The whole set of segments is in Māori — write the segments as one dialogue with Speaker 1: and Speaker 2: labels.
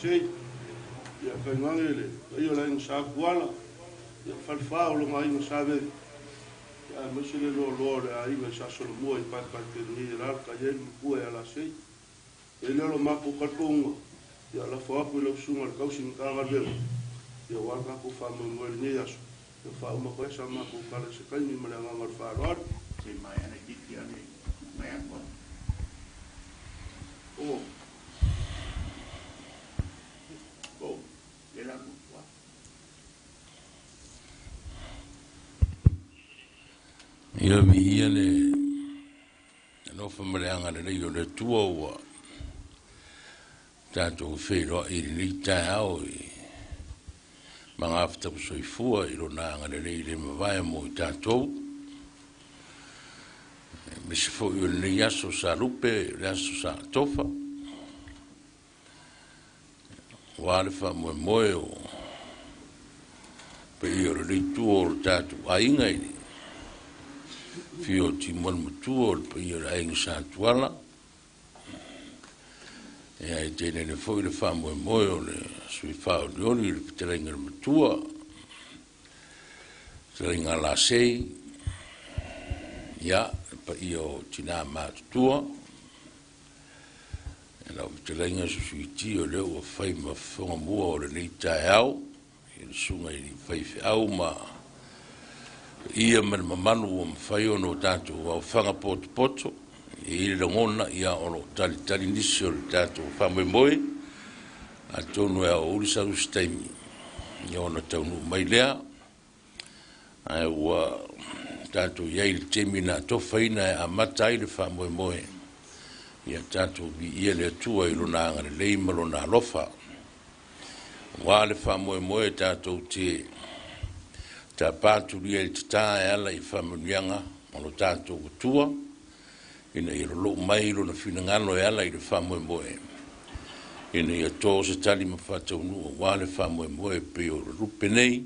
Speaker 1: sei ia kaingange le ia la ing sa kuala ia falfa o lo mai no sabe ia mo se le lo le ai me sa solo mo i pa te ni la ka ye ku e ala sei e le lo ma ko ka kongo ia la fo ko lo sunga ka sin ka ga le ia wa ka ko fa mo ni ia ia fa mo ko sa ma ko ka le se kai ni ma la ngar fa ro
Speaker 2: se mai ana ki ani mai ko oh
Speaker 3: Ia mi ia le no famaleanga le io le tua ua tanto whero i ni tau i mga afta soifua i lo nanga le le mawai mo i tantou mi se fo i le yaso sa lupe le yaso sa tofa wale fa mo moe o pe i le tua o tatu a inga i fio ti mon mutuo pe i la ing sa tuala e ai tene le foi le fa mo le sui fa o le telenga mutua telenga la sei ya pa io tina ma tua e la telenga sui ti o le o fai ma fo mo o le taiao il sunga i fai au ma ia man mamanu o mawhai o no tātou au whanga poto i le ngona ia o no tali nisi o le tātou whamoe moe a tonu e o urisa ustaimi i o na taunu mai lea ai ua tātou iai le temi na tofaina e a matai le whamoe moe ia tātou bi ia le atua i lona anga le leima lona alofa wa le whamoe moe tātou te ta patu lia i tata e ala i whamulianga o lo tātou kutua ina i lo mai lo na whinangano e ala i le whamoe moe ina i a tō se tali ma whatau nua wale whamoe moe pe o rupe nei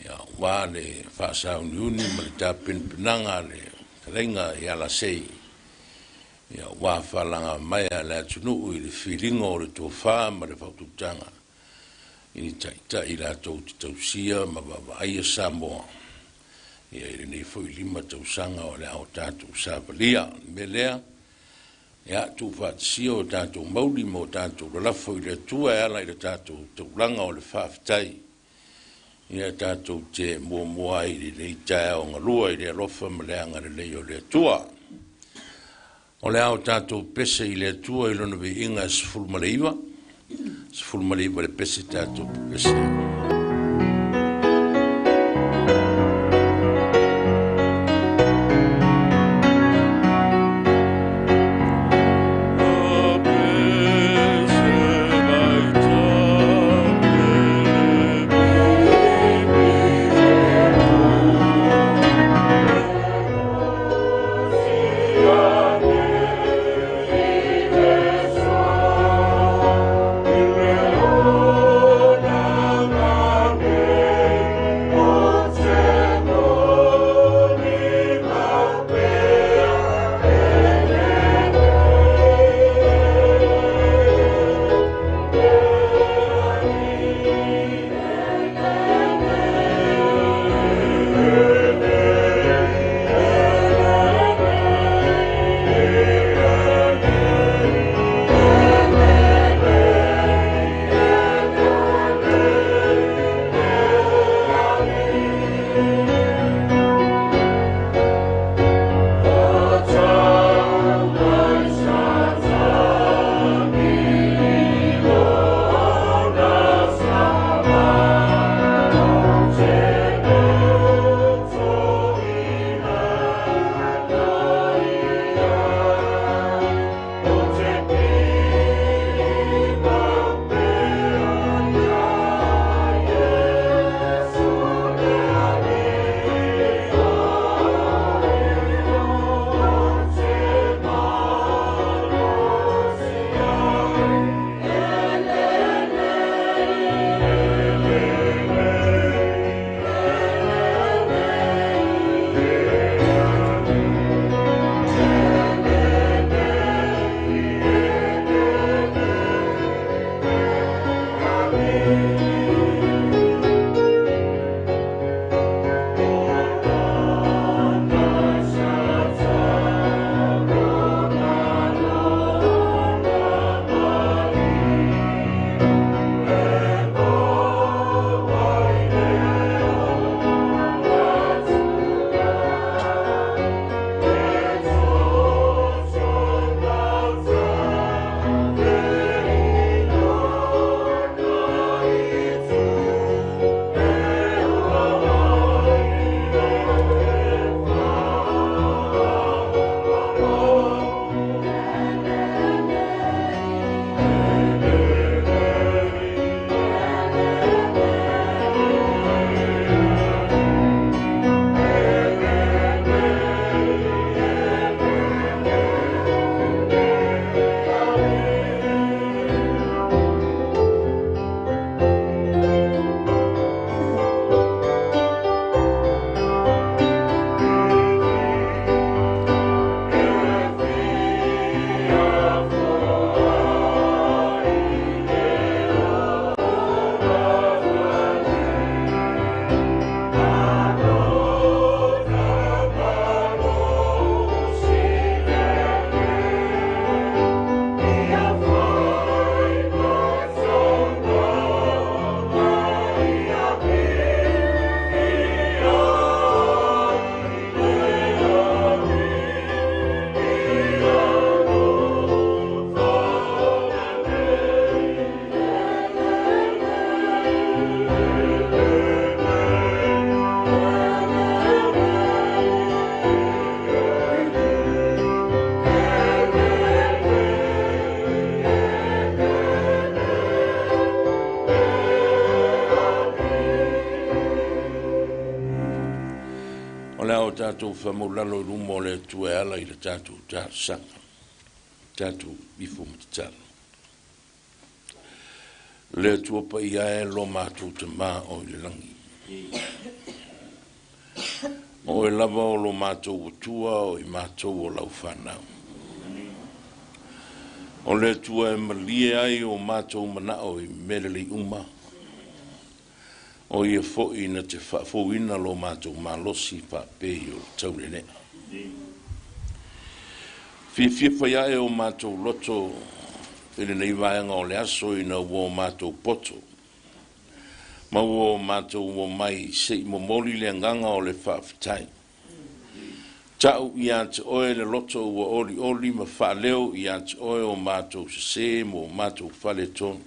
Speaker 3: ia wale whaasau niuni ma le tāpen pinanga le karenga i ala sei ia wā whalanga mai a le atunu i le whilinga o le tō wha ma le whaututanga ini taita i la tau te tausia ma aia Samoa. Ia i nei foi lima tausanga o le au tātou sāpalia. Me lea, ia tu whaatisia o tātou mauli mo tātou lalafo i le tua e ala i le tātou taulanga o le whaafitai. Ia tātou te mua i le nei tae o ngalua i le alofa ma le anga le lei o le tua. O le au tātou pese i le tua i lona vi inga sfulmaleiva. Sfulmali vale pese tato pese.
Speaker 4: Lord,
Speaker 3: o tātou whamulalo rumo le tue ala i le tātou tātou sanga. Tātou bifo matitala. Le tua pa ia e lo mātou te mā o i le langi. O e lava o lo mātou o tua o i mātou o lau whanau. O le tua e malie ai o mātou manao i mereli uma. O ia fo'i na te whafouina lo mātou malosi whapei o taurene. Fia whaia e o mātou loto ele nei vaenga o le aso i na uo mātou poto. Ma uo mātou uo mai se i momoli le anganga o le whaafitai. Tau i ate oe le loto uo oli ma whaaleo i ate oe o mātou se mo mātou whale tonu.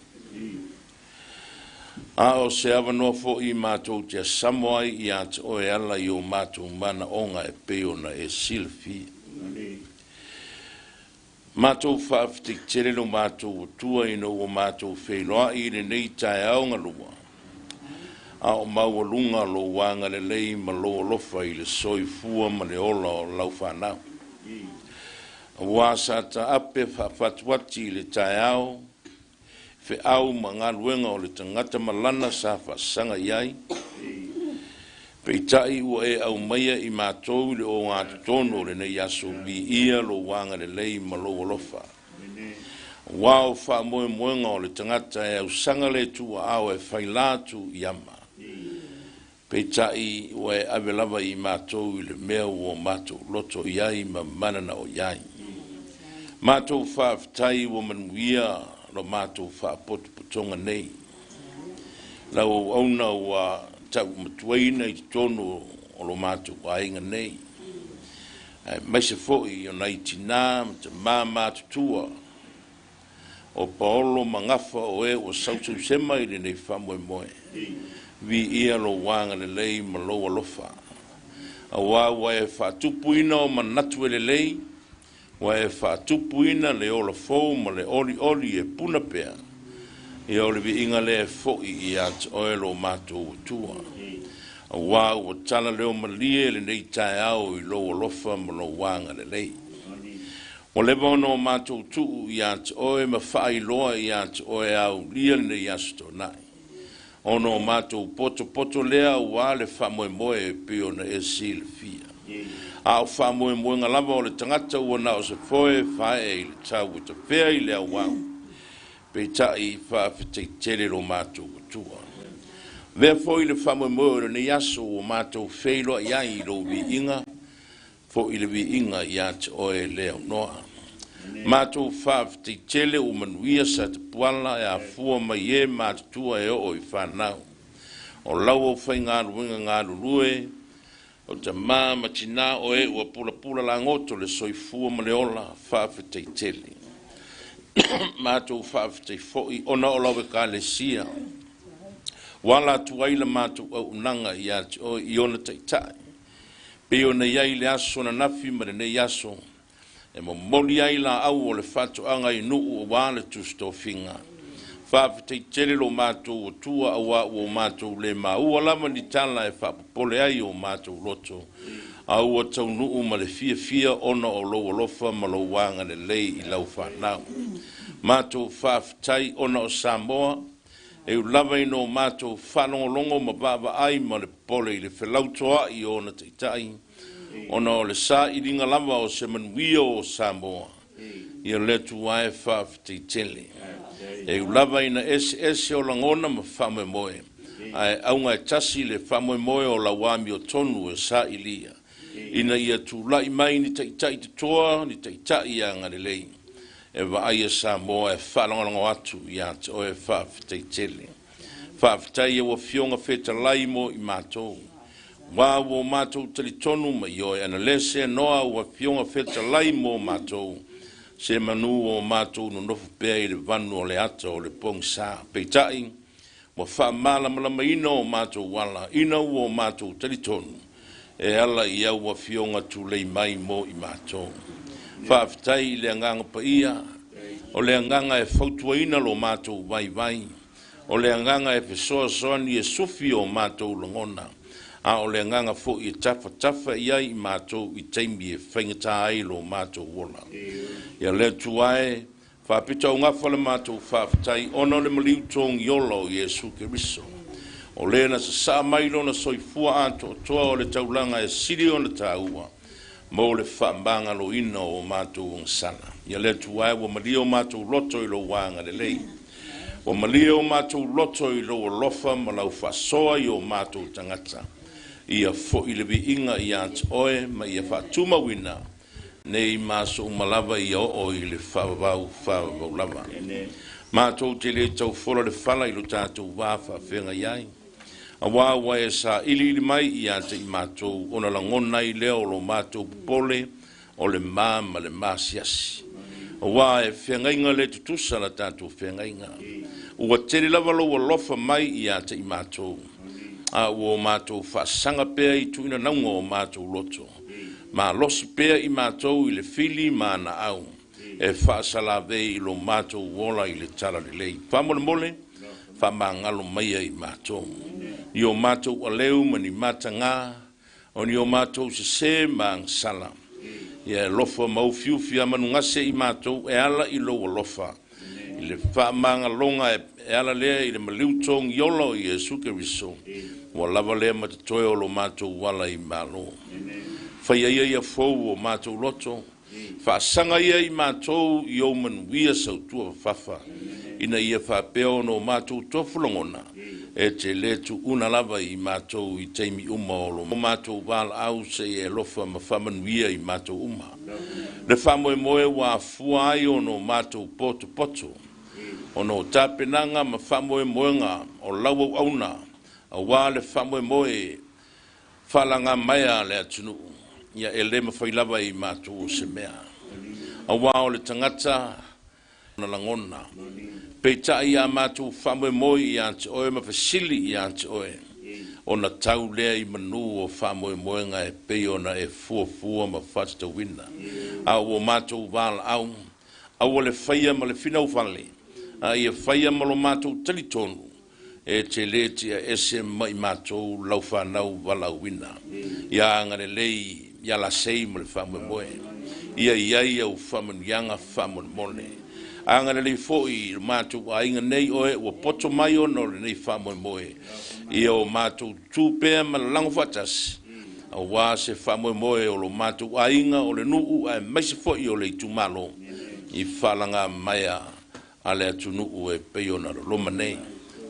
Speaker 3: A o se awanoa fo i mātou te samoai i ate oe ala i o mātou mana onga e peona e silfi. Mātou whaaftik tere no mātou o tua ino o mātou whailoa i le nei tae aonga lua. A o maua lunga lo wanga le lei ma lo lofa i le soi fua ma le ola o lau whanau. A wāsa ta ape whafatuati i le tae ao. Fe au ma ngā luenga o le tangata malana sa whasanga iai. Pei tai ua e au maia i mātou le o ngā tutono le nei aso vi ia lo wanga le lei ma lo olofa. Wao wha moe moenga o le tangata e au sanga le tua au e whailatu i ama. Pei tai ua e avelava i mātou i le mea o mātou loto iai ma manana o iai. Mātou whaaftai ua manuia lo mātou whaapotuputonga nei. Lau auna ua tau matuaina i tono o lo mātou ainga nei. Mai se fo'i o nei tina te mātutua o paolo mangafa o e o sautu sema i le nei whamoe moe. Vi ia lo wanga le lei ma lo alofa. A wā e whaatupuina o manatu e le lei, wa e whaatupuina le ola fōu ma le oli e puna pea. I ole vi inga le fo'i i at oelo mātou tua. A wā ua tala leo malie le nei tae au i lo alofa ma lo wanga le lei. O le bono mātou tuu i at oe ma whai loa i at oe au lia le nei asto nai. Ono mātou poto lea ua le whamoe moe pio na e sil fia. A o whamoe moe ngalama o le tangata ua na o se foe whae i le tau te whea i lea wau. Pei tai whaafetei tere lo mātou tua. Vea foi le whamoe moe ne yaso o mātou wheilo iai i lo vi inga, fo i le vi inga i ate oe leo noa. Mātou whaafetei tele o manuia sa te puala e a fua mai e mātua e o i whanau. O lau o whai ngāru winga ngāru lue, o te māma tina o e ua pula la ngoto le soifua ma le ola whaafetei tele. Mātou whaafetei fo'i ona o lawe ka le sia. Wala tuaila mātou au unanga i ati o i ona taitai. Pe ona iai le aso na nafi ma le nei aso. E mo moli ai la au o le whatu anga i nuu o wale tusto finga. Whaafetei tele lo mātou o tua awa o mātou le maua lama ni tala e whapapole ai o mātou loto. Au o tau nuu ma le fia ona o lo alofa ma lo wanga le lei i lau whanau. Mātou whaafetai ona o Samoa, e u lava ino mātou whanongolongo ma baba ai ma le pole i le whelautoa i ona teitai. Ona o le sa i ringa lava o se manuia o Samoa. Ia letu wae whaafetai tele. E u lava ina ese o langona ma whamoe moe. Ai aunga e tasi le whamoe moe o la wami o tonu e sa i lia. Ina ia tu lai mai ni teitai te toa, ni teitai ia ngare lei. E wa aia Samoa e whalongalongo atu i ate o e whaafetai tele. Whaafetai e wa fionga wheta lai mo i mātou. Wā wo mātou tali tonu ma i oe ana lese noa wa fionga wheta lai mo mātou. Se manu o mātou no nofu pēa i le vanu o le ata o le pong sā. Peitai, wa whaamala malama ina o mātou wala, ina o mātou tali tonu. E ala i au wa fionga tu lei mai mo i mātou. Whaafetai le anganga pa ia, o le anganga e fautua ina lo mātou vai. O le anganga e fesoa soani e sufi o mātou langona. a o le nganga fo I tafa ia I mātou I teimi e whaingata ai lo mātou wona. Ia le tuae, whapita o ngafa le mātou whaafitai, ono le maliu tōng iolo Iesu Keriso. O lena sa mailo na soifua ato toa o le taulanga e siri o le taua, mo le whaambanga lo ina o mātou ang sana. Ia le tuae, wa malio mātou loto I lo wanga le lei. Wa malio mātou loto I lo lofa ma lau whasoa I o mātou tangata. Ia fo I le vi inga I ant oe, ma ia whaatuma wina, nei māso malava I o I le whaavau lava. Mātou te le tau whola le whala I lo tātou wāwha whenga iai. A wāwa e sa ili mai I ante I mātou, ona la ngona I leo lo mātou pole, o le mā ma le māsiasi. A wā e whengainga le tutusa la tātou whengainga. Ua tere lava lo lofa mai I ante I mātou. A ua mātou whaasanga pēr I tuina naunga o mātou loto. Ma losi pēr I mātou I le fili ma na au. E whaasala vei I lo mātou wola I le tara le lei. Whamole mole, whamangalo maia I mātou. I o mātou a leu mani mata ngā, o ni o mātou se maang sala. Ia lofa maufiufi a manu ngase I mātou e ala I lo lofa. I le whamanga longa e ala lea I le maliutong iolo I Iesu Keriso. Wa lava lea matatoe o lo mātou wala I malo. Whaia ia fau o mātou loto. Whaasanga ia I mātou I o manuia sautua whafa. Ina ia whapeo no mātou tofulongona. E te letu una lava I mātou I teimi uma o lo. O mātou wala au se e lofa ma whamanuia I mātou uma. Le whamoe moe wa fuai o no mātou poto. O no tāpenanga ma whamoe moenga o lawa auna. A wā le whamoe moe whalanga maia le atunu. Ia e le mawhailawa I mātou o se mea. A wā o le tangata na langona. Peita I a mātou whamoe moe I ante oe ma whasili I ante oe. O na tau lea I manu o whamoe moenga e peiona e fuafua ma whatita wina. A o mātou wāla au. A o le whaia ma le whinau whale. A ia whaia ma lo mātou talitonu. E te leti a ese mai mātou lau whanau walau wina. Ia ngare lei, ia la sei ma le whamoe moe. Ia iai au whamanu yanga whamanu mone. A ngare lei foi mātou a inga nei oe ua poto mai o no le nei whamoe moe. Ia o mātou tūpea ma lango whatas. A wā se whamoe moe o lo mātou a inga o le nuu a maise foi o le tumalo. I whalanga maia a le atu nuu e peiona lo loma nei.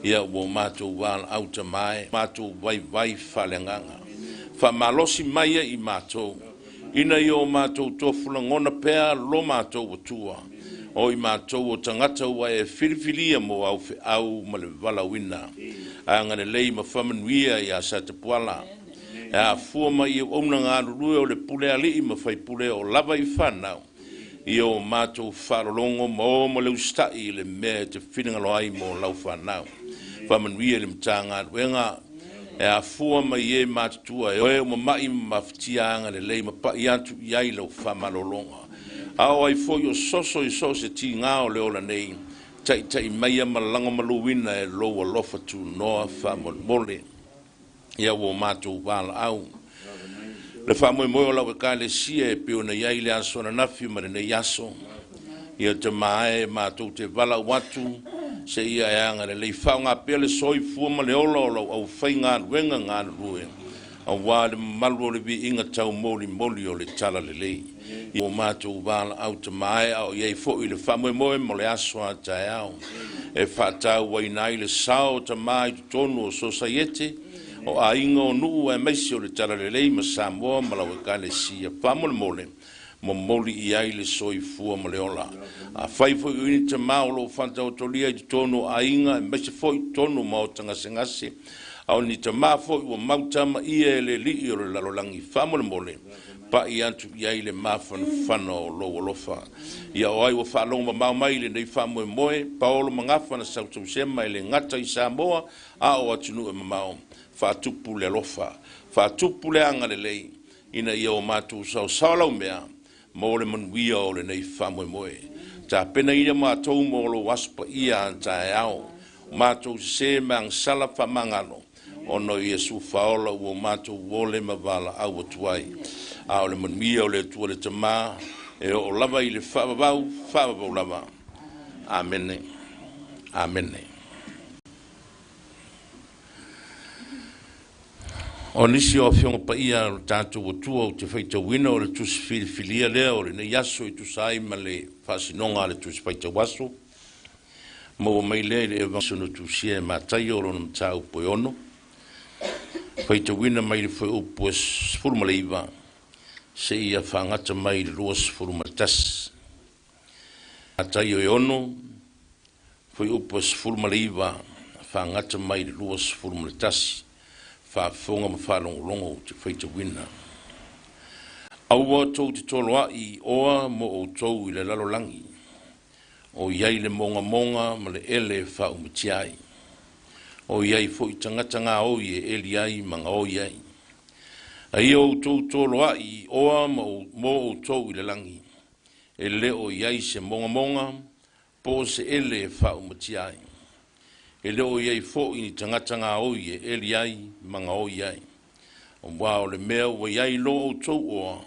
Speaker 3: Ia ua mātou wāla auta mai, mātou vai whalenganga. Whamalosi maia I mātou. Ina I o mātou tōfula ngona pēr lo mātou o tua. O I mātou o tangata ua e whiriwhiria mo au whi au ma le walawina. A ngane lei ma whamanuia I a sa te puala. E a fuama I o una ngā rurue o le pule ali I ma whai pule o lava I whanau. I o mātou wharolongo ma leu stai le mea te whinangalo ai mo lau whanau. Whamanuia le mtanga wenga e a fua mai e mātua e oe o mai maftianga le lei ma pa I atu iai lau whamalolonga. Ao ai foi o soso I so se ti ngā o leo la nei, tai maia malango maluwina e loa lofa tu noa whamole. Ia o mātou wāla au. Le whamoe moe o lau e kāle sia e peo na iai le aso na nafi ma le nei aso. Ia te mae mātou te wala watu, se ia e anga le lei whao ngā pele soi fua ma le ola o lau au whai ngā ruenga ngā rue. A wā le malu o le vi inga tau moli o le tala le lei. Ia o mātou wāla au te mae au iei fo I le whamoe moe mo le aso a tae au. E whatau wai nai le sao ta mai tonu o society, o a inga o nuu e meisi o le tala le lei ma Samoa ma lau e kāle sia whamole mole. Mo moli I ai le soi fua ma le ola. A whai fo I te maolo whanta o tolia I tono a inga e meisi fo I tono ma o tangase. Au ni te maa fo I wa mautama I e le li o le lalolangi whamole mole. Pa I antu I ai le mawhana whana o lo lofa. Ia o ai wa whalonga ma mai le nei whamoe moe. Paolo mangawhana sautau sema I le ngata I Samoa. A o atunu e mamao. Whatupu le lofa. Whatupu le anga le lei. Ina ia o mātou sao lau mea. Mo le manuia o le nei whamoe moe. Ta pena ina mātou mo lo waspa ia antae au. Mātou se mang sala whamangano. ono Iesu faola ua mātou wole mavala au atuai. A o le manmia o le tua le tamā, e o lava I le whaavavau lava. Amene. Amene. O nisi o fionga pa ia o tātou o tua o te whaita wina o le tusi filia lea o le ne yaso I tusai ma le whasinonga le tusi whaita waso. Ma o mai lea le evansono tusia e mātai o rono mtau poe ono. Whaita wina mai le whai upo e sfuruma le iwa. Se ia whangata mai le rua sfuruma le tas. Mātai o e ono. Whai upo e sfuruma le iwa. Whangata mai le rua sfuruma le tas. Whaafonga ma whalongolongo te whaita wina. Aua tau te toloa I oa mo o tau I le lalolangi. O iai le monga ma le ele whaumitiai. O iai fo I tangata ngā oi e eli ai manga o iai. Ai o tau toloa I oa mo o tau I le langi. E le o iai se monga po se ele whaumitiai. E leo iai fo I tangata ngā oi e eli ai manga o iai. O wao le mea wa iai lo o tau oa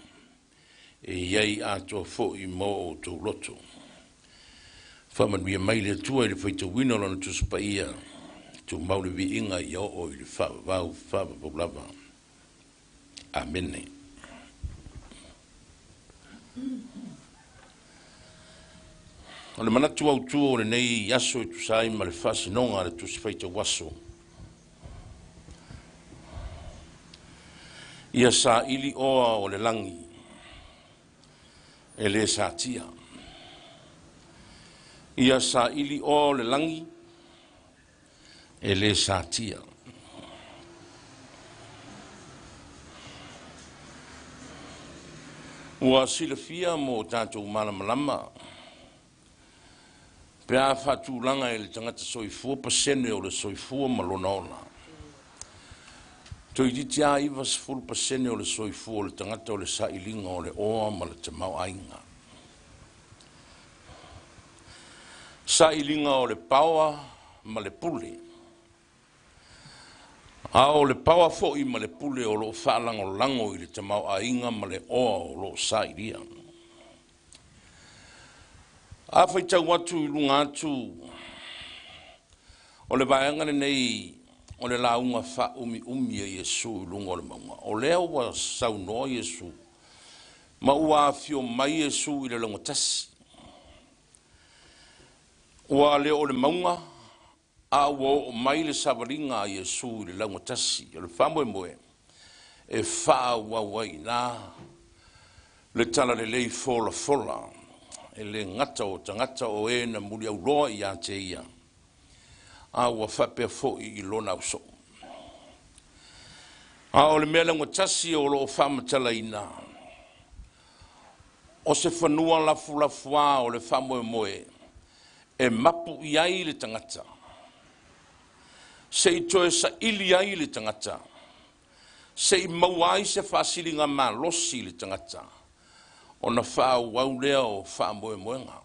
Speaker 3: e iai ato fo I mo o tau loto. Whamanwia mai le tua I le whaita wina lana tu spaia tu maule vi inga I o I le whaavavau lava. Amene. O le manatu au tua o le nei yaso I tusai ma le whasinonga le tusi whaita waso. Ia sa ili oa o le langi. E le sa tia. Ia sa ili oa o le langi. E le sa tia. Ua silafia mo tātou malama. Pea whatūlanga e le tangata soifua pasene o le soifua malona ona. Toi diti a iwa sifuru pasene o le soifua o le tangata o le sailinga o le oa ma le tamau ainga. Sailinga o le paua ma le pule. A o le paua fo I ma le pule o lo whaalanga o lango I le tamau ainga ma le oa o lo sailia. A whaitau watu I lunga atu o le vaenga nei o le launga wha umi a Iesu I lunga o le maunga. O lea ua sau noa Iesu. Ma ua fio mai Iesu I le longa tasi. Ua lea o le maunga a ua o mai le savaringa a Iesu I le longa tasi. O le whamoe moe e wha wawai nā le tala le lei fola. E le ngata o tangata o e na muri au roa I a te ia. A ua whapea fo I lona au so. A o le mea ngā tasi o lo whamatala ina. O se whanua lafu a o le whamoe moe. E mapu I ai le tangata. Se I toe sa ili ai le tangata. Se I mauai se whasiringa ma losi le tangata. O na whau au lea o whamoe moenga.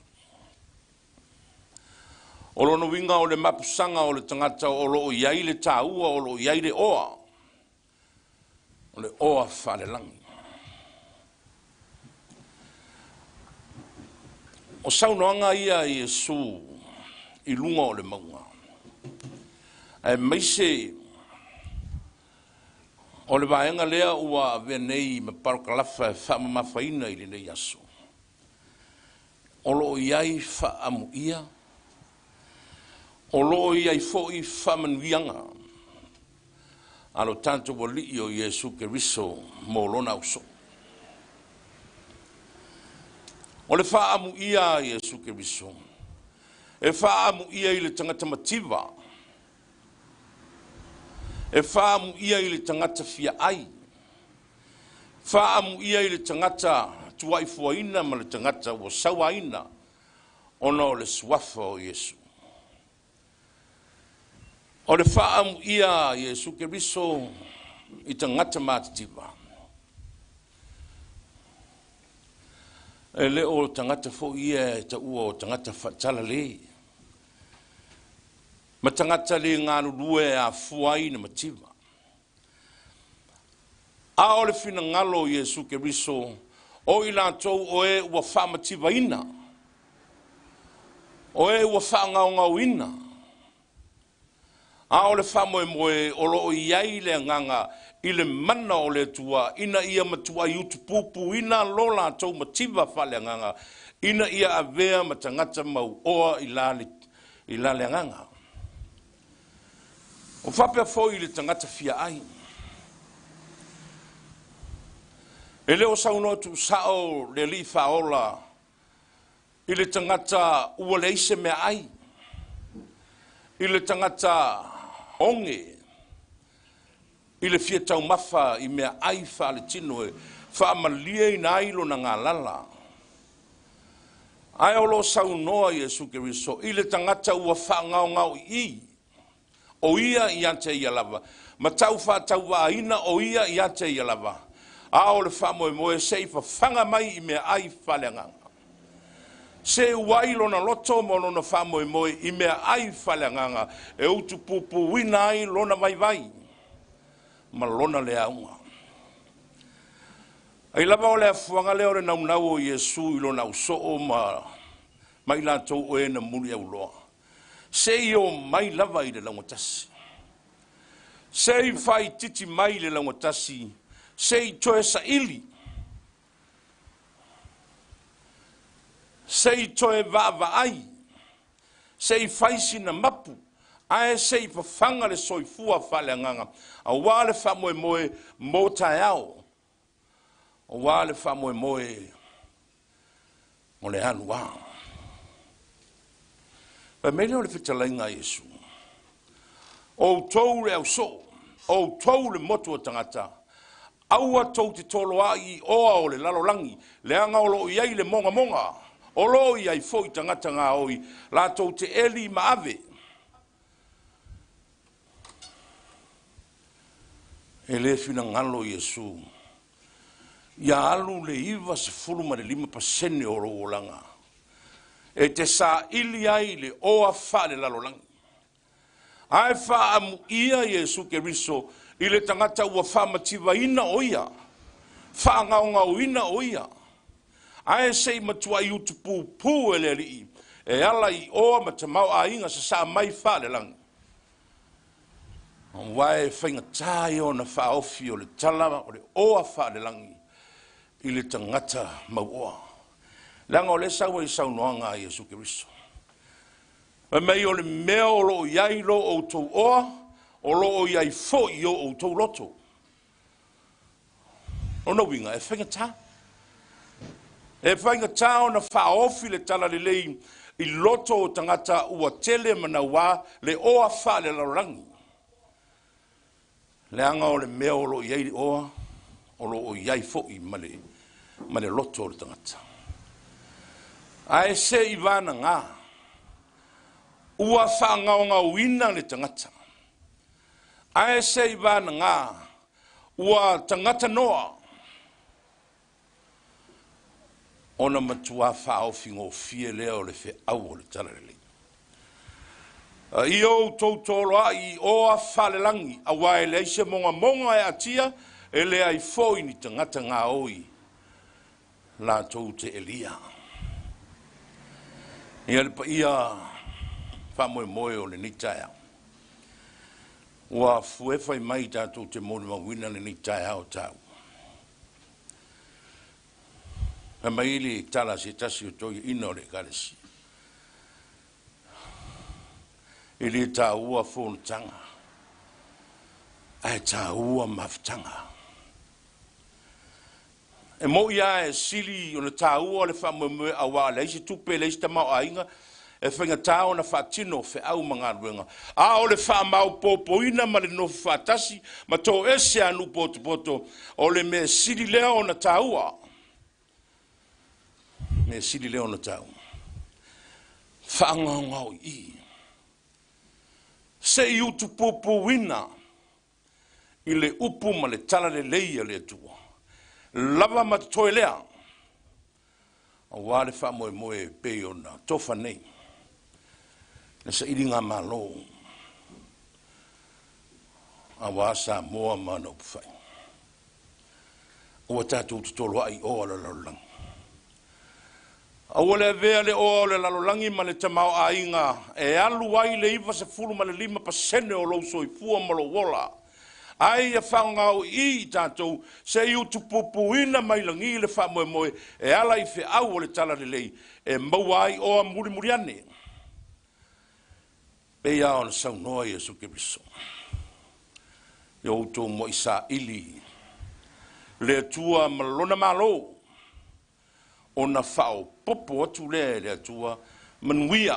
Speaker 3: O lono winga o le mapusanga o le tangata o lo iai le tāua o lo iai le oa. O le oa whale langi. O saunoanga ia Iesu I lunga o le maunga. E maise o le vaenga lea ua venei me parokalafa e whamamafaina I le nei aso. O lo iai whaamu ia. O lo iai fo I whamanuianga. Alo tanto wali o Iesu Keriso mo lona uso. O le whaamu ia Iesu Keriso. E whaamu ia I le tangata mativa. E whaamu ia I le tangata fia ai. Whaamu ia I le tangata tuaifuaina ma le tangata o sauaina. Ona o le suafa o Iesu. O le whaamu ia Iesu Keriso I tangata mātitiva. E le o tangata fo ia e ta ua o tangata whatala le. Ma tangata le ngāru rue a fuai na mativa. A o le fina ngalo Iesu Keriso, o i lātou o e ua whamatiwa ina. O e ua whaangau ngau ina. A o le whamoe moe o lo o iai le nganga i le mana o le tua, ina ia matua i utupupu, ina lo lātou matiwa whale nganga, ina ia avea matangata mau oa i la le nganga. O whapea fo i le tangata fia ai. E leo sauno tu sao le li faola i le tangata ua leise mea ai. I le tangata onge. I le fia tau mafa i mea ai fa le tino e fa amalia i na ailo na ngā lala. Ai o lo saunoa Iesu Keriso i le tangata ua fa ngau i. O ia i ante ia lava. Ma tau fa tau wa ina o ia i ante ia lava. A o le whamoe moe sei fa whanga mai i mea ai whalenganga. Se wailo na loto mo lona whamoe moe i mea ai whalenganga e utu pupu wina ai lona vai vai. Ma lona le aunga. Ai lava o le afuanga leo re nau o Iesu i lona usoo ma i lātou o e na muri au loa. Se i o mai lava i le langotasi. Se i whai titi mai le langotasi. Se i toe sa ili. Se i toe vava ai. Se i whaisi na mapu. Ae se i pawhanga le soifua whale nganga. A wale whamoe moe mo tai au. A wale whamoe moe mo le anu wā. Pa mele o le whitalainga Iesu. O tau le au so. O tau le motu o tangata. Aua tau te tolo ai oa o le lalolangi. Le anga o lo iai le monga monga. O lo iai fo i tangata ngā oi. La tau te eli maave. E le fina ngalo Iesu. Ia alu le iwa se fulu ma le 5% o lo olanga. E te sa ili ai le oa wha le lalolangi. Ai wha amu ia Iesu Keriso i le tangata ua wha matiwa ina oia. Wha ngau ina oia. Ai sei matua i utupu pu e le rii. E ala i oa matamau a inga sa mai wha le langi. Wae whainga tai o na wha ofi o le tala o le oa wha le langi. I le tangata mau oa. Langa o le saua i saunoanga i Iesu Keriso. Ma mei o le mea o lo iai lo o tau oa, o lo o iai fo i o tau loto. O na winga, e whainga tā. E whainga tā o na wha ofi le tala le lei i loto o tangata ua tele mana wā le oa wha le larangi. Le anga o le mea o lo iai oa, o lo o iai fo i ma le loto o le tangata. Ai se i vana ngā. Ua whaangaonga uina le tangata. Ai se i vana ngā. Ua tangata noa. Ona matua whaofi ngō fie lea o le whi au o le tararele. I o tautoro a i oa whalelangi. A wae le ise monga e atia. E lea i fōi ni tangata ngā oi. La tau te Elia. Ia le pa ia whamoe moe o le nitai au. Ua fuewhai mai tātou te mōre mawina le nitai au tau. E mai ili tala se tasi o toi ina o le karesi. Ili tā ua whonatanga. Ai tā ua maftanga. E mo ia e sili o na tā ua le whamoe moe a wā le isi tupe le isi tamau a inga. E whainga tā o na whatino whe au mga ruenga. A o le whamau popo ina ma le no whatasi. Ma tō ese anu poto o le me sili leo o na tā ua. Me sili leo na tā ua. Whaangau i. Se i utu popo wina. I le upu ma le tala le leia le tua. Lava ma toe lea. A wale wha moe pe o na tofa nei. Na sa iri ngā malo. A wasa moa mana upwhai. o tātou tutolo ai o ala lalolangi. Aua le vea le o le lalolangi ma le tamau a inga e alu ai le iwa se fulu ma le 5% o lau soifua ma lo wola. Ai a whangau i tātou se iu tupupuina mai langi le wha moe moe e ala i whi au o le tala le lei e maua ai o a muri muri ane. Pea o na sau noa i Iesu Keriso. Ia outou mo i sa ili le atua malona malo o na whao popo atu le atua manuia,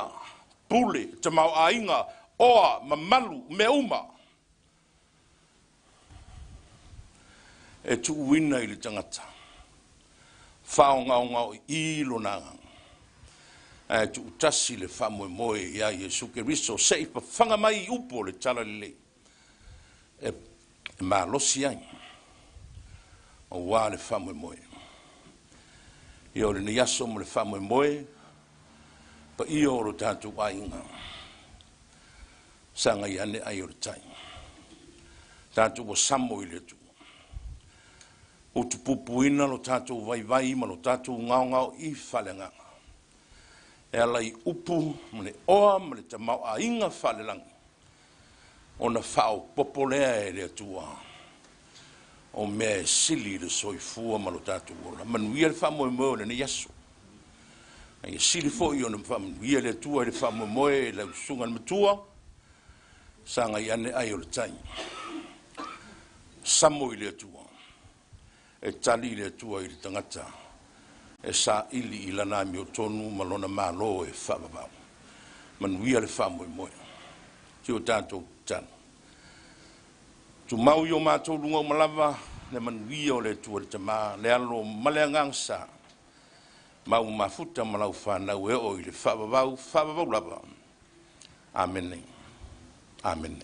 Speaker 3: pule, tamau ainga, oa, mamalu, me uma. E tu uina i le tangata. Whao ngau ngau i lo nanga. E tu utasi le whamoe moe ia Iesu Keriso se i pa whanga mai upo le tala le. E ma losi ai. O wā le whamoe moe. I o le ni aso mo le whamoe moe. Pa i o lo tātou ainga. Sanga i ane ai o le tai. Tātou o samo i le tu. O tu pupuina lo tātou vai vai ma lo tātou ngau ngau i whale nganga. E ala i upu ma le oa ma le tamau a inga whale langi. O na whao popolea e le atua. O mea sili le soifua ma lo tātou ora. Manuia le whamoe moe le ne yaso. E sili fo i o na manuia le atua le whamoe moe le usunga na matua. Sanga i ane ai o le tai. Samo i le atua. E tali le atua i le tangata. E sa ili i lana mi o tonu malona malo e whababau. Manuia le whamoe moe. Ti o tātou tanu. Tu mau yo mātou lunga o malava, le manuia o le tua le tamā, le alo malea ngangsa. Mau mafuta malau whanau e o i le whababau lava. Amen. Amen.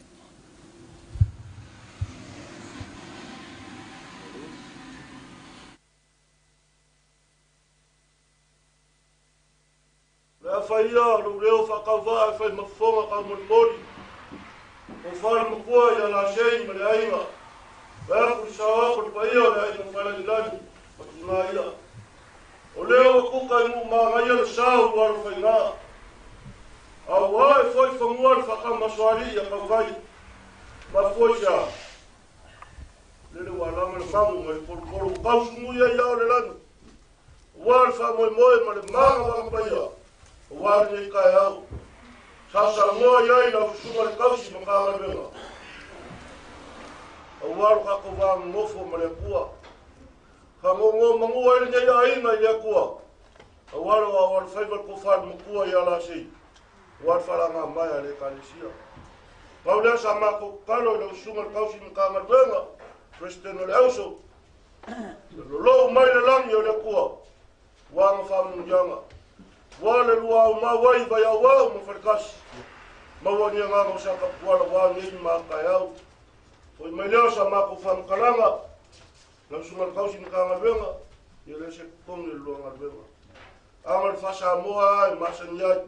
Speaker 1: Lea whaia, reo whakawha e whai mawhonga ka mori. O whare mokua i ala sei ma le ainga. Pea kuri sa hako ni paia o le ainga whare ni lani. Patu ngā ia. O leo a kuka i ngu maa ngai ala sao waro whai ngā. Au hae whai whangua le whaka maswari i a kaukai. Ma whai sa. Lele wa lama le mangu mai poru kausungu ia i au le lani. O wale wha moe moe ma le manga waka paia. O wale ni kai au. Sasa ngoa iai na usunga le kausi makanga venga. Awaru kako wang ngofo ma le kua. Ka ngongo mangua ili nye ia inga i le kua. Awaru whaivar ko whare mokua i ala si. Awaru wharanga mai le kalisia. Paulea sa mako kalo le usunga le kausi makanga venga. President le auso. Lolo mai le langi o le kua. Wanga whamu yanga. Wale lua o mawai vai au au mo wharekasi. Maua ni ngā sa ka puala wā ngi mā kai au. Foi mai leo sa mako whamkalanga. Lau sunga kausi ni ka ngawenga. I le se kongi lua ngawenga. Angal whasa moa ai masa ni ai.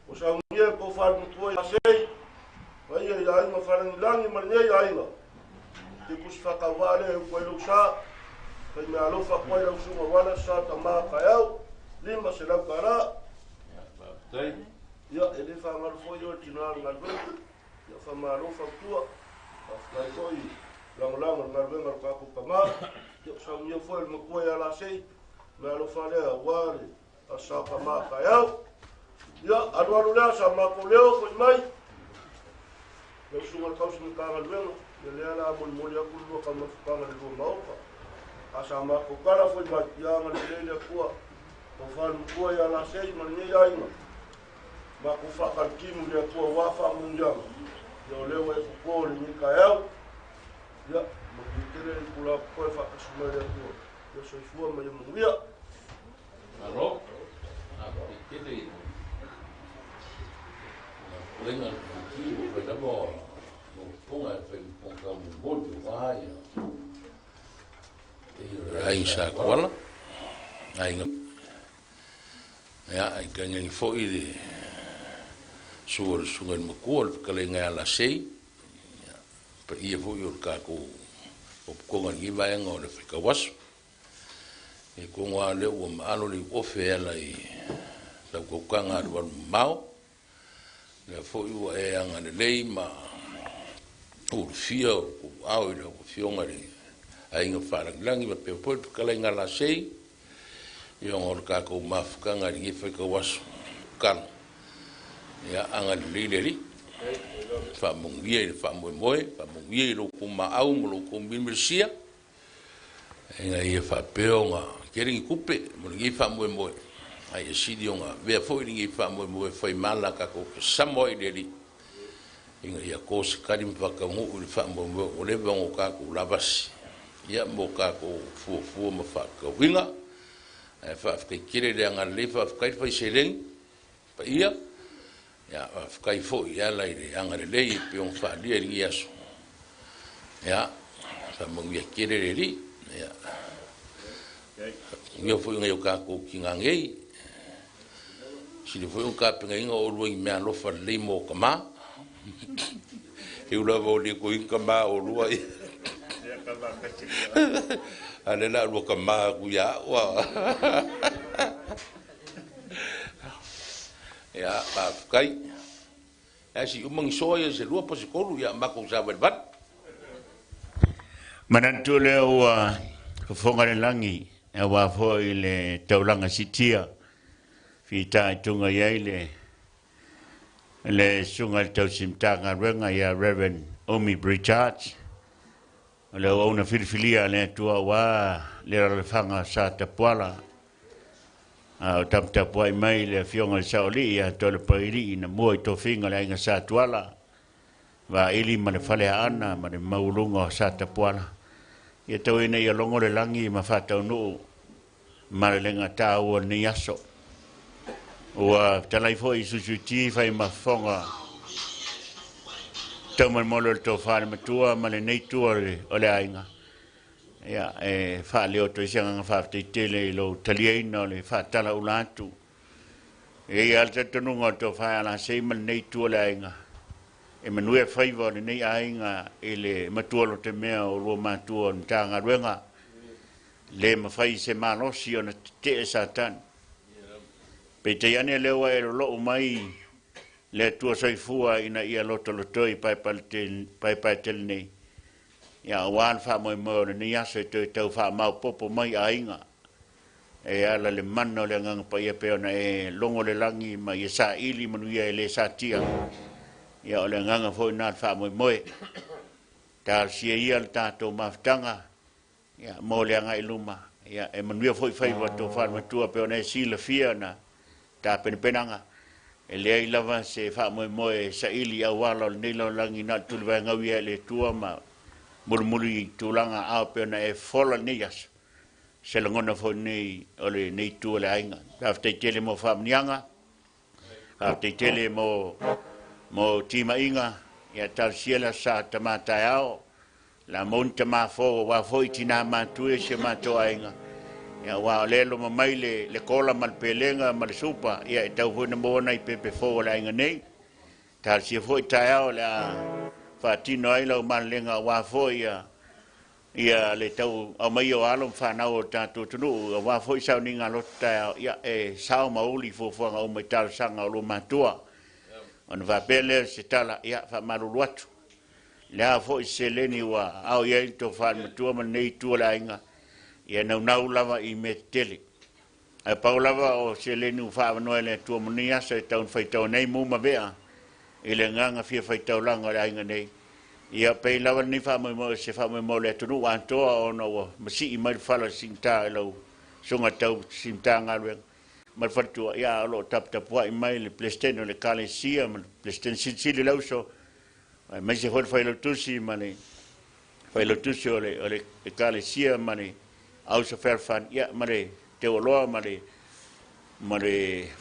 Speaker 1: O sa ungie ko whare mkua i asei. Vai e ai ma whare ni langi ma ni ai nga. Te kusi whakawale e koe lau sa. Kai me alofa koe lau sunga wana sa ta mā kai au. Lima se lau kara. Ia, ele whangaru fwoi o tinoa ngarwenga. Ia whamaro whaktua. Whai fwoi langolango ngarwenga kako kama. Ia saungia fwoi makua i ala sei. Me alo whalea wale a sa kama kai au. Ia, aru lea sa mako leo fwoi mai. Ia usunga kausi ni ka ngarwenga. Ia lea la moli aku lua kama whukanga le lua maoka. Asa mako kara fwoi mai. Ia anga le lea kua. O whanu kua i ala sei ma ni ainga. Ma ku whakarkimu rea kua wafa mungianga. Ia leo e fukua le ni kai au. Ia, ma ki tere i kula koe whakasuma rea kua. Ia soifua ma ia mungia.
Speaker 3: Alo? Ki tere i. Wenga ki o whai namo no punga e whai punga mu bodu wāia. Ai sa kuala. Ai ngam. Ya, ai ganyan fo i suor sungan makua ka le nga la sei. Pa ia fo i ka ko o konga ni vai nga o le fika wasu e konga le o maalo li ofe ala i la kokanga ro mau le fo i e anga le lei ma o fia o au i o fionga ri ai nga fara langi ma pe po kala nga la sei i o ka ko mafukanga ri fika wasu kan ya anga le le fa mungie fa moe fa mungie lo kuma au lo kumbilsia nga ia fa peonga kering kupe mo ngi fa moe ai sidi nga ve fo ngi fa moe foi mala ka ko samo ideli nga ia ko skadim fa ka ngu fa moe o le bango ka ko lavas ia mo ka ko fu mo fa ka winga fa fa kire de nga le fa ka fa seleng pa ia ya kai fo ya la ile anga le lei pe on fa dia ri aso ya fa mo ngi kire ri ya yo fo ngi ka ko kinga ngi si le fo un ka pe ngi o ru me lo fa le mo kama e u la vo le ko in kama o ru ai ale la ru kama ku ya wa ya pa kai asi umang soya se lua po se kolu ya mako sa bat
Speaker 2: manantu le wa fonga le langi e wa fo ile taulanga sitia fita tunga yaile le sunga tau simtanga renga ya Reverend Omi Richards le ona filfilia le tua wa le fanga sa tapuala o tapua mai le fionga saoli ia tole pairi na moi to finga le nga sa tuala va ili ma le fale ana ma le maulunga sa tapuala ia tau ina ia longo le langi ma fata no ma le nga tau ni aso o talai foi susuti fai ma fonga tau ma molo to fale ma tua ma le nei tua o le ainga ya fa le o to sianga fa te tele lo taliena le fa tala ulatu e alta tonu to fa la sei man nei tu la inga e manue favor nei ainga ele matuolo te mea o lo matuo ntanga ruenga le ma fai se malo si ona te satan pe te ane le wa lo mai le tu sai fua ina ia lo to toi pai tel nei ya wan fa mo ni aso to to fa ma popo mai ainga e ala le manno le ngang pa ia pe ona e longo le langi ma ia sa ili manu ia le sa tia ya le ngang fo na fa mo ta si ia ta to maftanga ya mo le ngai luma ya e manu ia fo fai wa to fa ma tu pe ona si le fia na ta penanga e le lava se fa mo sa ili a wala le lo langi na tu le ngawi le tua ma murmuri tulanga a pe na e fola nias se langona fo nei ole nei tu le ainga afte tele mo famnianga afte tele mo tima inga ya tal siela sa tamata ao la monta ma fo wa fo itina ma tu e se ma to ainga ya wa le lo mai le kola mal pelenga mal supa ya tau fo na mo nai pepe fo la ainga nei tal si fo itao la fatino ai lo malenga wa fo ia le tau au mai o alo fa na o tatu tunu wa fo sa ni nga lo ta ia e sa ma uli fo fo nga o mai tal sanga lo matua on va bele se tala ia fa malu watu la fo se leni wa au ia to fa matua ma nei tu la inga ia na lava i metele a paulava o se leni fa no ele tu mo ni asa tau fa tau nei mu ma bea ile nganga fia fai tau langa la inga nei ia pe lava ni fa mo se fa mo le tu wa to ono masi i mai fala sinta lo songa tau sinta ngalwe mal fatu ia lo tap wa i mai le plesteno le kalesia mal plesten sili lo so mai se hol fai lo tusi mane fai lo tusi ole kalesia mane au so fan ia mane te lo mane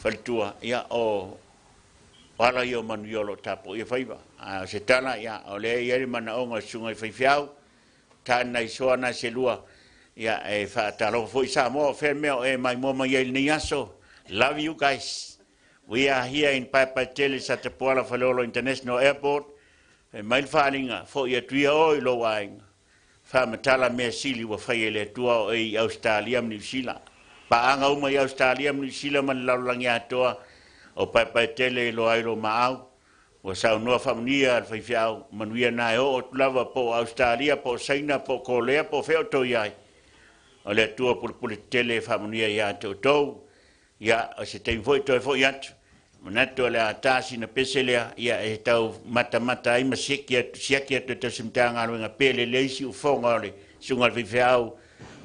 Speaker 2: faltua ia o wala yo man yolo tapo ia faiba se tala ya ole yeri mana onga sunga faifiau tana isoana selua ya e fa talo foi sa mo fermeo e mai mo mai el niaso love you guys we are here in Paipatele at the Puala Falolo International Airport e mai falinga fo ia tuia oi lo wainga whamatala mea sili wa whai ele tua o ei Australia New Zealand. Pa anga uma i Australia New Zealand man laulangi atoa o pai tele lo airo maau. Wa sau noa whamunia al whaifiao manuia nai o tulava po Australia, po Saina, po Kolea, po wheo to iai. O le tua pulpule tele whamunia i ato tau. Ia o se teim foi toi foi atu. Manato le atasi na peselea ia e tau mata ai siaki atu te simtanga aruenga pele leisi u fonga ole sungal whaifiao.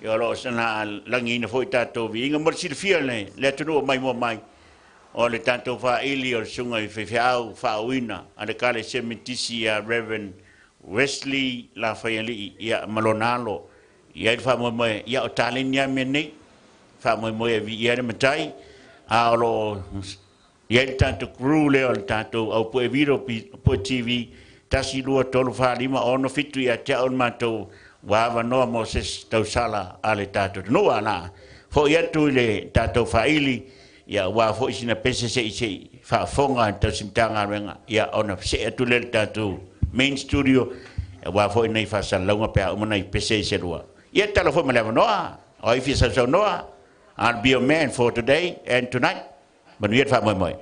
Speaker 2: Ia lo sana langi ina foi tato vi. Inga morsi fia le atunu mai mo mai. O le tanto fa ili o sunga i whaifiao whaoina. Ane kale semitisi a Reverend Wesley la whaiali ia malonalo. Ia i whamoe ia o talenia me nei. Whamoe vi ia ne matai. A lo ia i tanto crew leo le tanto au po e viro po TV. Tasi lua tolu whalima ono fitu ia tea on mato wawa noa Moses tau sala ale tato. Noa la. Fo ia tu le tato whaili. Ia wa fo isina pese se fa fonga tau simtanga renga. Ia ona se atu le tato main studio. Ia wa fo inai fa salunga pea umanai pese se lua. Ia tala fo maleva noa. O ifi sa so noa. I'll be a man for today and tonight. But we have moi.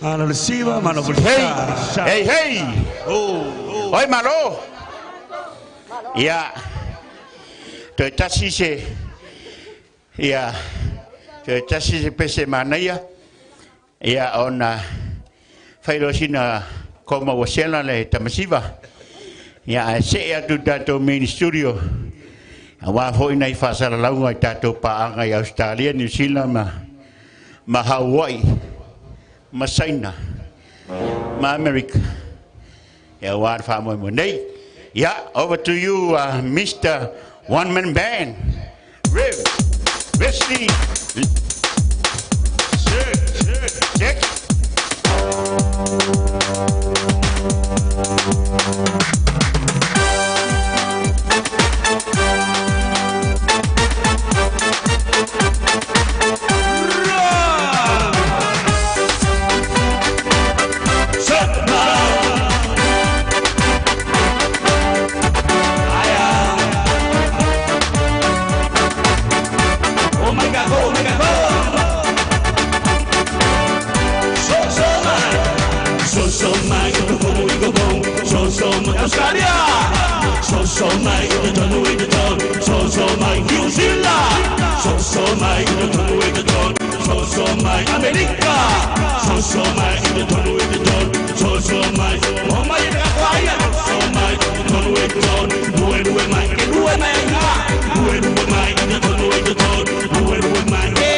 Speaker 4: Ano le siwa mano bul.
Speaker 2: Hey hey. Oh. Oi malo. Ya. Te tasi se. Ya. Te tasi se pese manaya. Ya ona. Failosina como wasela le tamasiva. Ya se ya tu dato main studio. Awa foi nei fasala launga tato paanga i Australia, New Zealand ma Hawaii, ma China, ma America. Ya wa fa mo nei. Yeah, over to you, Mr. One Man Band. Riv, Wesley. Check.
Speaker 5: Australia, so my the turn away the dawn, so my New Zealand, so my the turn away the dawn, so my America, so my the turn away the dawn, so my oh my Hawaii, so my the turn away the dawn, who am I the turn away the dawn, who am I the turn away the dawn, who am I the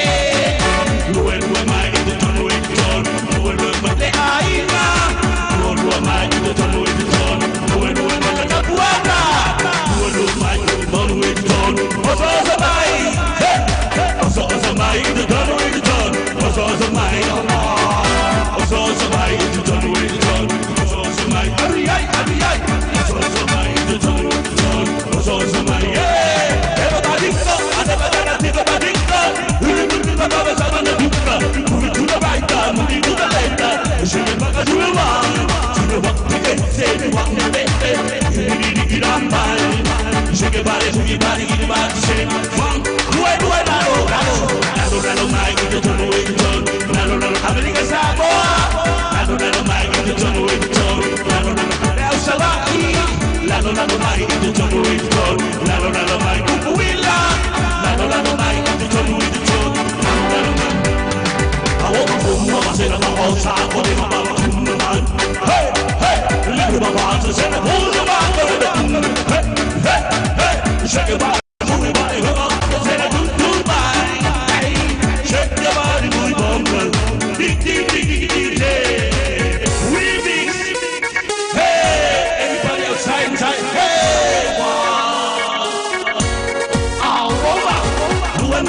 Speaker 5: Shake your body, get your body, shake. Do it, Nano, Mike, the turn away the tone. Nano, America Sabo. Nano, Mike, the turn away the tone. Nano, El Salaki. Nano, Mike, the turn away the tone. Nano, Mike, Kukuila. Nano, Mike, the turn away the tone. I walk home, Mama said, I'm all time for the Mama. Hey, little Mama said, I'm all the Mama. Hey, shake your body, move your body, come on. Say that goodbye. Shake your body, move your bum. Dig. We mix. Hey, everybody outside. Hey, wow. Aroma. Do it,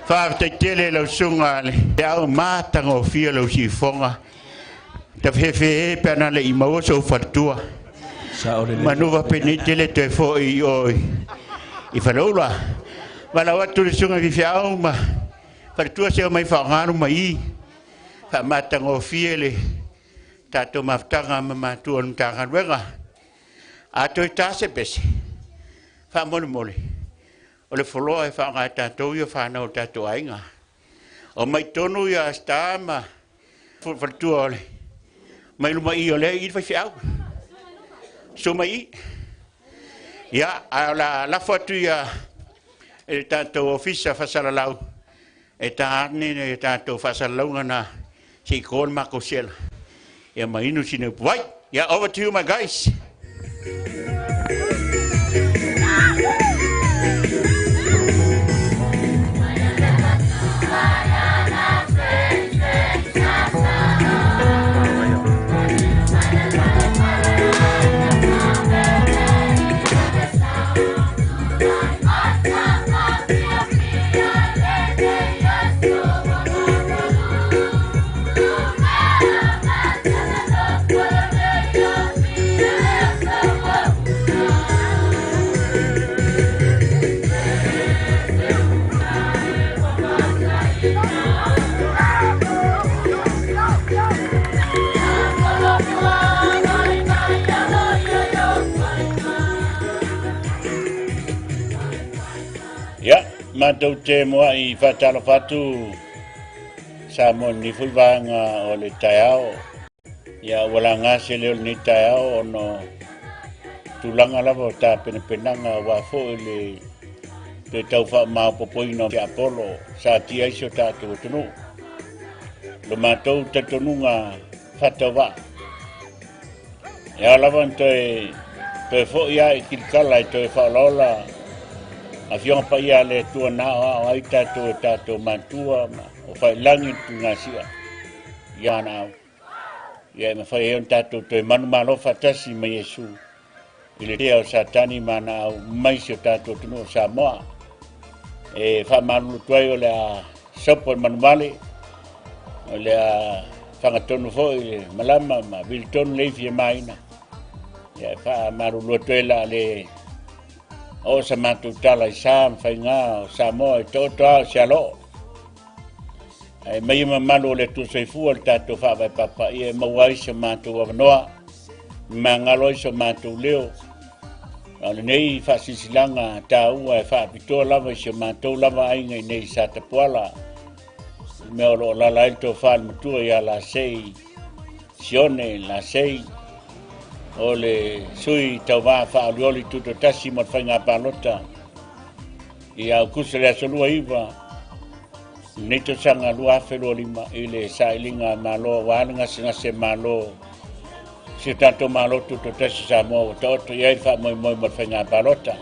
Speaker 2: Fa te tele lo sunga le au mata ngo fia lo si fonga te fefe pena le imao so fatua manuva peni tele te fo I oi I falola wala watu le sunga vi fiao ma fatua se mai fa ngaru mai fa mata ngo fia le tato maftanga ma tuon tangan wega ato tase pese fa mole o le foloa e whaanga tātou ia whanau tātou ainga. O mai tonu ia sta ma whatua ole. Mai luma I ole I whai whiau. So mai I. Ia, a la whatu ia e tātou ofisa whasalalau. E tāne e tātou whasalaunga na si kōn mako sela. Ia mai inu sine puai. Ia, over to you my guys. mātou te moa I whatala whatu sa mo ni fuivanga o le taiao. Ia wala ngase leo ni taiao ono tulanga lava o tā penapenanga wa fo le te tau wha maa popoina ki Apollo sa tia iso tātou tunu. Lo mātou tatonunga whatawa. Ia lava toi fo ia I kilkala toi whaolola a fionga pa ia le tua nao ai tātou mātua o whai langi tu ngasia. Ia nao. Ia me whai eon tātou toi manu malo whatasi ma Yesu. I le tea o satani mana au maisi o tātou tunu o Samoa. E wha manu tuai o le a sopo manumale. O le a whangatonu fo I le malama ma viltonu leifi e maina. Ia wha maru lua tuai la le o sa matu tala I sa mwhai ngā o Samoa I toto au si alo. E mai ma malu o le tu soifua le tātou wha vai papa. Ia mawai sa matu wawanoa. Ma ngalo I sa matu leo. Ala nei whasisilanga tā ua e whaapitoa lava I se mātou lava ainga I nei sa tapuala. Me o lo la laito whaamatua ia la sei sione la sei o le sui tau wā whaalioli tuto tasi mo whainga pālota. Ia au kusa le asolua iwa neito sanga lua whelo lima I le sailinga malo wālinga se malo si tātou malo tuto tasi sa mo tauto iai wha moi mo whainga pālota.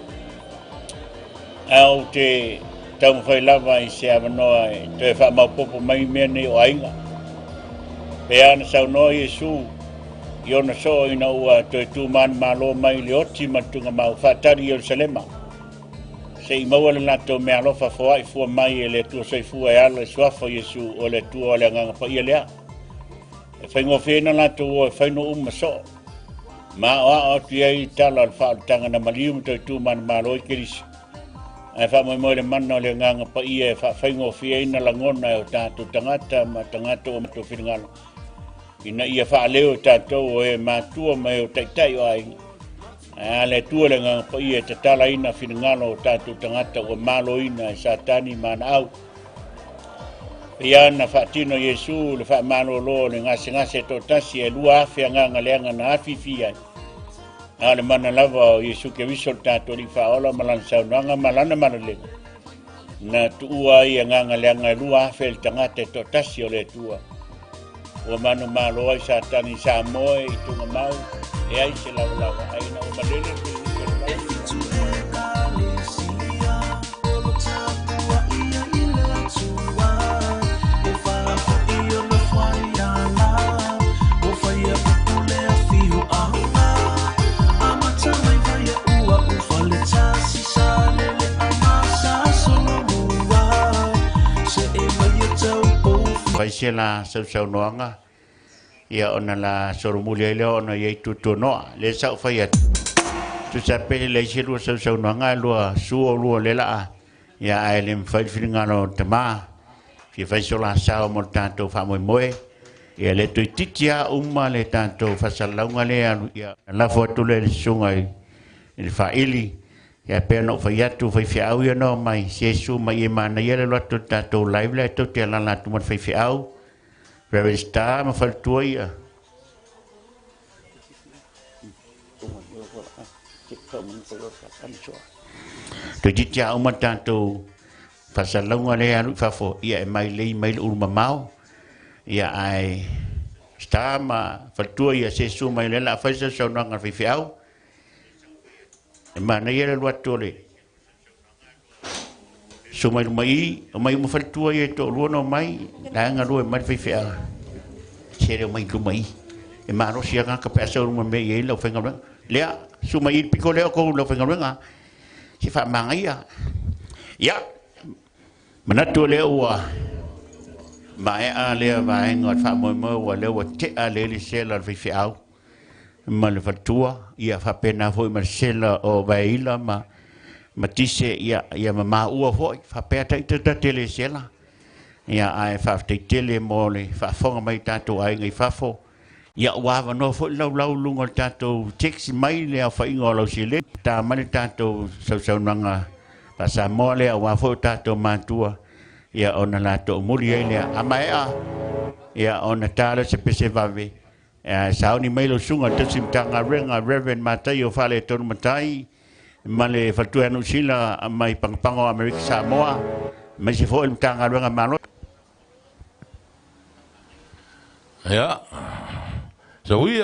Speaker 2: Au te tau mwhai lava I se avanoa te wha maupopo mai mea nei o ainga. Pea na sau noa Yesu I ona so ina ua toi tūman malo mai le oti matunga mau whatari Yerusalema. Se I maua le nato mea lofa fua I fua mai e le tua soifua e ala suafa Yesu o le tua o le nganga pa ia lea. E whaingo whina nato o e whaino so. Ma o tu iai tala al wha tanga na malium toi tūman malo I kirisi. E wha moi le mana o le nganga pa ia e whaingo whina langona e o tātou tangata ma tangata o mato whingalo. Ina ia wha leo tātou o e mātua mai o taitai o ainga. A le tua le nganga pa ia te tala ina whingalo o tātou tangata o malo ina e satani mana au. Ia na whaatino Yesu le wha malo lo le ngase to tasi e lua awhia nganga leanga na awhiwhi ai. A le mana lava o Yesu ke wiso tātou li whaola malana saunanga malana le. Na tuua ia nganga leanga e lua awhia le tangata to tasi o le tua. O manu malo ai satani sa moe I tunga mau e ai se lawa aina o malele Paisia la sau noanga ia ona la sorumulia leo ona ia tutu noa le sau faiat tu sape le silu sau noanga lua suo lua le la ia ai le fai finngalo tama fi fai sola sao mo tanto fa moe ia le tu titia umma le tanto fa salaunga le ia la foto le sungai il faili ia peno faiatu fai fiau ia no mai Yesu mai e mana ia le loto tato live le to te la tu mo fai fiau Very star ma fal tuia tu jitia uma tato fa salaunga le anu fa fo ia mai le urma mau ia ai star ma fal tuia Yesu mai le la fa so no ngal fai fiau mana ia le loto le so mai mo faltua e to luono mai la nga lo mai fe fe chere mai ku mai e ma no sia ka pa so mo me ye lo fe ngam le so mai piko le ko lo fe ngam nga si fa manga ya mana to le wa mai a le vai ngot fa mo wa le wa te a le se la fe fe au ma le faltua ia fa pena foi marcela o vaila ma matise ia ma ua foi fa peta ita tele sela ia ai fa tele mole fa fonga mai tato ai ngai fa fo ia wa no foi lau lungo tato text mai le fa ingo lo sile ta mani tato sau nanga pa Samoa le wa fo tato matua ia ona la to muri ele amaea ia ona tala se pese vave sauni mailo sunga te simtanga renga Reverend Mataio fale tonu matai male fatu anu sila mai pangpango Amerika Samoa mai se fo imtanga renga malo
Speaker 3: ya so we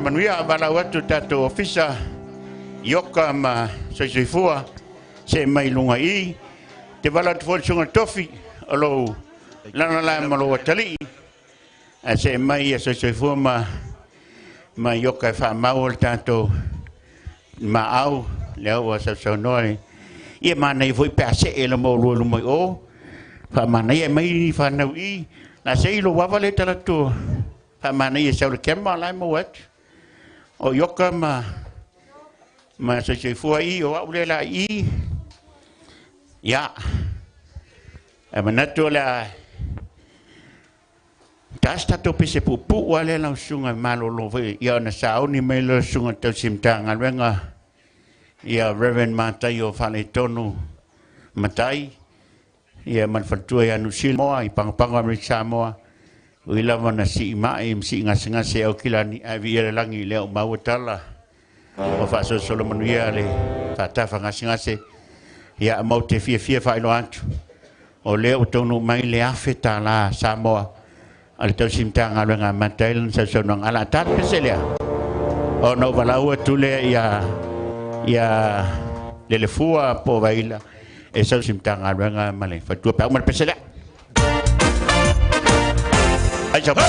Speaker 2: manuia bala watu tato ofisa yoka ma soifua se mai lunga I te bala tu sunga tofi alo lana la malo tali se mai soifua ma yoka fa maul tato ma au leo sa sonoi ia mana I voi pase ele mo lu mo o fa mana ia mai fa na I na se lo wa vale tala tu fa mana ia sa le kema la mo wat o yoka ma se fua I o ule la I ya manato la tasta to pese pupu wale la sunga malo lo ya na sauni melo sunga to simtanga wenga ya Reverend Mataio fale tonu matai ya man fatua ya nusil mo I pangpanga mi Samoa Wila mana si mai si ngas o kilani avi ele langi leo mawatala o fa so solo manuia le tata fa ngas ya mau te fia fa ilo antu o leo tonu mai le afeta la Samoa al tau simtanga nga matail sa so nang ala tat peselia o no balaua tule ya le fua po vaila e sa simtanga nga male fa tu pa mal peselia I jump.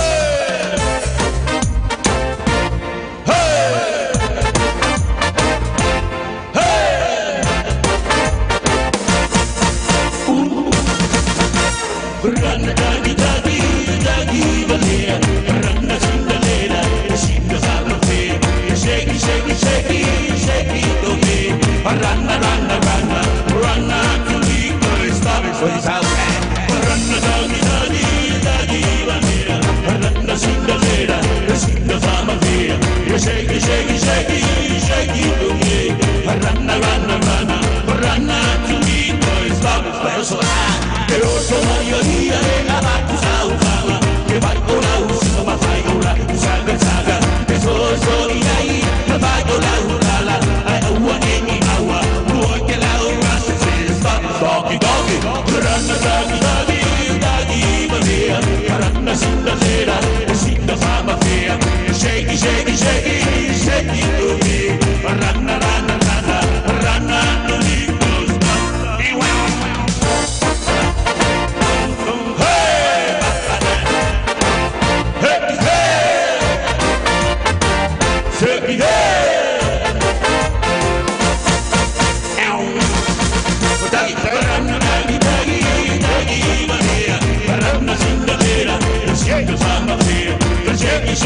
Speaker 2: Shake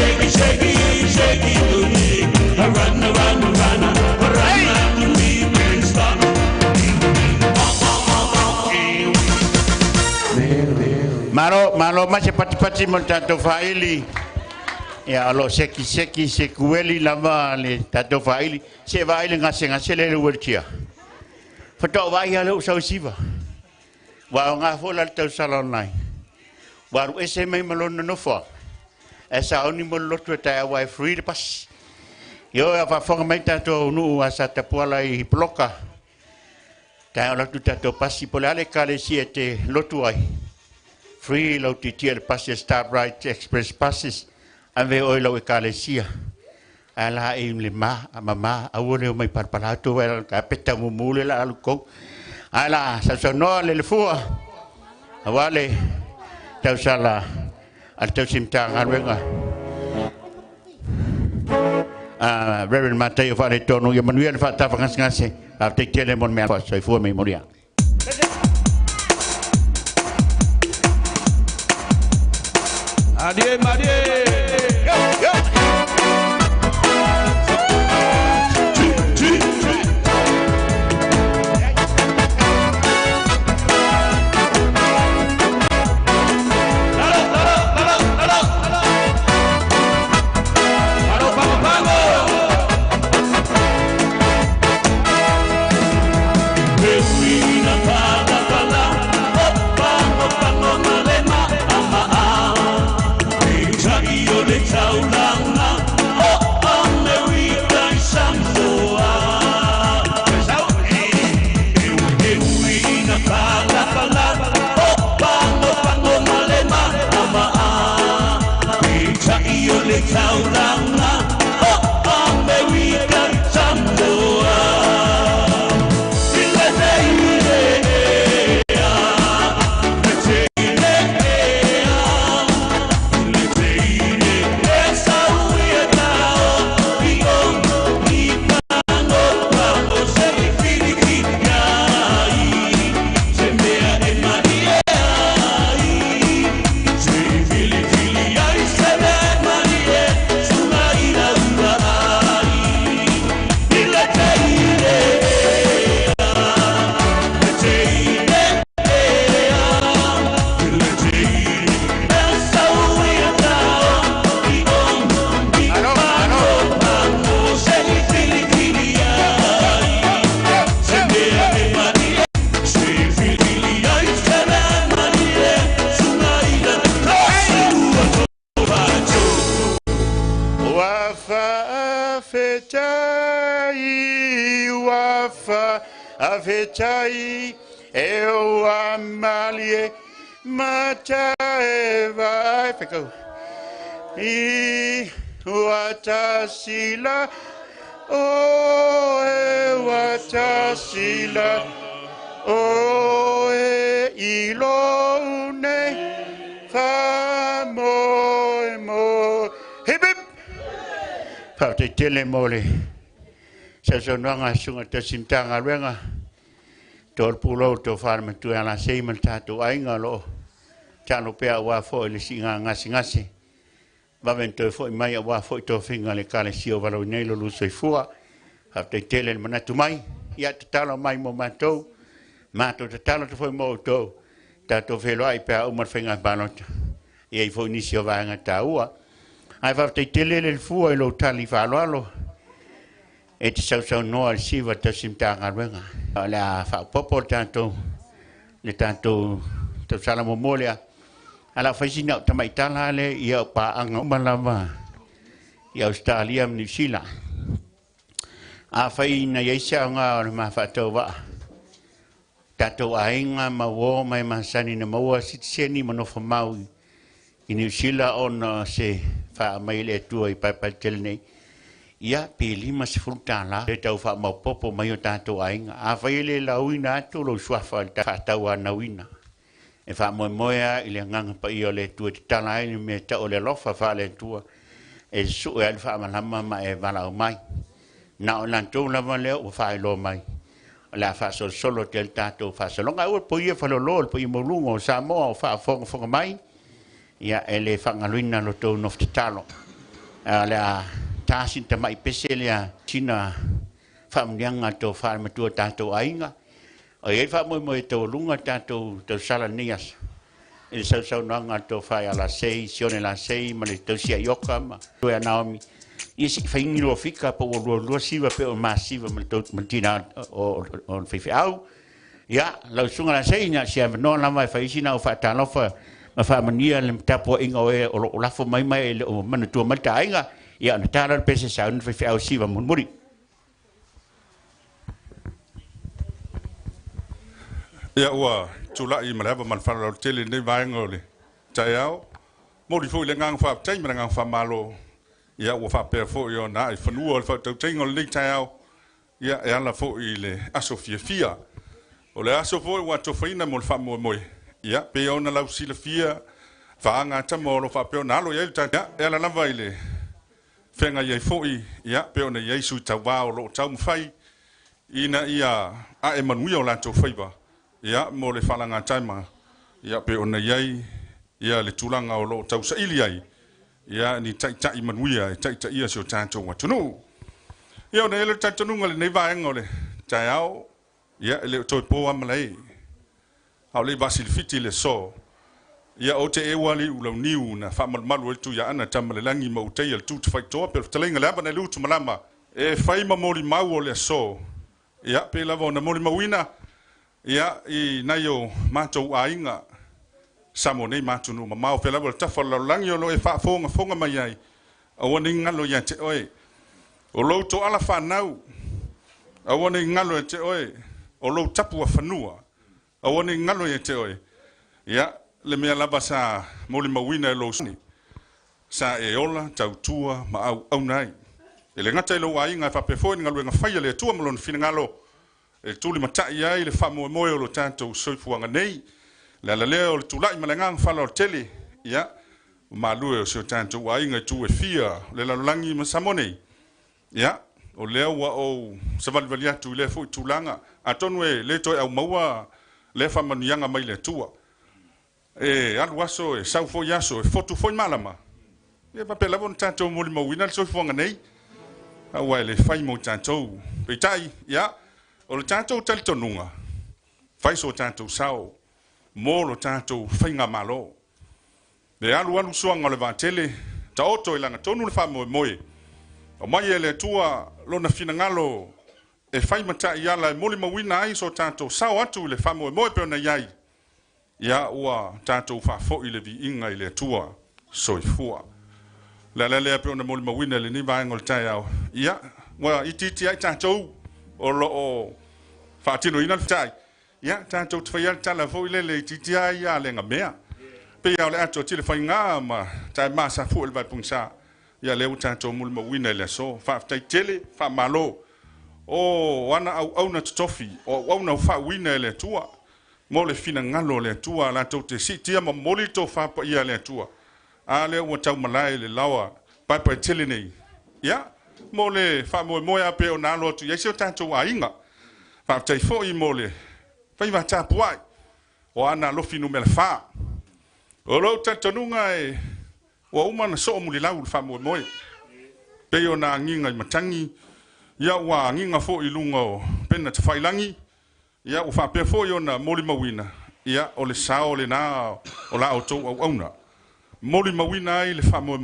Speaker 5: shake it, shake it, shake it to me. Run, run, run, run after me, can't stop.
Speaker 2: Malo masih pati-pati mo tato faili. Ya alo seki sekueli lama le tato faili. Se faili ngase le wertia. Fato vai alo usau siva. Wa nga fola tau salon nai. Wa ese mai malon no fo. Esa oni mo lotu ta wa free de pas. Yo ya fa fonga mai tato nu asa tapuala I bloka. Ta lotu tato pasi polale kale siete lotu ai. Free lo titiel passes Star Bright Express passes ave oilo e kalesia ala e le mama awole mai parpalato era capeta mumule la alco ala sa no le fua awale tau sala al tau simtang arwenga Reverend Mateo fale tono ya Manuel fa ta ngase a te tele mon me fa so fu memoria.
Speaker 5: Adie, Madie. Yo, yo.
Speaker 2: Avetai eu amalie mataeva fico I watasila o watasila o ilone famo hip hip pa te tele mole sa sonanga sunga te sintanga renga tol pulo to farm tu ala seimel tatu ainga lo tano pea wa fo le singa ngasi va vento fo mai wa fo to finga le kale sio valo nelo lu soi fua ha te tele manatu mai ya te talo mai mo mato te talo te fo mo to tato velo ai pea o mar finga banot e fo inisio va nga taua ai va te tele le fua lo tali falo e te sau no al siva te simtanga renga la fa popo tanto le tanto te sala momolia ala faisina te mai tala le ia pa anga malama ia Australia New Zealand a faina ia sia nga ma fa to va tato ainga ma wo mai masani na maua sitseni manofa mau I New Zealand on se fa mai le tu I pa telne ia pe lima se frutala e tau fa mau popo mai o tato ainga a faile la uina to lo swafa ta tau ana uina e fa mo moya ile nganga pa io le tu tala ni me ta o le lofa fa le tu e su e fa malama ma e vala o mai na o lan to la vale o fa lo mai la fa solo tel tato fa solo nga o po ia fa lo po I mo lungo sa mo fa fo mai ia ele fa ngaluina lo to no talo la tasin te mai peselia china famnianga to farma tu tato ainga o e fa mo to lunga tato to salanias il so nanga to fai alla 6 sione la 6 ma le to sia yoka ma to ya naomi isi faingi lo fika po lo siva pe o massiva ma to mantina o fifi au ya la sunga la 6 nya sia no la mai fai sina o fa ta no fa ma fa mania le tapo inga o la fo mai o man tu mata ainga ya na tara pese sa un fifi au siva mun muri
Speaker 4: ya wa chula I malaba man fa lo tele ne vai ngole chayao mo di fo le ngang fa chai ma ngang fa malo ya wa fa per fo yo na fa nu fa to chai ngol le chayao ya la fo ile asofia fia o le asofo wa to faina mo fa mo ya pe ona la usila fia fa nga ta mo lo fa pe na lo ya ya la lava ile fenga ye fo ya pe ona yesu ta wa lo ta mfai ina ia a e manuia la to faiba ya mo le falanga taima ya pe ona yai ya le tulanga o lo tau sa ili ai ya ni tai tai manuia tai tai ia so tanto wa tunu ya ona le tanto nunga le nei vai ngole taiao ya le to po amalai au le basil fiti le so ya o te e wali ulau niu na fa mal tu ya ana tamale langi mo te il tu fai to per telenga la bana lu tu malama e fai ma moli mau le so ya pe la vona moli mawina ya I nayo matou ainga samone matunu mau pela vol tafa la langio lo e fa fonga mai ai a woni ngalo ya te oi o lo to ala fa nau a woni ngalo te oi o lo tapu fanua a woni ngalo ya te oi ya le mea la basa moli mawina lo sni sa e ola tau tua ma au nai ele ngata lo ainga fa pe fo ngalo nga fa le tua mo lo fina ngalo e tuli matai ai le famo moyo lo tanto soifuanga nei la leo le tulai malangang falo tele ya malu e so tanto wa inga tu e fia le la langi masamone ya o leo wa o saval valia tu le fo tulanga atonwe le to au maua le famanianga mai le tua e alwaso e sau fo yaso e fotu fo malama e pa pela bon tanto mo le mawina soifuanga nei awa le fai mo tanto pe tai ya o le tātou tali tonunga, fai so tātou sao, mō lo tātou whainga malo. Le alu suanga le vātele, ta oto ilanga tonu le wha moe. O mai e le tua lo na fina ngalo, e whai mata I ala e moli mawina ai so tātou sao atu le wha moe peo na iai. Ia ua tātou wha fo I le vi inga I le tua soifua. Le lea peo na moli mawina le ni vaengo le tai au. Ia, wa ititi ai tātou, o lo o fatino ina tai ya tanto tfaya tala fo ile titia ya le nga mea pe ya le ato tile fa nga ma tai masa fu le pungsa ya le tanto mul mo wina le so fa tai tele fa malo o wana au na tofi o na fa wina le tua mo le fina ngalo le tua la to te sitia mo molito fa pa ya le tua a le o tau malai le lawa pa tele nei ya mo le fa mo ya pe o na lo tu yesio tanto wa inga fa tai fo I mo le fa va ta puai o ana lo finu mel fa o lo tanto nunga e o uma na so mo le lau fa mo pe o na nginga I matangi ya wa nginga fo I lunga o pena te failangi ya o fa pe fo yo na mo le mawina ya o le sao le na o la auto o ona mo le mawina I le fa mo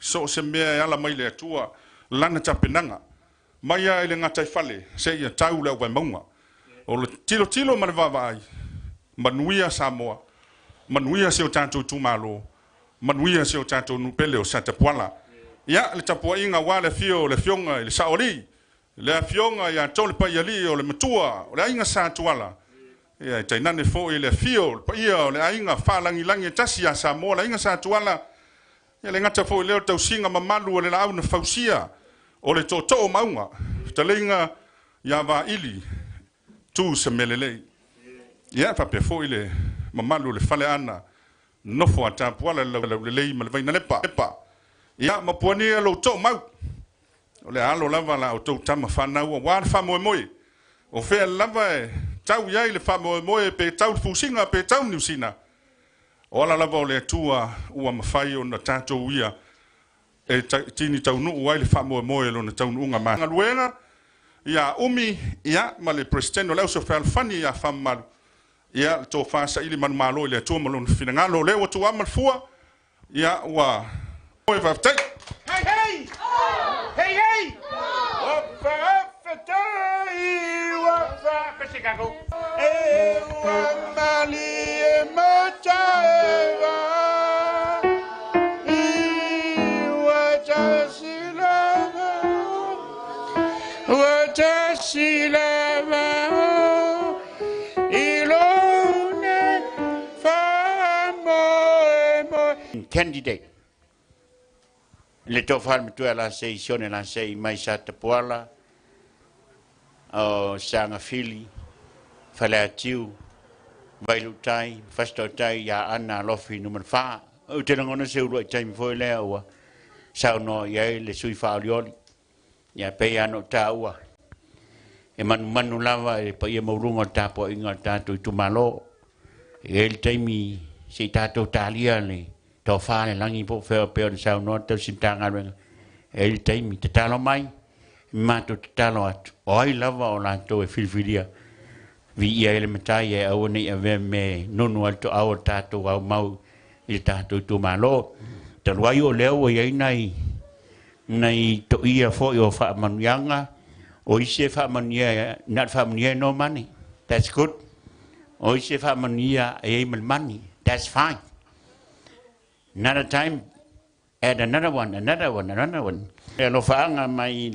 Speaker 4: so se mea ala mai le tua lana tapenanga mai ai le ngatai fale se ia tau le vai maunga o le tilo ma le vavai manuia Samoa manuia se o tanto tumalo manuia se o tanto nupele o Santa Puala ia le tapua inga wa le fionga le saoli le fionga ia tole pa ia o le matua o le inga Santa Puala ia tainane fo le fio pa ia o le inga falangi langi tasi a Samoa le inga Santa Puala ia le ngata fo le tau singa mamalu o le lau na fausia o le toto maunga talenga ya va ili tu se melele ya fa pe fo ile mamalu le fale ana no fo ata poala le lei mal vai na lepa ya ma poni lo to mau o le alo lava la o to tama fa na wa fa mo o fe lava tau ya ile fa mo pe tau fusinga pe tau niusina o la lava o le tua ua mafai o na tato ia e tini tau nu wai le fa mo lo na tau nu nga ma ngaluenga ia umi ia ma le president le so fa fani ia fa mal ia to fa sa ili man malo le to malo fina ngalo le o to amal fua ia wa oi va tai hey hey hey hey o fa tai wa fa pesikago e wa mali e machaeva
Speaker 2: candidate le to fal tu la sesione la sei mai sa te poala o sanga fili fala tiu vailu tai fasto tai ya ana lofi number 5 o te ngona se ro tai foi le o sa no ye le sui fa lioli ya pe ya no ta wa e manu lava e pa ye mo runga ta po inga ta tu malo el taimi se ta to talia le to fa le langi po fe pe sa no te sintanga el taimi te talo mai ma to talo at oi lava o la to e filfilia vi ia ele matai e o ni ave me nonu alto au tato au mau il tato tu malo te luai o leo e nei to ia fo yo fa manuanga o ise fa mania not fa mania no money that's good o ise fa mania e money that's fine another time add another one lo fa nga mai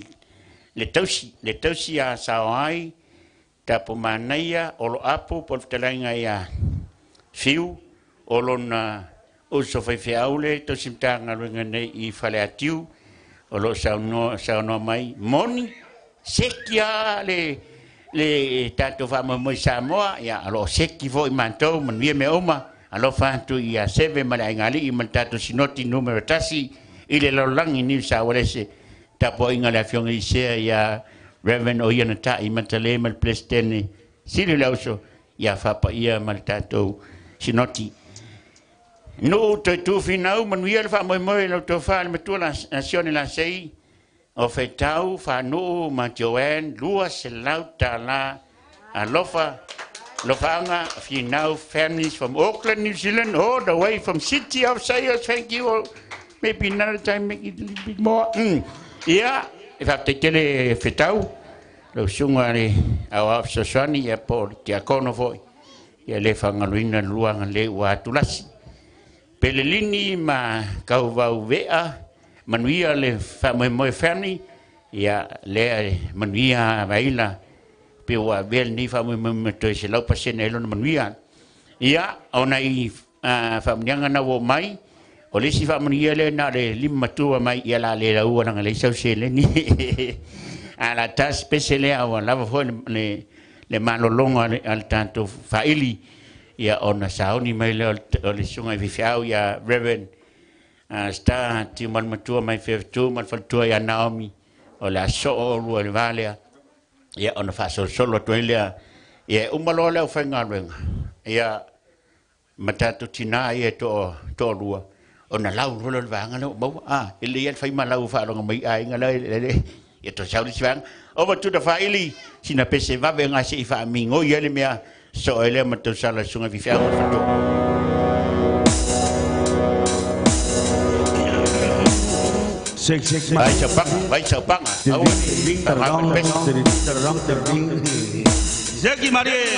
Speaker 2: le tausi a sawai tapo manaya o lo apo por telenga ya fiu o lona o so fai fiaule to simtanga ngane I fale atiu o lo sa no mai moni sekia le tato fa mo Samoa ya lo seki vo manto man vie me oma alo fa tu ya seve mala ngali I man tato sinoti numero tasi ile lo langi ni sa walese tapo ingala fiong I se ya Reverend Oyanata I matale mal plestene sile lauso ya fa pa ia mal tato sinoti no tu finau man vie fa mo lo to fa me tu la nazione la sei o fetau fa no ma Joanne lua se lauta la alofa lofanga finau families from Auckland New Zealand all the way from city of Sayers thank you maybe another time make it a little bit more yeah if I take le fetau lo sungare au afsosani ya por ti akono foi ya le fanga luina luanga le wa tulasi pelelini ma kau vau vea manuia le mo family ya le manuia vaila pe wa vel ni fa mo to se lo pasene lo manuia ya ona I famnianga na wo mai o le si fa manuia le na le lima tu mai ya la le la una le so se le ni ala tas speciale a la fo le malo longo al tanto faili ya ona sauni mai le sunga vifiau ya Reverend sta ti man matua mai fe man faltua ya Naomi o la so o le vale ya ona fa solo to ile ya umalo le fenga ya matatu tina ya to lua ona lau ro le vanga le mo ile ya fai malau fa lo mai ai ngale ya to saudi swang over to the faili sina pese va venga si fa mingo ya le mea so ele matu sala sunga vifiau fato Vai Sabang.
Speaker 5: Zeki Marie.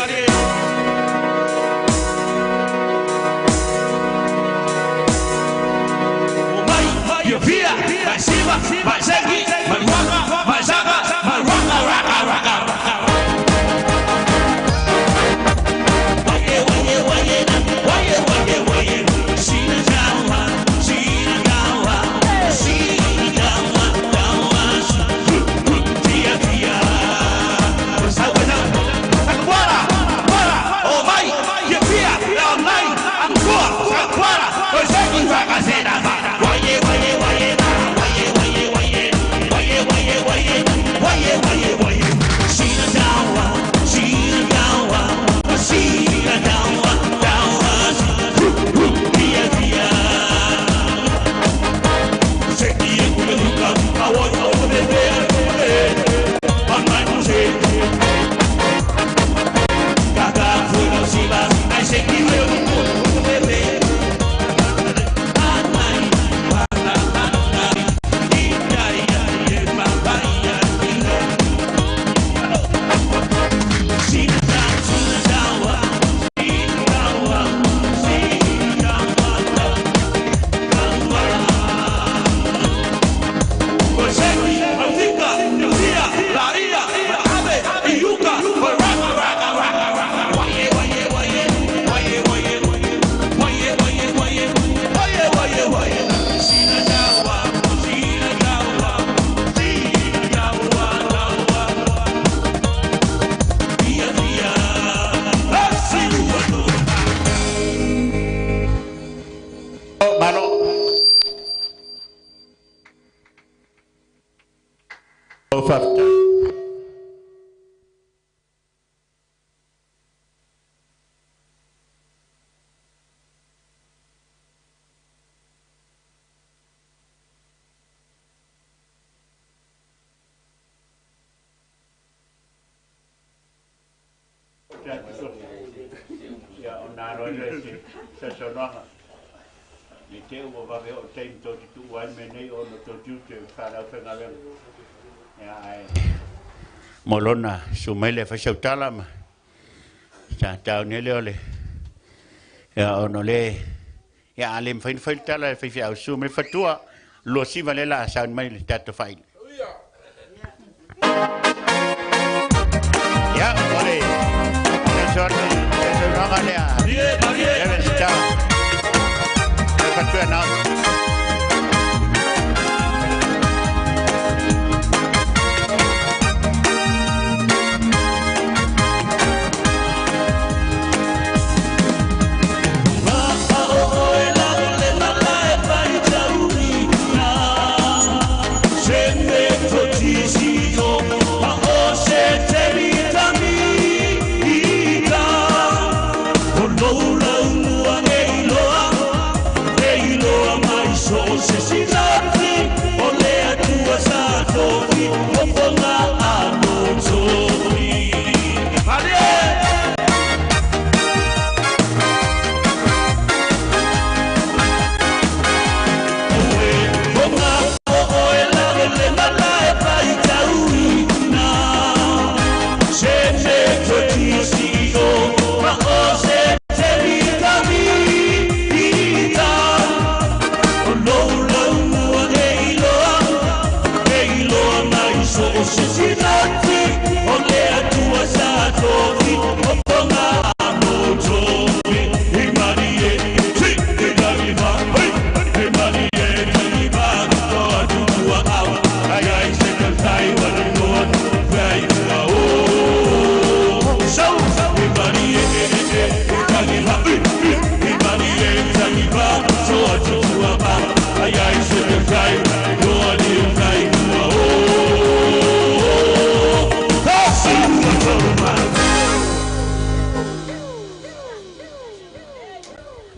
Speaker 5: You fear, my Siva, my Zeki, my Waka, my Zaga, my Raka, Raka, Raka, Raka. Para!
Speaker 2: Ya ona ro le se sonoha. Ni te o va ve o te to tu wan me nei o no to tu te fa la fe ngale. Ya ai. Molona sumele fa shautala ma. Sa tau ne le ole. Ya ono le ya alim fa fa tala fa fa sume fa tua lo si vale la sa mai le tato fai. Ya ole. Se no vale a. Debe estar. Pero no.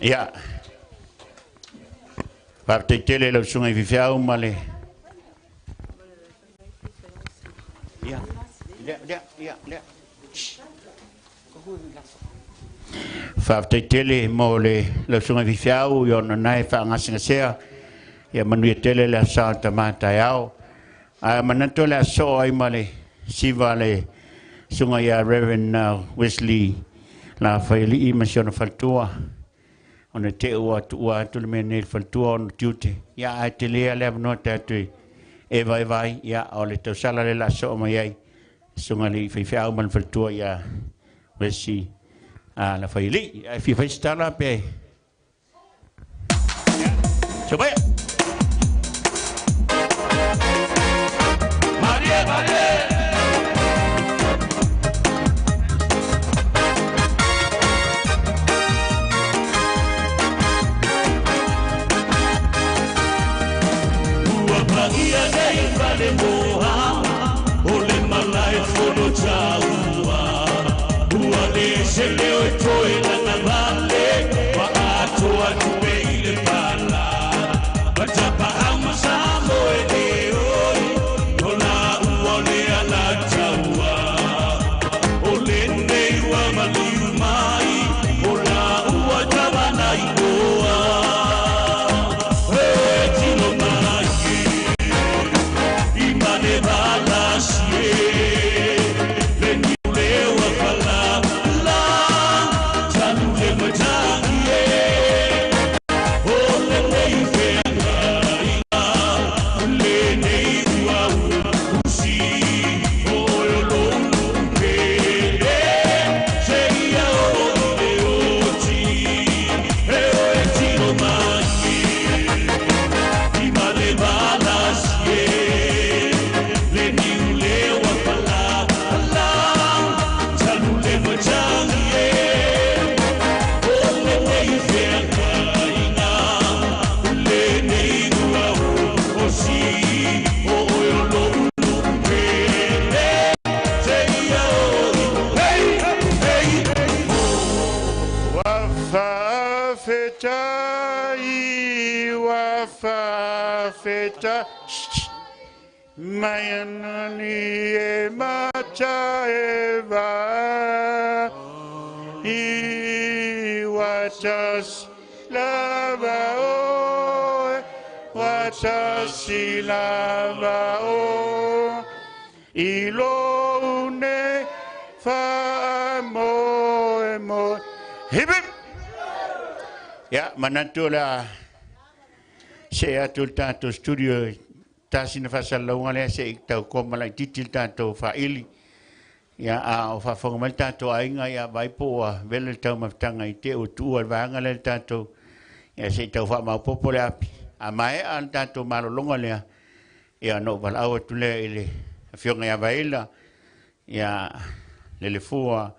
Speaker 2: Ya. Parte tele lo sungai vivia male. Ya. Ya. Parte tele mole lo sungai vivia yo na nai fa ngasinga ya manu tele la santa mata yao. A manato la so ai male si vale sungai ya Reverend Wesley la faili I masiona faltua. Ona te ua tu me nei faltua on tiute ya a te lea le no te tu e vai ya o le to sala le la so mai ai sunga li fi au man faltua ya vesi a la faili fi stala pe coba Maria Whawhetai wa whawhetai Mai anani e mata e wa I watas lava o watasi lava o I lo ne fa mo hip ya manatula se atul tato studio tasina fasalaunga le se tau komala titil tato faili ya a o fa fonga tato ainga ya vai po vele tau maftanga I te o tu al vanga le tato ya se tau fa ma popole api a mai al tato malolonga le ya no val au tu le ile fionga ya vaila ya le fua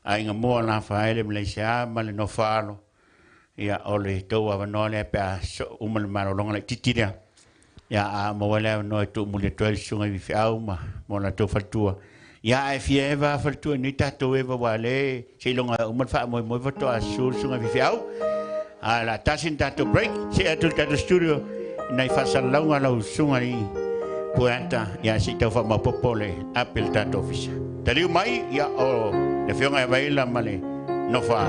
Speaker 2: ainga mo la fa ele mlesia mal no falo ya ole tau avano le pa umal malolonga le titiria ya a mo wala no tu mule to sunga vi au ma mo la to fatua ya e fieva fatua ni tato eva wale se longa umal fa mo fato asul sunga vi au ala tasin tato break se atul tato studio nai fa salonga lo sunga ni puanta ya si tau fa ma popole apple tato office taliu mai ya o le fionga baila male no fa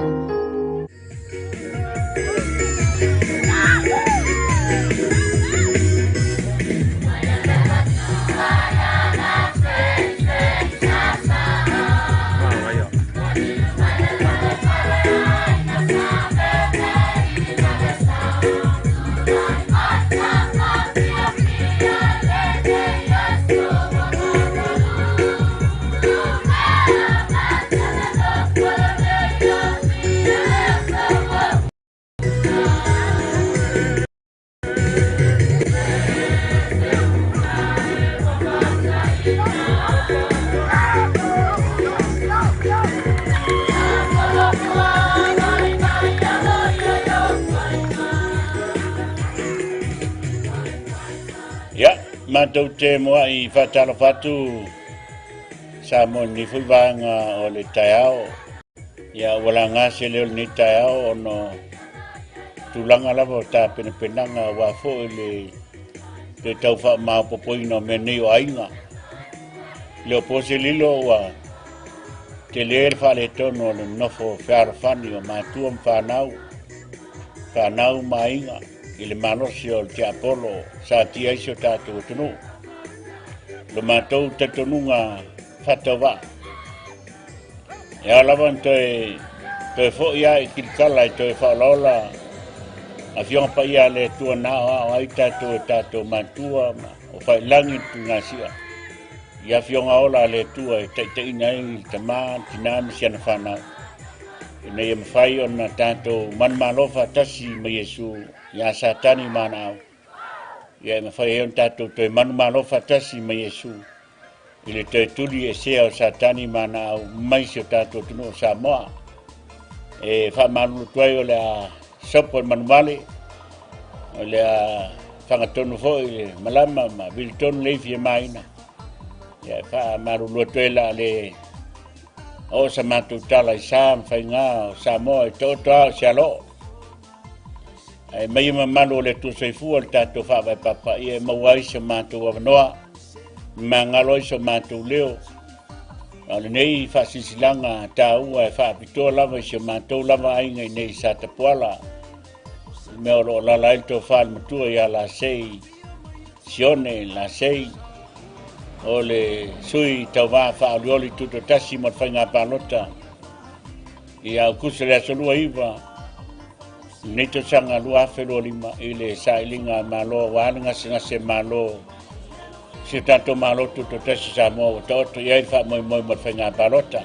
Speaker 2: Matau te moa I whatala whatu sa mo ni fuivanga o le taiao ia wala ngase leo ni taiao ono tulanga lava o ta penapenanga wa fo le te tau wha maa popoina me nei o ainga leo pose lilo wa te leel whale tono le nofo whiara whani o mātua whanau mainga I le malosi o te Apollo sa tia iso tātou tunu. Lo mātou te tonunga whatawa. E alawan toi fo ia I kirikala I toi whaolola a fionga pa ia le tua nao ai tātou mātua o whai langi tu ngā sia. Ia fionga ola le tua e teitei nei te mā tinami siana whanau. E nei e mawhai o na tātou manmalofa tasi ma Yesu ia satani mana ia me fai on tato to manu malo fatasi ma Yesu ile te tuli e se o satani mana mai se tato tuno sa moa e fa malu toyo la sopo manuale le fanga tonu fo ile malama ma bilton le fi maina ia fa malu toela le o sa matu tala sa fa nga sa moa toto sialo ai mai mamalo le tu sei fu al tato fa vai papa e mawai se mato wa noa mangalo se mato leo ale nei fa sisilanga ta ua fa pito lava se mato lava ai nei sa te poala me oro la la to fa tu ya la sei sione la sei ole sui tava fa oli tutto tassimo fa nga palota ia kusele solo iva Nito sanga lua felo lima ile sailinga malo wanga singa se malo si tanto malo tutto tesi sa mo toto ia fa mo fenga balota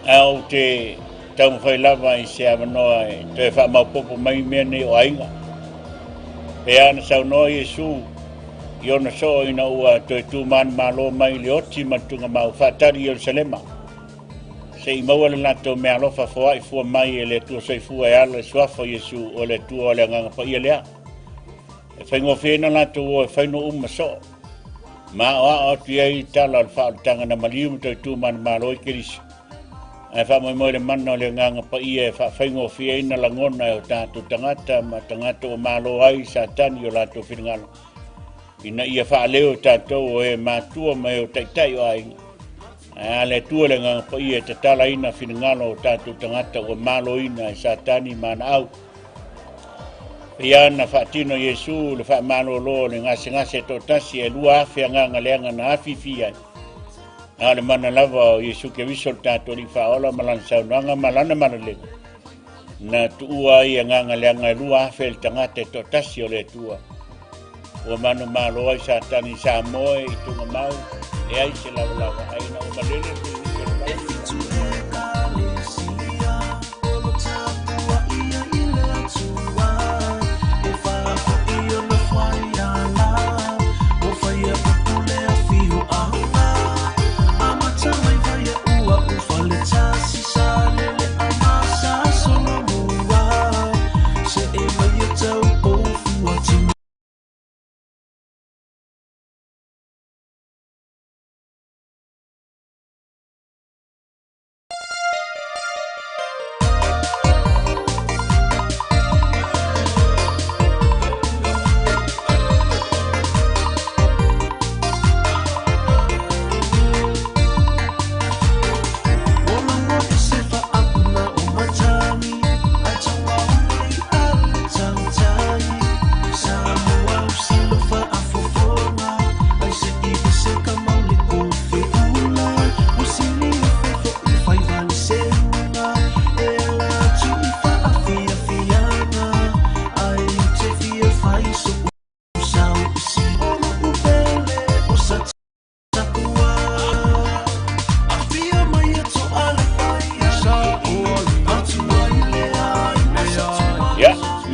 Speaker 2: au te tau foi lava I se avano te fa mo popo mai mene o ainga e ana sa no Yesu io no so ina ua to tu man malo mai le oti matunga mau fatari Jerusalema se maua le lato me alofa foa I fua mai e le tua sei fua e ala suafa Yesu o le tua o le nganga pa ia lea. E whaingo whina lato o e whaino so. Ma o tu iei tala al wha tanga na malium to tu man malo I kirisi. ai fa mo le manno le nganga pa ia fa faingo fie ina la ngona o tatu tangata ma tangata o malo ai sa tani o lato finngalo ina ia fa leo tatu o e matua mai o taitai o ai ale tua le nganga pa ia te tala ina finngalo o tatu tangata o malo ina sa tani mana au ia na fa tino Yesu le fa malo lo le ngase to tasi e lua afi nganga le ngana afi fia ale mana lava Yesu ke visol tato li faola malan saunanga malana manale na tua ia nganga leanga lua fel tangate to tasio le tua o manu malo ai sa tani sa moe i tunga mau e ai se lava ai na o malele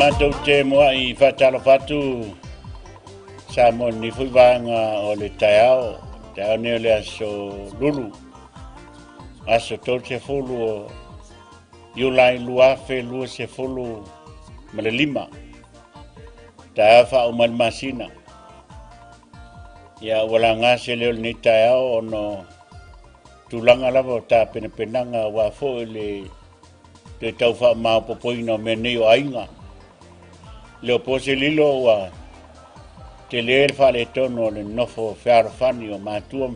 Speaker 2: Matau te moa i whatala whatu sa mo ni fuivanga o le taiao neo le aso lulu aso tol se fulu o iulai luafe lua se fulu ma le lima taiao wha o malmasina ia wala ngase leo ni taiao ono tulanga lava o ta penapenanga wa fo le te tau wha mao popoina me neo ainga leo pose lilo wa te leel fa le tono le nofo whaarafani o mātua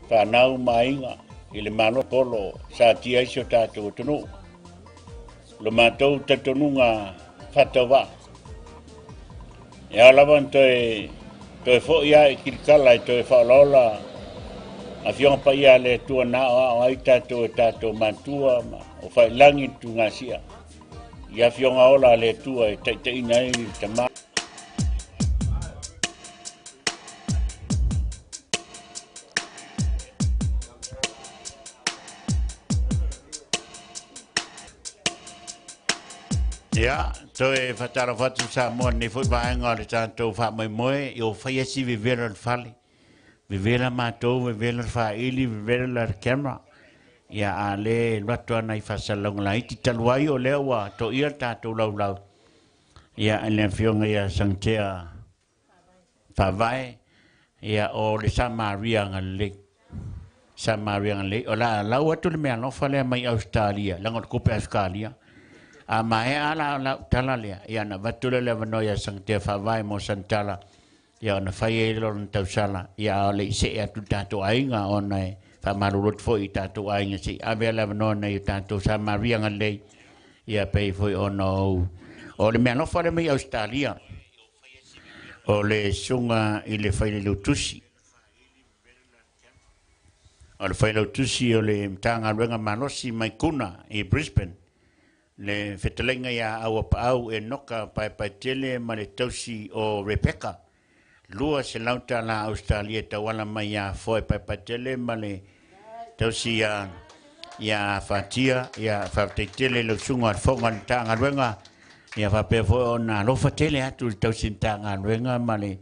Speaker 2: whanau mainga i le malo polo sa tia isio tātou tonu. Lo mātou tatonunga whatawa. E alawan toe fo ia i kirikala i toe whaolola a fionga pa ia le tua nao o ai tātou mātua o whailangi tu ngasia. Ia fionga ola le tua e taiteina i tama. Ia, toe whatara whatu sa mua ni fui vaenga le tātou wha mai moe i o whaiasi vivera le whale. Vivera mātou, vivera le whaili, vivera le camera. Ia a le rato ana i whasalong la iti taluai o leo wa to ia tātou lau. Ia ane fionga ia sangtea whawai. Ia o le Samaria ngale. Samaria ngale. O la lau atu le mea nofa lea mai Australia. Langot kope Australia. A mai ala tala lea. Ia na vatule le vano ia sangtea whawai mo santala. Ia na whai e lor tausala. Ia o le ise e atu tātou ainga o nei. Marurut foi tātou ainga si avela vanona i tātou Samaria ngalei ia pei foi ono o le mea nofa le mei Australia o le sunga i le whaile lautusi o le whaile lautusi o le mtanga ruenga manosi mai kuna i Brisbane le whetalenga ia awa paau e noka pai tele ma le tausi o Rebecca lua se lauta la Australia tawala mai ia foi pai tele ma le tausi ia fatia ia fatetele lo sunga fonga tanga ruenga ia fa pe fo na lo fatele atu tausi tanga ruenga male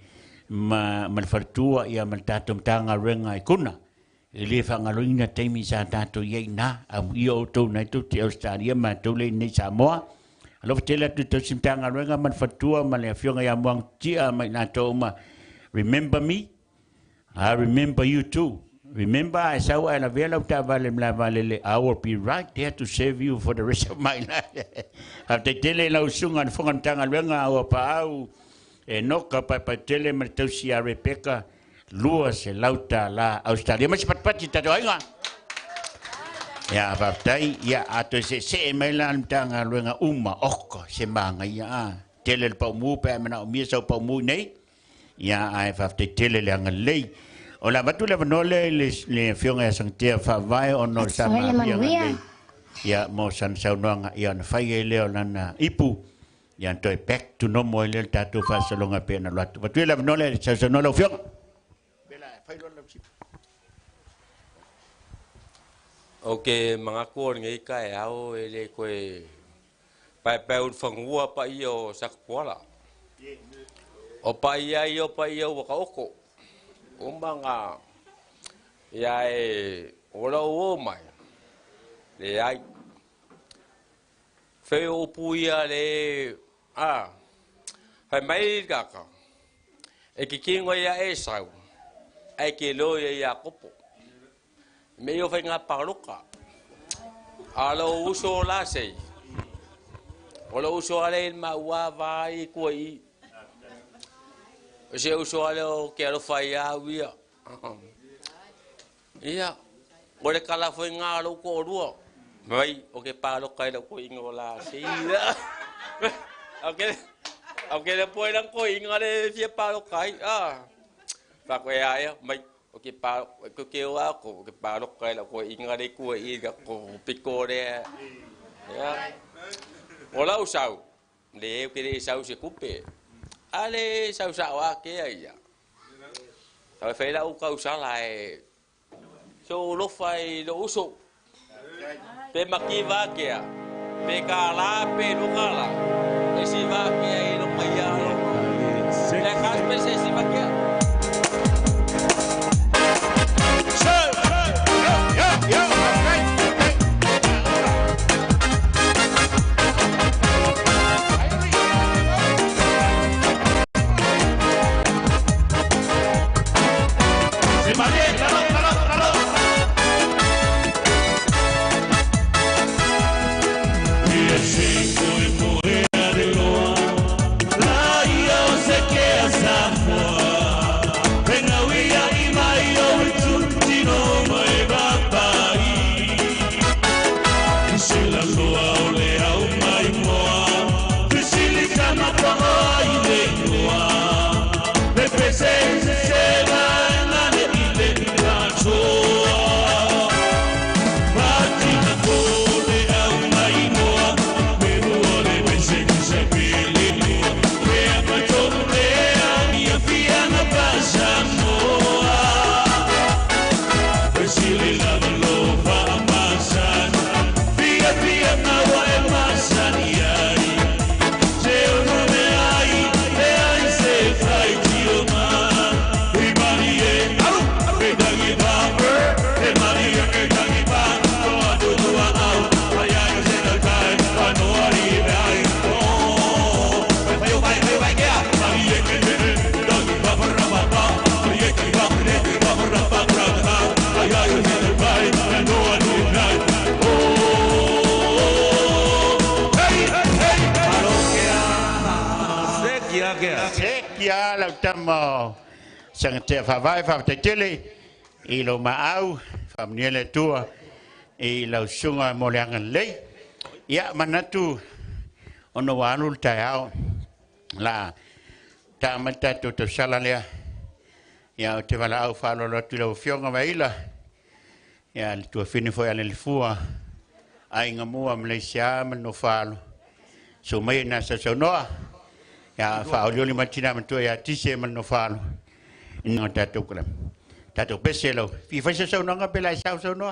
Speaker 2: ma fartua ia mal tatum tanga ruenga ikuna ile fa ngaloina temi sa tatu yeina am io to na tu te Australia ma to le ni Samoa lo fatele atu tausi tanga ruenga mal fartua male fionga ia muang tia mai na to ma remember me I remember you too Remember, I saw I will be right there to save you for the rest of my life. After telling no sung and fong tanga lenga o pau e noka pa tele matausia Rebecca lua se lauta la Australia mas pat ta doinga. Ya baptai ya ato se melan tanga lenga oko se manga ya tele pa mu pa mana mi so pa mu nei ya ai after tele lenga lei. Ola batu le vanole le fionga sang tia fa vai ono sama pianga ya mo san saunanga ya na fai le lana ipu ya toi back to no mo le tatu fa salonga pena lat batu le vanole sa no fiong bela fai lo lapsi
Speaker 6: okay mga ko ngai kai au ele ko pai pai fangua pa io sakpola o pa io ka oko umbanga yai ora o mai le ai fe o puia le fai mai gaka e ki kingo ya e sau ai ke lo ya kopo me yo fai nga paruka alo uso la sei olo uso ale ma wa vai koi se uso alo que alo fai awia ia ore kala foi ngalo ko ruo mai o que palo kai lo ko ingola si okay depois dan ko ingale fie palo kai fa ko ya mai o que palo ko que o ko que palo kai lo ko ingale ko i ga ko picore ia ola usau le que usau se cupe ale sau wa ke ia ta fe la u causa lai so lo fai lo uso pe makiva ke pe kala pe lu kala e si va ke lo maya lo le kas pe se si va ke
Speaker 2: tamo sang te fa vai fa te tele i lo maau fa mniele tua i lo sunga mo le angan lei ia manatu ono wanu taiao la ta mata to sala le ia te vala au fa lo tu lo fionga vaila ia tu fini foi ale fua ai ngamua Malaysia no falo so mai na sa sonoa ya fa o li matina mantu ya tise man no falo no tato klam tato peselo fi fa so no nga pela sa so no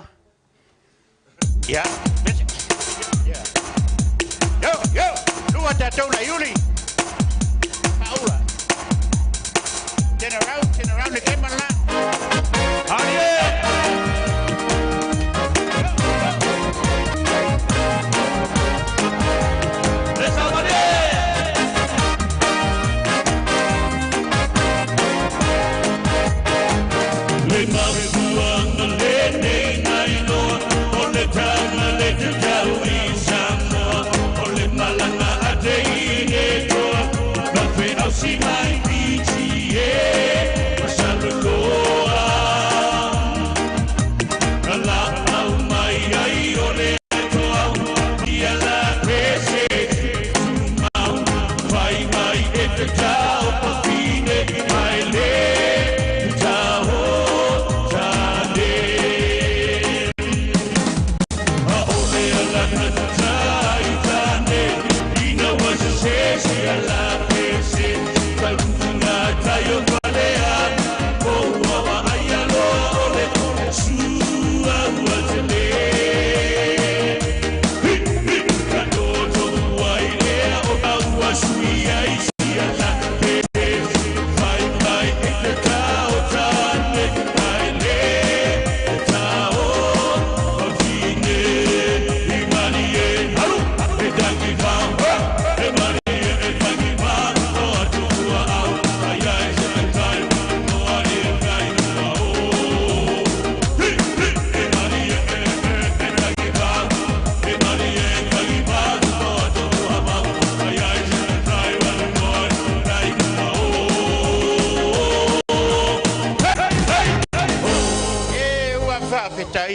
Speaker 2: ya yo lu tato la yuli paula turn around the game la
Speaker 5: Mafuang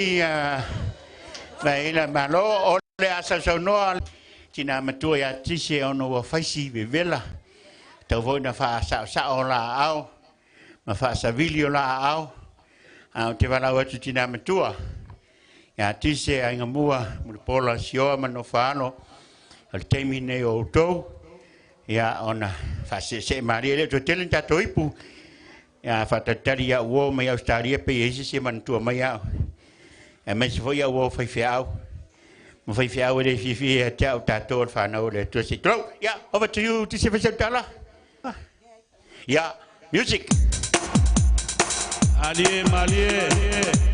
Speaker 2: mai mai la malo o le asa so no tina matua ya tisi ono wa faisi be vela tau voi na fa sa o la au ma fa sa vilio la au au te vala wa tina matua ya tisi ai ngamua mo pola sio mano fano al termine o to ya ona fa se maria le to telen ta toipu ya fa tatari ya wo me australia pe ese se mantua mai au e me se foi o foi fiao mo foi fiao de fifi e tau tato fa na o le to se tro yeah over to you to se fa tala yeah music
Speaker 5: Alié Malié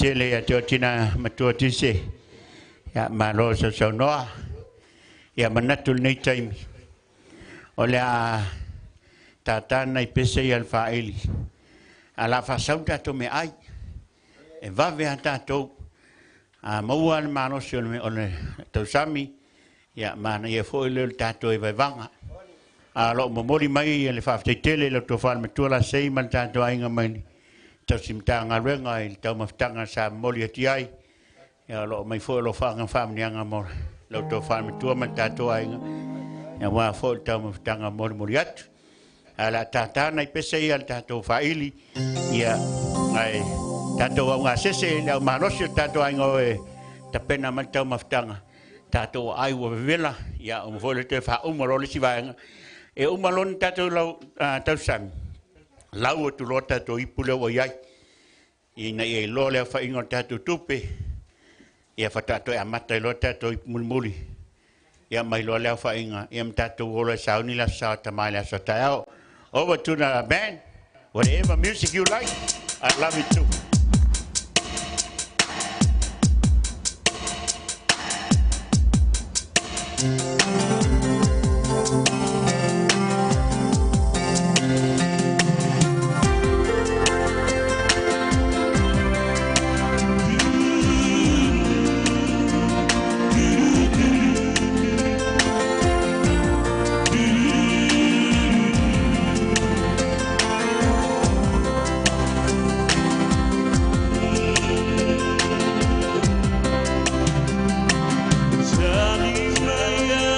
Speaker 2: tele ya tina matua tise ya malo so noa ya manatul nei time ole a tata nei pese al faili ala fa sauta to me ai e va ve ata to a mauan mano so me ole to sami ya mana ye fo le tato e vanga a lo momori mai le fa tele lo to fa matua la sei man tato ai ngamani tau simtanga renga il tau maftanga sa moli atiai ya lo mai fo lo fa nga fam nianga mo lo to fa mi tu ma tato ai ya wa fo tau maftanga mo moriat ala tata na pese al tato faili ya ai tato nga sese la manosio tato ai ngo ta pena ma tau maftanga tato ai wo vela ya fo le te fa umro le si va e umalon tato lo tau san lau tu lota to ipule o yai ina e lo le fa ingo tatu tupe ia fa tato e amata lota to mulmuli ia mai lo le fa inga ia tatu o le sauni la sa tamai la sa tao over to the band whatever music you like I love it too.
Speaker 5: Maya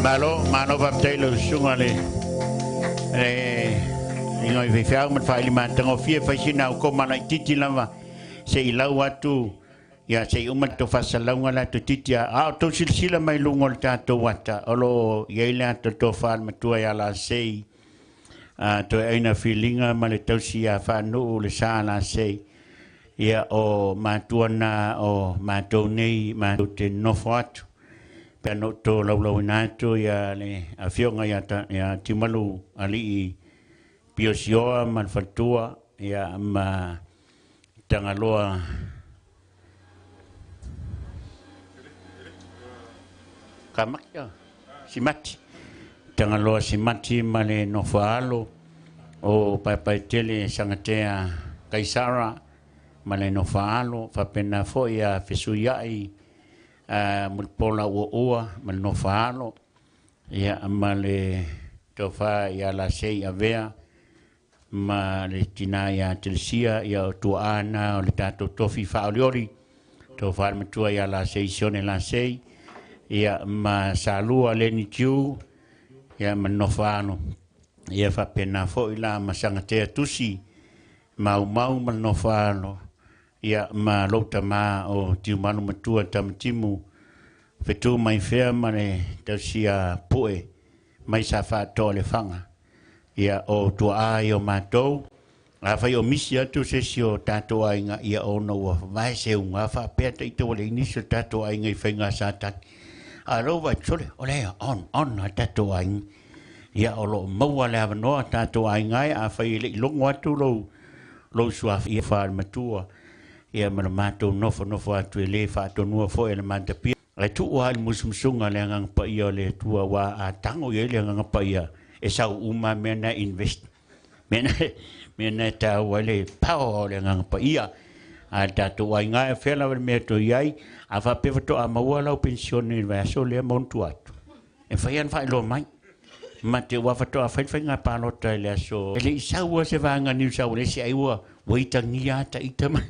Speaker 2: malo va telo sungale ingoi ve fiao man fa lima tango fie fa sina ko mana titi lava se ilau atu ya se umat to fa salunga la to titia a to silsila mai lungol ta to wata olo yeila to fa matua ya la sei to aina feelinga male tausia fa no le sala sei ia o matuana o matoni matute no fat peno to lo nato ya le afionga ya timalu ali piosio man fatua ya ma tangaloa kamakya simati tangaloa simati male no faalo o pai tele sangatea kaisara male no faalo fa pena fo ya fesuyai mulpola ua mal no faalo ya male tofa ya la sei avea ma le tina ya telsia ya tuana le tato tofi faoliori to farme tua ya la sei sione la sei ya ma salua le ni tiu ya no faalo ya fa pena fo ila masanga tusi mau mal no faalo ya ma lota ma o tiu manu matua tamtimu fetu mai fea mane tausia poe mai sa fa tole fanga ya o tua ai o matou a fai o misia tu sesio tato ainga ia ono wa vai se unga fa peta i to le inicio tato ainga i fenga satan a lo va chole ole on tato ainga ya o lo maua le no tato ainga a fai le longo atu lo suaf ia fa matua ia mana matou nofo atu le fa to no fo ele mantapi ai tu wa musumsunga le ngang pa ia le tua wa a tango ia le ngang pa ia e sa uma mena invest mena ta wale pao le ngang pa ia a tatu wa nga fela me to yai a fa pe to a mawala pension ni va so le montu atu e fa yan fa lo mai ma te wa fa to a fa nga pa lo ta le so le sa wa se va nga ni sa le si ai wa waitangia ta itama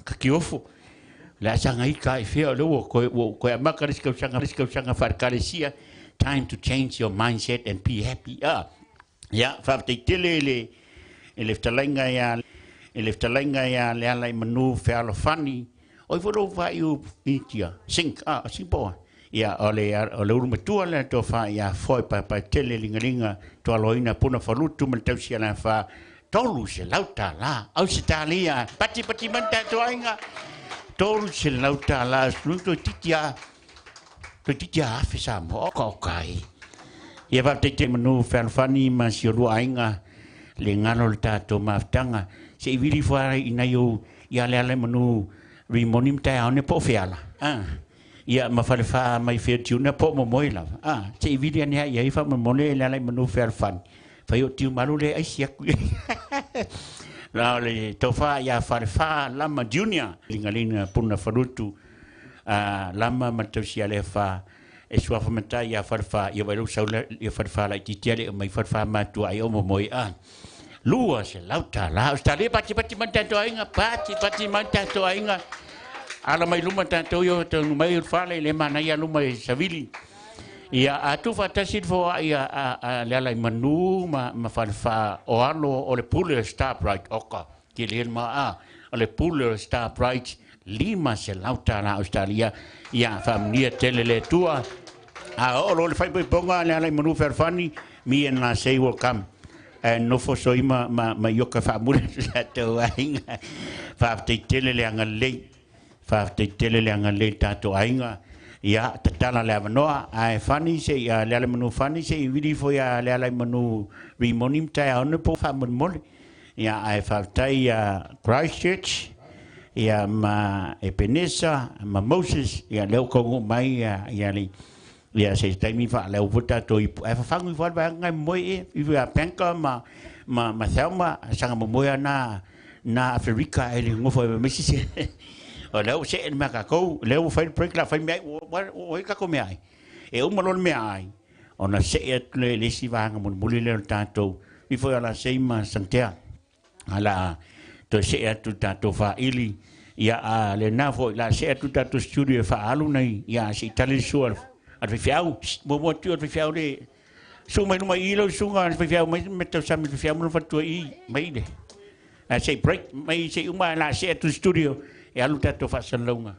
Speaker 2: ka kiofu la sanga ika e fia lo ko amaka riska sanga farkalesia time to change your mindset and be happy ya fa te tele le ftalenga ya le ala manu fe alo fani o fo va you itia sink simpo ya ole urmatua le to fa ya foi pa tele linga to aloina puna falutu maltausia la fa tolu se lauta la Australia pati manta to ainga tolu se lauta la sluto titia afisa mo kai ia va te manu falfani ma si ru ainga le ngano le tato maftanga se vili fara ina yo ia le manu rimonim ta ne po fiala ia ma falfa mai fetiu na po mo moila se vili ne ia fa mo le manu falfan fa yo tiu malu le ai sia la le tofa ya farfa lama junior lingalinga puna farutu lama matausia le fa e sua famata ya farfa ya vai saula ya farfa la titiale mai farfa matu ai o moi lua se lauta la Australia pati manta to ainga pati manta to ainga ala mai luma tanto yo to mai fa le mana ya luma savili ia atu fatasit fo ia la manu ma farfa o alo o le puller star bright oka kilien ma o le puller star bright lima se lauta la Australia ia familia telele tua o lo le fai ponga le manu farfani mi en la sei welcome no fo so ima ma yoka fa mule to ainga fa te telele anga le tato ainga ia tatala le avanoa ai fani se ia le manu fani se vidi fo ia le manu rimonim ta on po fa mole ia ai fa tai Christchurch ia ma Epenesa ma Moses ia leo ko mai ia li ia se tai mi fa le vuta to i fa fangu fa ba ngai moi i ia penka ma thelma sanga mo na Afrika ele ngofo me si o leo se en maka ko leo fai break la fai mai o ka ko mai e o malon mai ona se le si vanga mo muli le tanto i foi ala se ma santea ala to se tu tanto fa ili ia le nafo la se tu tanto studio fa alu nei ia si tali sual Al fiau, mo tu al fiau le. Su mai numa ilo sunga al fiau mai metal sam al fiau mo fatu I mai le. A say break mai say uma la say to studio e alu tato fa salonga.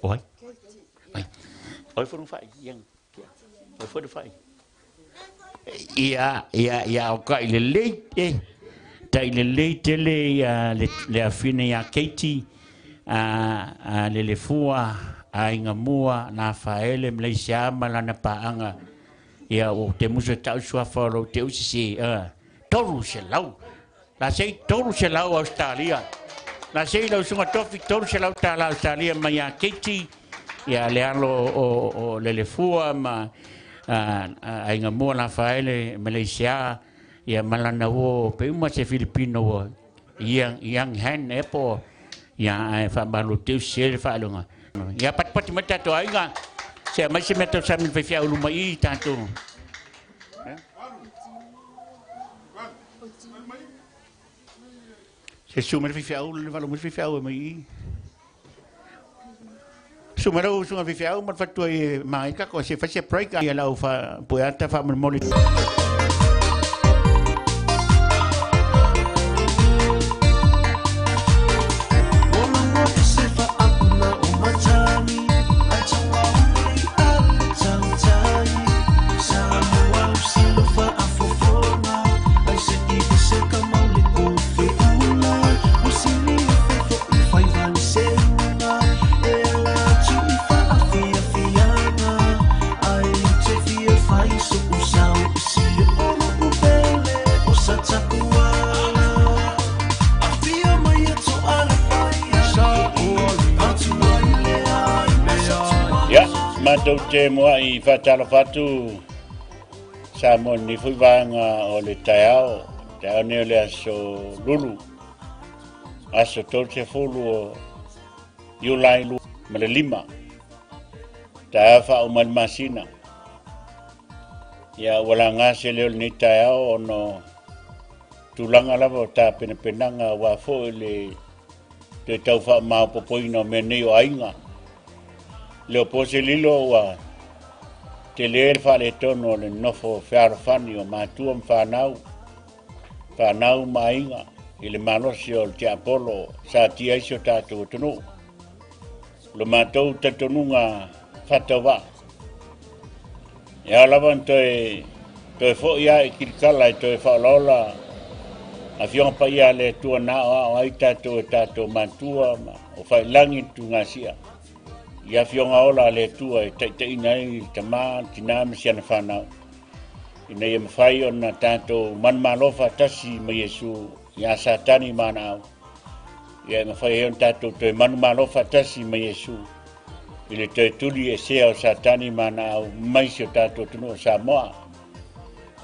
Speaker 2: Oi. Oi for fai yang. Oi for fai. Ia o ka ile leite. Ta ile leite le afine ya Katie le fua a inga mua na faele Malaysia malana paanga ia o te musa tau sua falo te usisi toru se lau la sei toru se lau Australia la sei lau sunga tofi toru se lau tala Australia ma ia Katie ia le alo o le fua ma a inga mua na faele Malaysia ia malana o pe uma se Filipino yang han epo ia fa balu te usisi fa lunga ia pat mata to ainga se mai se meta sa mi fia ulu mai tanto se sumer fia ulu valo mi fia mai sumero sunga fia ulu fa to mai ka ko se fa se break ia la fa poeta fa moli Matau te moa I whatala whatu sa mo ni fuivanga o le taiao neo le aso lulu aso tol te fulu o iulai lu ma le 5 taia o mal masina ia wala ngase leo ni taiao ono tulanga lava o ta penanga wa fo le te tau wha mau popoina me nei o ainga leo pose lilo wa te leer fa le tono le nofo fiarofani o matua whanau mainga I le malosi o te apolo sa tia iso tātou tonu lo matou tatonunga whatawa e alawan toe fo ia I kirikala toe whaolola a fiong pa ia le tua na o ai tātou matua o whailangi tu ngasia ia fionga ola le tua te nei tama tina mesiana whanau ina ia mawhai o na tātou manmalofa tasi ma Yesu ia satani manau ia mawhai o tātou toi manmalofa tasi ma Yesu ile toi tuli e sea o satani manau maisi o tātou tunu o Samoa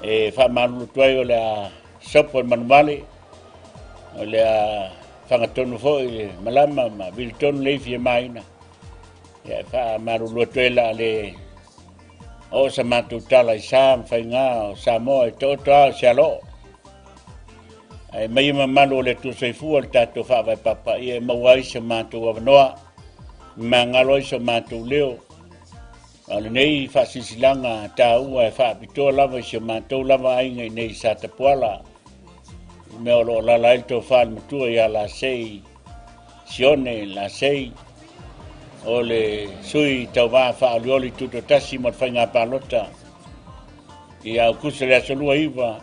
Speaker 2: e whamarulu tuai o le a sopo e manumale o le a whangatonu fo I malama ma viltonu leifi e maina ia fa marulu tuela le o sa matu tala I sam fainga o Samoa I tota sialo ai mai malu le tu seifu o tato fa vai papa ia mawai sa matu avanoa mangalo sa matu leo ale nei fa sisilanga tau e fa pito lava sa matu lava ai nei sa tapuala me o la to fa matu ia la sei sione la sei ole sui tauva fa alioli tuto tasi mo fainga palota ia kusele solua iva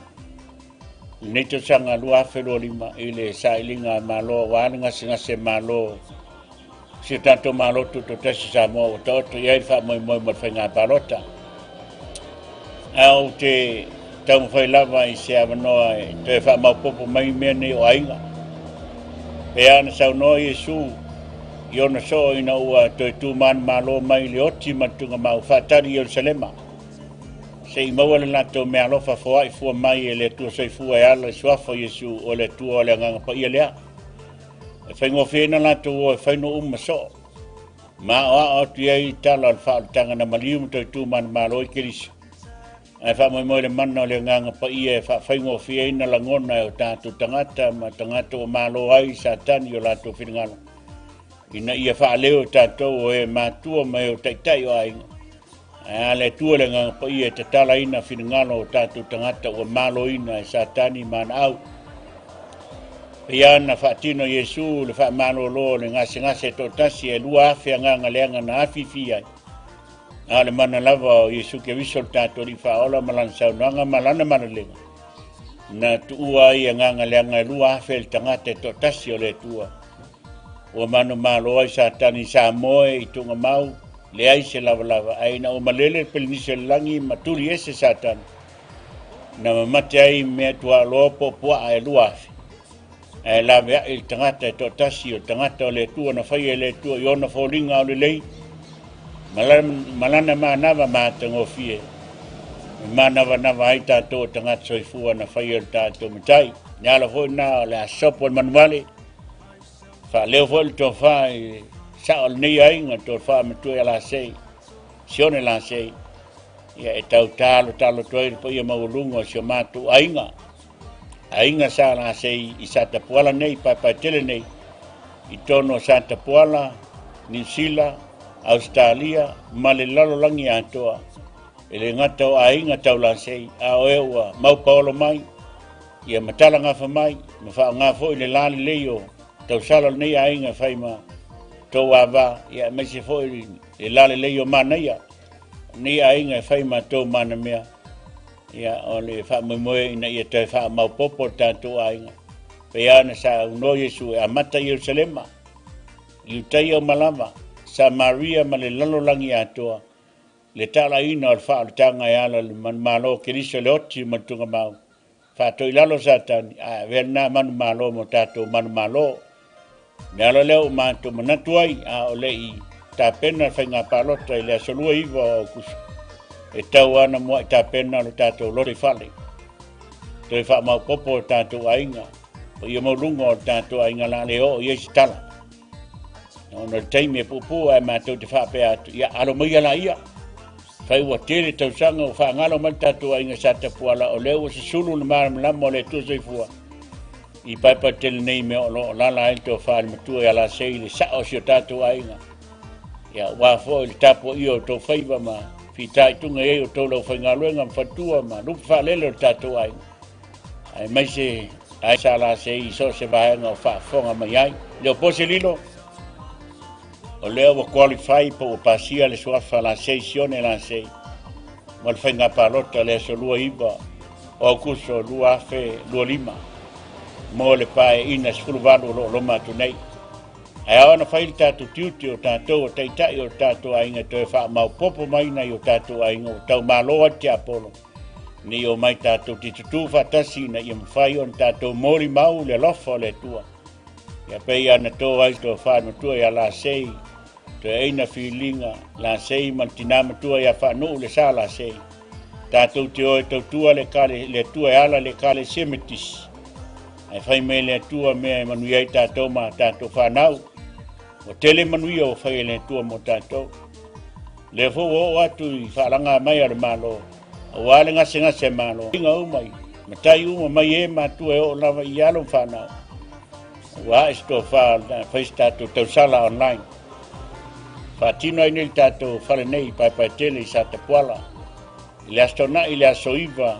Speaker 2: neto sanga lua felo lima ile sailinga malo wanga singa se malo si tanto malo tuto tasi sa mo toto ia fa mo fainga palota au te tau fai lava I se avanoa te fa mau popo mai mene o ainga pe ana sa no Yesu Iona so ina ua toi tu man malo mai le oti matunga mau fatari Yerusalema. Se I maua le nato me alofa foa I fua mai e le tua soifua e ala suafa Yesu o le tua o le nganga pa ia lea. E whaingo whiena nato o e whaino so. Ma oa o tu iei tala al wha tanga na malium toi tu man malo I kirisu. E wha moi le mana o le nganga pa ia e whaingo whiena langona e o tātu tangata ma tangata o malo ai sa tani o lato whingalo. ina ia whaaleo tātou e mātua mai o taitai o ainga. Ale tua le ngā pa ia te tala ina whingalo o tātou tangata o malo ina e Satani mana au. Pea ana whaatino Yesu le wha malo lo le ngase tō tasi e lua awhia nganga leanga na awhiwhi ai. Ale mana lava o Yesu ke visol tātou li whaola malan saunoanga malana mana lenga. Na tuua ia nganga leanga lua awhia le tangata tō tasi o le tua. O manu malo ai Satani sa moe i tunga mau. Le ai se lava aina o malele pelinise langi maturi ese Satan na mamate ai mea tua lopo pua ai luafi ai lave ai il tangata e to tasi o tangata o le tua na whai e le tua i ona wholinga o le lei malana manava mātango fie manava ai tātou tangata soifua na whai e le tātou mitai niala hoi nā le asopo o manuale wha leo hoi le tō whai sao nei ainga to fa metu ala sei sione la sei ya e tau talo toi po ia maulungo sio matu ainga sa la sei i sata puala nei pa tele nei i tono sata puala New Zealand Australia male lalo langi atoa ele ngata o ainga tau la sei a oewa mau paolo mai ia matala nga fa mai ma fa nga fo ile lali leo tau sala nei ainga faima to ava ia me se foi e lale leio mana ia ni ainga fai ma to mana mea ia ole fa mo ina ia te fa mau popo tanto ainga pe ana sa no Yesu a mata Jerusalema i tai o malama sa Maria male lalo langi atoa le tala ina al fa tanga ia le man malo Kristo le oti matunga mau fa to ilalo Satan a verna man malo mo tato man malo Nela leo mantu manatuai a olei ta pena whainga palota i lea solua iwa o kusu. E tau ana mua i ta pena lo tātou lori whale. Toi wha mau popo o tātou ainga. O ia mau lunga o tātou ainga la leo o iesi tala. Ona teime pupu ai mātou te whape atu. Ia alo mai ala ia. Whai ua tere tau sanga o wha ngalo mai tātou ainga sata puala o leo o se sulu na maram lama o le tuasaifua. I paipa tele nei me o lala ento whaare matua i ala sei le sao si o tātou ainga. Ia wafo i tapo i o tō whaiva ma whitai tunga e o tō lau whaingaluenga mwhatua ma lupa whaalele o tātou ainga. Ai mai se ai sa ala sei i so se vahenga o whaafonga mai ai. Leo pose lilo. O leo wa qualify po o pasia le suafa la sei sione la sei. Mal whainga palota le so lua iba o kuso lua afe lua lima. Mo le pae ina sfuluvalu lo matu nei. Ai awana whaili tātou tiuti o tātou o teitai o tātou ainga toi wha mau popo maina i o tātou ainga o tau maloa te apolo. Ni o mai tātou te tutu whatasi na i mwhai o tātou mori mau le lofa o le tua. Ia pei ana tō ai tō whanau tua i a la sei. Tō eina whilinga la sei mantinama tua i a whanau le sa la sei. Tātou te oe tau tua le tua e ala le kale semetis. Ai fai me le tua mea manui ai tātou ma tātou whanau. O tele manui o fai le tua mo tātou. Le fo o atu i whalanga mai ar malo. O wale ngase malo. Inga umai. Matai uma mai e matua e o lava i alo whanau. Wa esto fai tātou tau sala online. Whatino ai nei tātou whale nei pai tele i sata puala. Le astona i le asoiva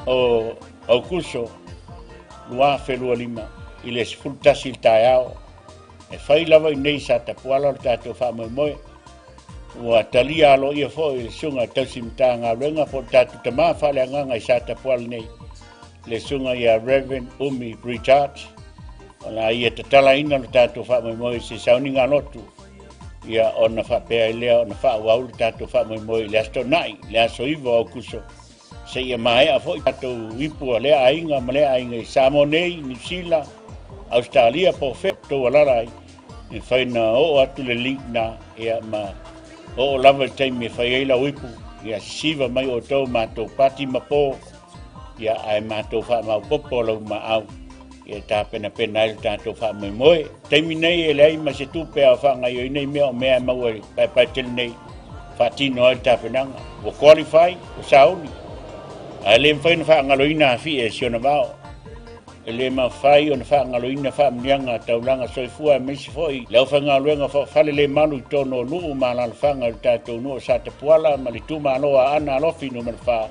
Speaker 2: o kuso. Lua felua lima i le sifultasi il taeao e whai lava i nei sa tapuala o tātou whamoemoe ua talia alo ia fo i le sunga tausimita ngā ruenga po tātou tamā whale anganga i sa tapuala nei le sunga i a Reverend Umi Bridget o la ia tatala ina o tātou whamoemoe se sauninga lotu ia o na whapea i lea o na whaauau le tātou whamoemoe le astonai le asoiva o kuso se ia mai a foi tātou ipu lea ainga ma lea ainga i Samonei, New Zealand, Australia po fepto walarai e whaina o atu le link na ia ma o lava taimi e whai eila wipu ia siva mai o tau mātou pati mapo ia ai mātou wha mau popo lau ma au ia tā pena il tātou wha mai moe taimi nei e lei ma se tupe a whanga i nei mea o mea mau e pai tele nei whatino ai tā penanga o qualify o sauni ai le mfaina fa ngaloina fi e siona vao le mawhai o na whaangaloina whaamnianga taulanga soifua mesi foi. Leo whaangaloenga whale le malu i tono nuu malala whanga o tātou nuu sa te puala ma le tuma aloa ana alofi no man wha.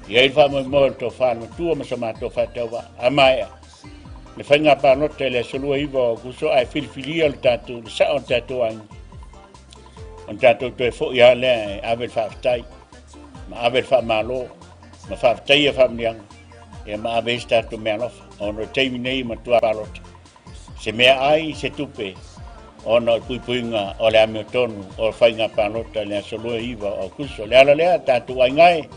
Speaker 2: Ia i wha mo mo to wha no tua ma sa mātou whataua amaia. Le whainga pānota le solua iwa o kuso ai whiliwhilia le tātou le sa o tātou ainga. On tātou toi fo ia lea avel whaafitai. Ma avel whaamalo. Ma whaafitai a whaamnianga. E ma aves tātou mea lofa. Ono teimi nei ma tua palota. Se mea ai se tupe. Ono puipuinga o le ame o tonu. O whainga pānota le solua iwa o kuso. Le ala lea tātou aingai.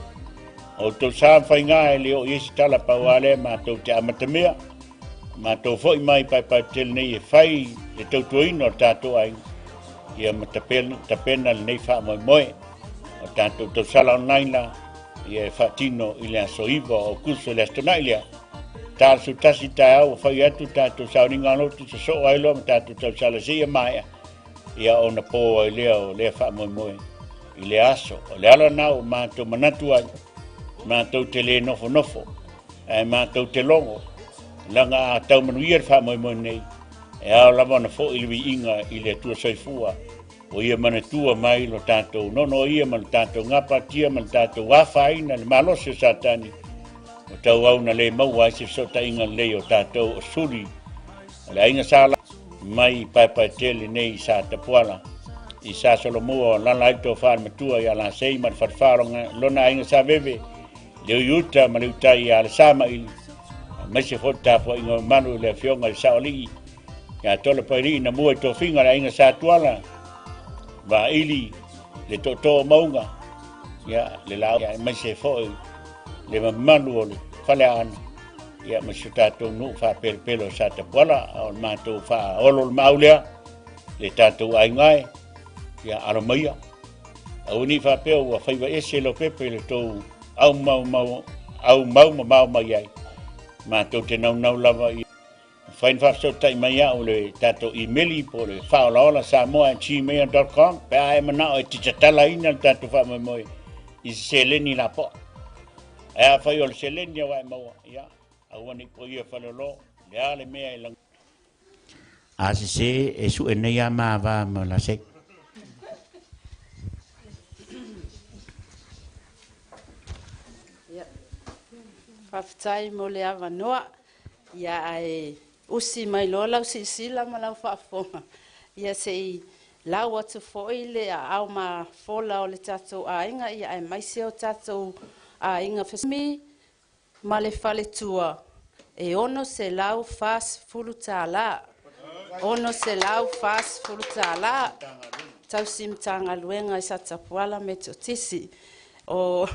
Speaker 2: O tau sā whaingai leo iesi tala pauale ma tau te amatamea. Ma tau fo i mai pai tel nei e whai le tau tuaino tātou ainga. Ia ma tapena le nei wha moe moe. O tātou tau sala online la. Ia e whatino i le aso iwa o kuso le astonai lea. Tā su tasi tā au whai atu tātou sauringa anotu sa so ailo ma tātou tau sala sia maia. Ia o na pō ai lea o lea wha moe moe. I le aso. O le ala nao mātou manatu ai. Mātou te le nofo nofo. Mātou te longo. Langa a tau manuia le wha moe moe nei. E ao lava na fo ili inga i le tua soifua. O ia mana tua mai lo tātou nono ia mana tātou ngapa tia mana tātou wafaina le malose o satani. O tau au na le maua se sota inga le o tātou o suri. O le ainga sala mai pai tele nei sa tapuala. I sa solomua o lana aito whaar matua i ala sei ma wharwharonga lona ainga sa veve. Leo iuta ma leo tai i ala sama ili. Mese fota fo inga manu le fionga le saolii. Ya tola pairi na mua to finga la inga sa tuala. Va ili le to maunga. Ya le la ya mese fo le manu o le fale ana. Ya mese tato nu fa pelo sa tapuala o mato fa olo maulea. Le tato aingai. Ya aramaya. Au ni fa peo wa faiva ese lo pepe le to au mau mai. Mato te nau lava i fain so tai mai au le tato emaili po le faolaola samoa@gmail.com pe ai mana o te tatala ina tato fa mo i seleni la po e fa yo le seleni wa mo ya au ni po ia fa lo le ale me lang
Speaker 7: se e su ene ya ma va mo la se
Speaker 8: Whaftai mo le awa noa. Ia ai usi mai loa lau si sila ma lau whaafonga. Ia se i lau atu foi le a au ma fola o le tatou a inga. Ia ai maise o tatou a inga fesmi ma le fale tua. E ono se lau fas fulu tā la. Ono se lau fas fulu tā la. Tau sim tanga luenga i sa tapuala me totisi. O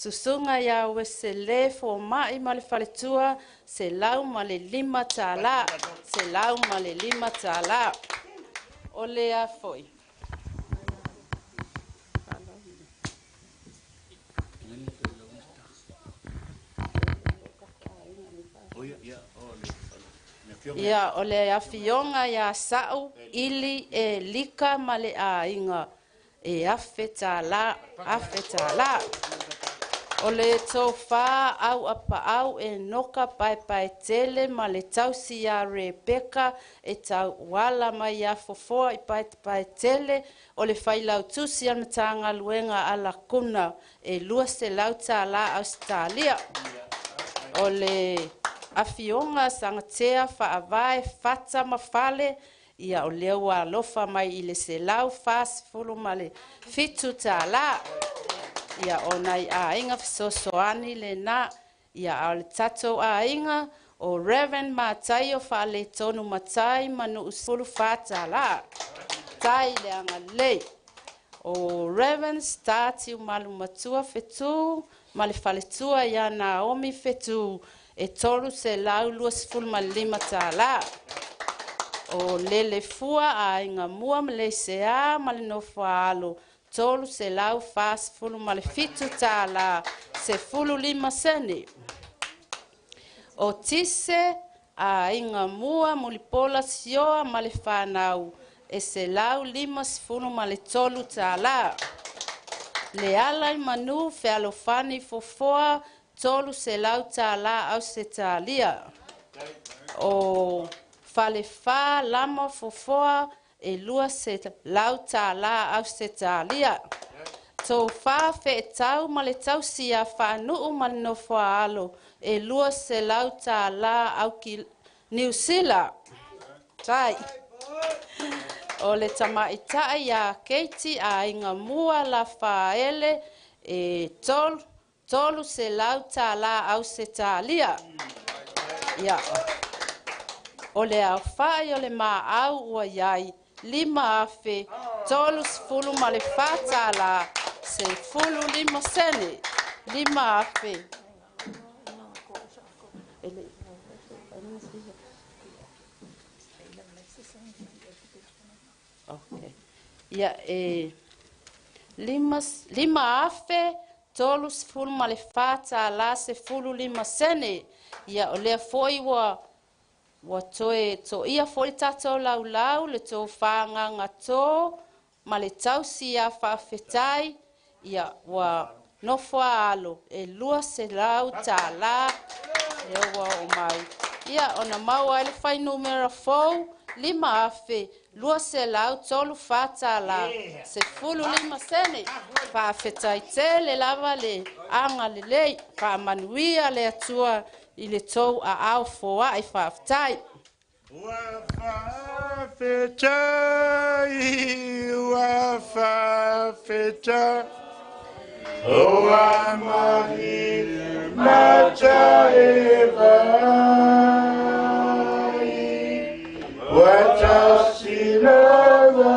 Speaker 8: susunga ya we se le fo mai ma le faletua se lau ma le 5 tala se lau ma le 5 tala o le a foi ya o le a fionga ya sau ili e lika ma le a inga e afetala O le tofa au apa au e noka pai tele ma le tausi a Rebecca e tau wala mai a fofoa i pai tele o le whailau tusi al matanga luenga ala kuna e lua se lauta la Australia. O le afionga sangatea whaavae fata mawhale ia o leo a lofa mai i le se lau fast fulu ma le fitu ta la. Ia o nai a inga fisosoani le na, ia au le tatou a inga, o Reverend Matai o wha le tonu matai manu usulu fata la. Tai le anga lei. O Reverend Stati umalu matua fetu, ma le faletua ia Naomi fetu, e tolu se lau lua sifulu ma 5 ta la. O lele fua a inga mua ma le sea ma le nofa alo, tolu se lau fast fulu ma le fitu ta la se fulu 5 sene. O tise a inga mua mulipola sioa ma le whanau e se lau 5 fulu ma le tolu ta la. Le alai manu fe alofani fofoa tolu se lau ta la au se ta lia. o falefa lama fofoa e lua se lau tālā Ausitalia. Tō whā whetau ma le tausia whanuu ma le nofoa alo e lua se lau tālā au ki New Zealand. Tai. O le tamaitai a Keiti a inga mua la whaele e tolu se lau tālā Ausitalia. Ia. O le au whai o le maa au ua iai, 5 afe, 30 ma le whātālā, se 15 sene, 5 afe. Okay. Ia e 5 afe, 30 ma le whātālā, se 15 sene. Ia o lea foi wa toe to ia foi tato lau le to whanganga to ma le tausi a whawhetai ia wa nofua alo e lua se lau tālā e wa o mai ia ona maua ele whai numera 4 5 afe lua se lau tolu whātālā se 15 sene whawhetai te le lava le anga le lei whamanuia le atua i le tau a au foa i whaftai.
Speaker 2: Wafafetai, o amani mata evai, watasinava,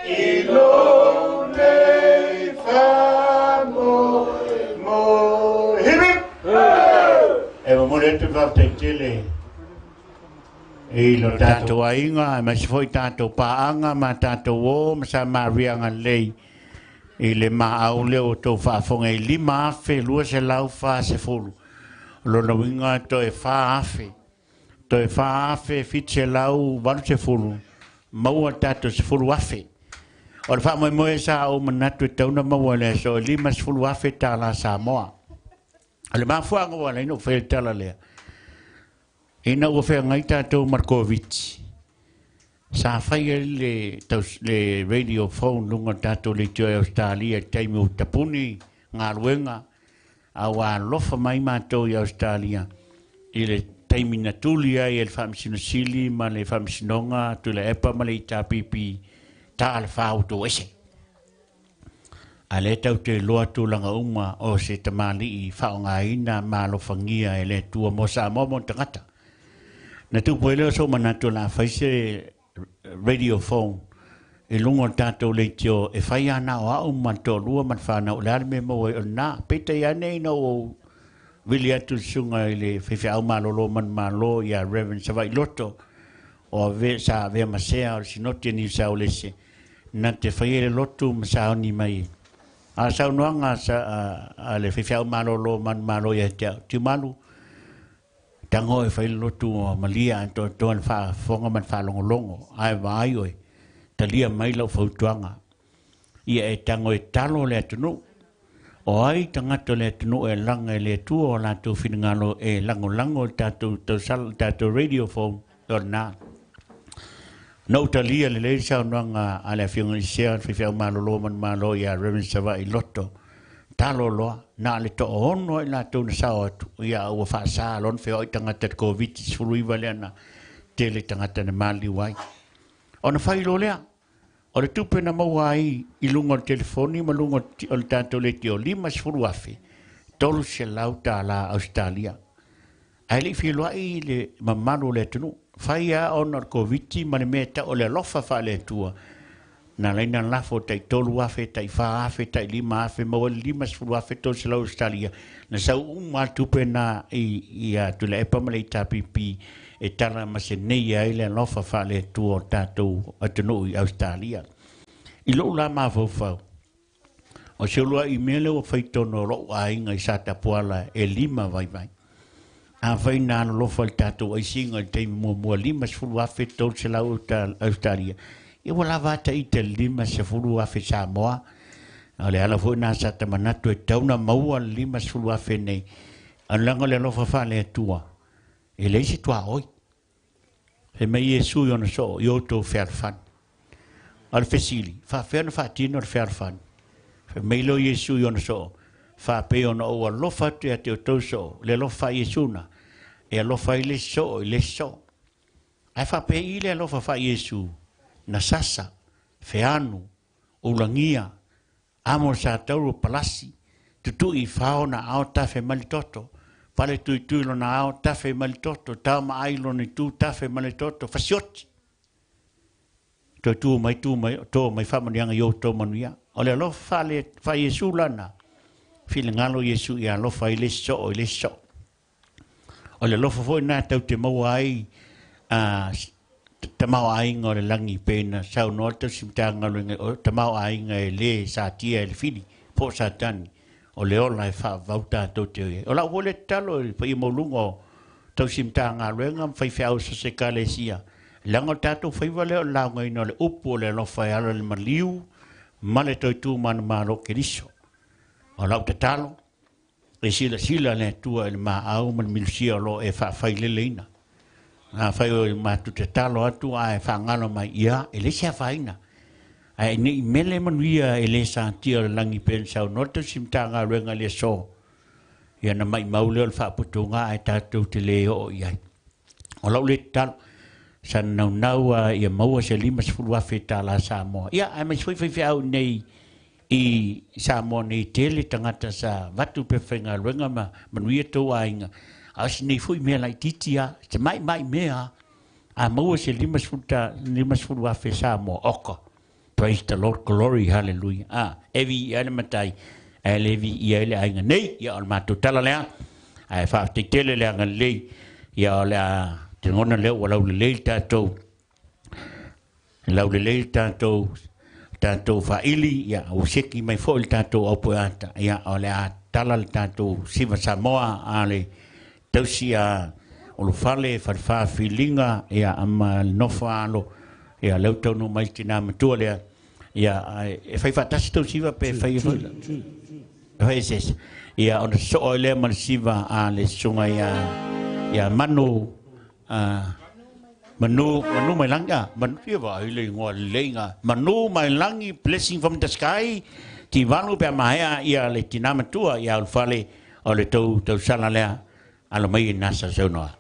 Speaker 2: ilo. Mole tu va tele e lo tato ainga ma si foi tato paanga ma tato o ma sa marianga lei e le ma au le o to fa fonga e 5 afe lua se lau fa se fulu lo no winga to e fa afe fitse lau valu se fulu mau tato se fulu afe o fa mo mo sa o manatu tau na mo le so 5 se fulu afe ta la Samoa. Ale ma fuanga wala ino fe tala le. Ina o fe ngai tatou Markovic. Sa fai le radio phone lunga tatou le tio Australia taimu tapuni ngā luenga awa lofa mai mātou i Australia. I le taimina tulia i le whamsinusili ma le whamsinonga tu le epa ma le i tāpipi tā le whauto ese. A le tau te loa tūlanga uma o se tamali i whaonga ina malo whangia e le tua mo sa momo tangata. Na tupu e leo so manatu la whaise radio phone e lungo tātou le tio e whai ana o au manto lua man whana o lari me mo e o nā peta i ane ino o wili atu sunga i le whiwhi au malolo man malo i a Reverend Savai Loto o sa vea masea o sinoti ni sa o lese na te whai le lotu masao ni mai. A sau noanga sa le whiwhiau malolo man malo ia te malu. Tango e whai lotu o malia anto toan wha fonga man wha longo. Ai vai oi. Talia mai lau whautuanga. Ia e tango e talo le atunu. O ai tangato le atunu e langa e le tua o lato whinangalo e lango tato radio phone o nā. No talia le le sa nanga ala fianga sia fifa malolo man malo ya Reverend Savai Loto talo loa na le to ono la to na sa ya o fa sa lon fe o tanga te covid sului valena tele tanga te mali wai ona fai lo le o le tupe na mawai i lungo telefoni ma lungo o tanto le tio 5 sfuru afi tolu se lauta la Australia ai fi lo ai le mamalo le tunu Faya on Covid ma me ta o le lofa fa le tua na leina la fo tai tolu afe tai fa afe tai 5 afe mo 5 sfulu afe to se la Australia na sa ma tupe na i a tu le epa male tapipi e tala ma se nei ai le lofa fa le tua tatou atunu i Australia i lo la ma fo fa o se lo i mele o faitono lo ai ngai sa ta puala e 5 vai a vai na lo fal tato ai singa te mo 5 sfulu afe to se la Australia e wala vata i te 5 sfulu afe Samoa
Speaker 7: Ale ala fo na sa tamanatu e tauna maua lima sulua fenei. An langa le lofa fa le tua. E le si tua oi. He me Yesu yo na so yo to fair fan. Al fesili fa fer fa tino fair fan. Fe me lo Yesu yo na so fa pe ona o lofa te te to so le lofa Yesu na. E lofa ile so ile so. Ai fa pe ile lofa fa Yesu na sasa fe anu ulangia amo sa tauru palasi tutu I fao na ao tafe malitoto pale tu lo na ao tafe malitoto ta ma ai lo ni tu tafe malitoto fasiot tu mai to mai fa manianga yo to manuia ole lo fa le fa Yesu lana fil ngalo Yesu ya lo fa ile so ole lo fo na tau te mau ai tamau ai ngore langi pena sau no to simtanga lo tamau ai ngai le sa tia el fini po satani o le ola fa vauta to te o la vole talo pa I molungo to simtanga lo ngam fai fau se kalesia lango tato fai vale la ngai no le upo le lo fai ala le maliu male to tu man malo keriso o la talo e sila le tua el ma au man milsia lo e fa fai le leina a fai o ma tu te talo atu ai fa ngalo mai ia ele sia faina ai ni mele manuia ele sa tia langi pensau no to simtanga renga le so ia na mai maule fa putunga ai tatu te le o ia o lo le tal san nau ia mau se lima sfulwa feta la Samoa ia ai mai foi au nei I Samoa nei tele tangata sa watu pe fenga renga ma manuia to ainga as ni fui me lai titia te mai mea a mau se lima sfulwa fe Samoa oko. Praise the Lord, glory, hallelujah. Evi ia matai, levi ia le ainga nei, ia al matu tala lea, ai fa te tele lea ngan lei, ia le te ngona leo walau le lei tātou, lau le lei tātou fa ili, ia o seki mai fo il tātou au ata, ia o le a tala le tātou siva Samoa, a le tausi a o lo fale, farfa filinga, ia ama nofa alo, ia lau tau no mai tina matua lea, ia e fai fatasi tau siva pe fai fai ses ia ona so le man siva a le sunga ia manu mai langa man fiwa ile ngo lenga manu mai langi blessing from the sky ti vanu pe mai ia le tina matua ia ul fale o le tau sala lea alo mai nasa sonoa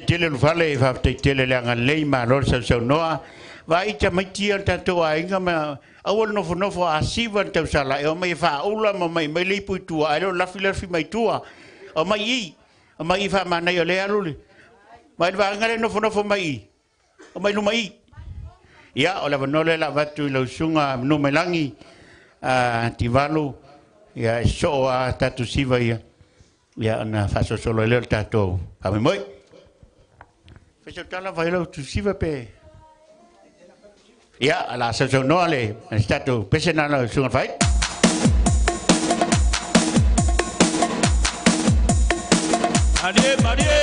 Speaker 7: tele vale va tele le ngalei ma lo sa noa va ita mai tia tanto ainga ma awol no fo asiva tau sala e o mai fa ula ma mai le puitua ai lo la fi mai tua o mai fa mana yo le aluli mai va ngale no fo mai o mai lumai ia o le vanole la vatu lo sunga no melangi ti valu ia so a tatu siva ia na faso solo le tato a me moi faso tala vai lo tu siva pe ia ala so no ale tato pesena lo sunga fai
Speaker 5: Marie, Marie.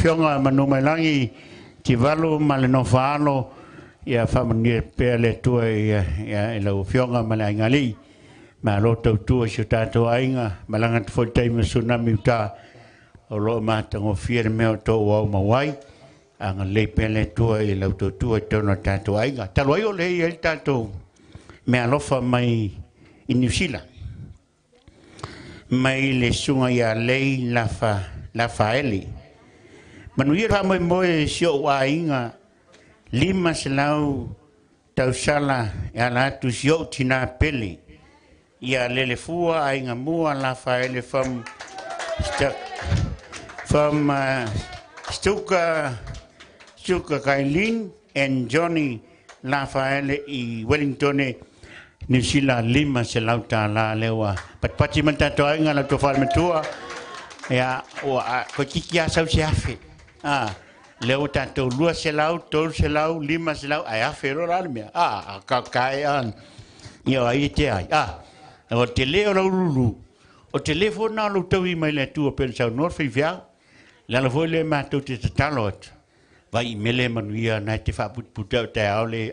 Speaker 7: Fionga manumelangi ti valu male no falo ia famani pele tu ia lo fionga male ngali ma lo to tu sita to ainga malanga fo time tsunami ta o lo mata ngo fier me to wa mawai anga le pele tu ia lo to to no ta to ainga ta lo le il ta to me alofa mai in New Zealand mai le sunga ia le la faeli manuia fa moi sio wa inga lima selau tau sala ya la tu sio tina peli ya lele fua ainga mua la faele from Stuka Kailin and Johnny la faele I Wellington New Zealand lima selau ta la lewa pati manta to inga la to fal metua ya o ko kikia sau siafe leo tanto lua selau, tol selau, lima selau, ai afero almia. Kakaian. Yo ai te ai. O te leo la lulu. O telefona lo tau I mai le tu pel sau nor fia. La la foi le ma tu te talot. Vai mele manuia na te fa put puta te ole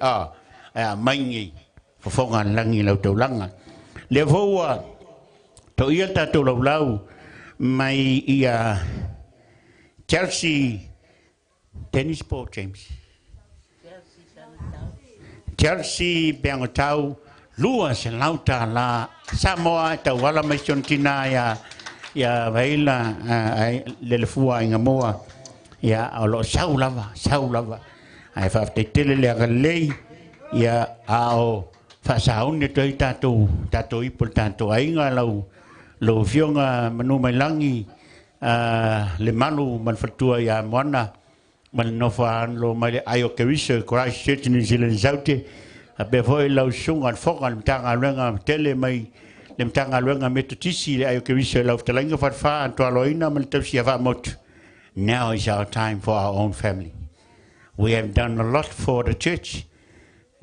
Speaker 7: maingi. Fofonga langi lo tau langa. Le voa to ia tatu lau mai ia Chelsea tennis ball James. Chelsea Bangotau lua se lauta la Samoa ta wala mai sontina ya vaila le fua inga moa ya alo saulava ai fa te tele le galei ya ao fa saune to tato ipol tanto ainga lo fionga manu mai langi le malu man fatua ya mona man no fa lo mai ayo kewiso Christchurch New Zealand zaute be foi lo sunga fokan tanga lenga tele mai le tanga lenga metutisi le ayo kewiso lo telenga fa to aloina man tsi va mot. Now is our time for our own family. We have done a lot for the church.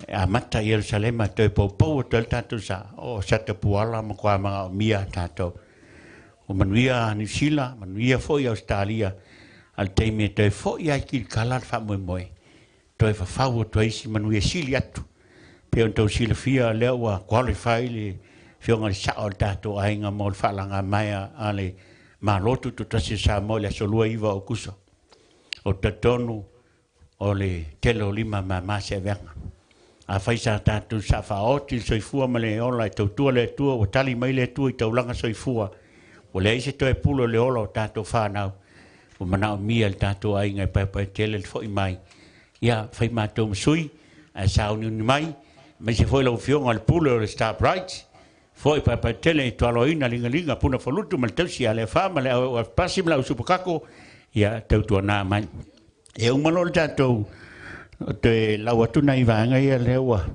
Speaker 7: Amata Jerusalem to popo to tatu sa o sata puala mo kwa mga mia tato. Manuia New Zealand, manuia foi Australia, al teime to foi ai ki kalat fa moi. To fa fau to isi manuia siliatu. Pe on to sila fia lewa qualify le fionga sa o tato ainga mo fa langa mai ale ma lotu to tasi sa mo le solua iwa o kuso. O tatonu o le telo lima ma se venga. A faisa tatu sa fa o til soifua ma le ola e tautua le tua o tali mai le tua i taulanga soifua. O le eise toe pulo le ola o tatu whanau. O manao mia le tatu ai ngai pai tele le fo i mai. Ia fai mātou masui a sauni uni mai. Mai se foi lau fionga le pulo o le Star Bright. Foi pai tele i tualo ina linga puna folutu ma le tausi a le wha le au pasi ma lau supakako. Ia tautua nā mai. E umalo le tatu te lau atuna i vanga ia leua.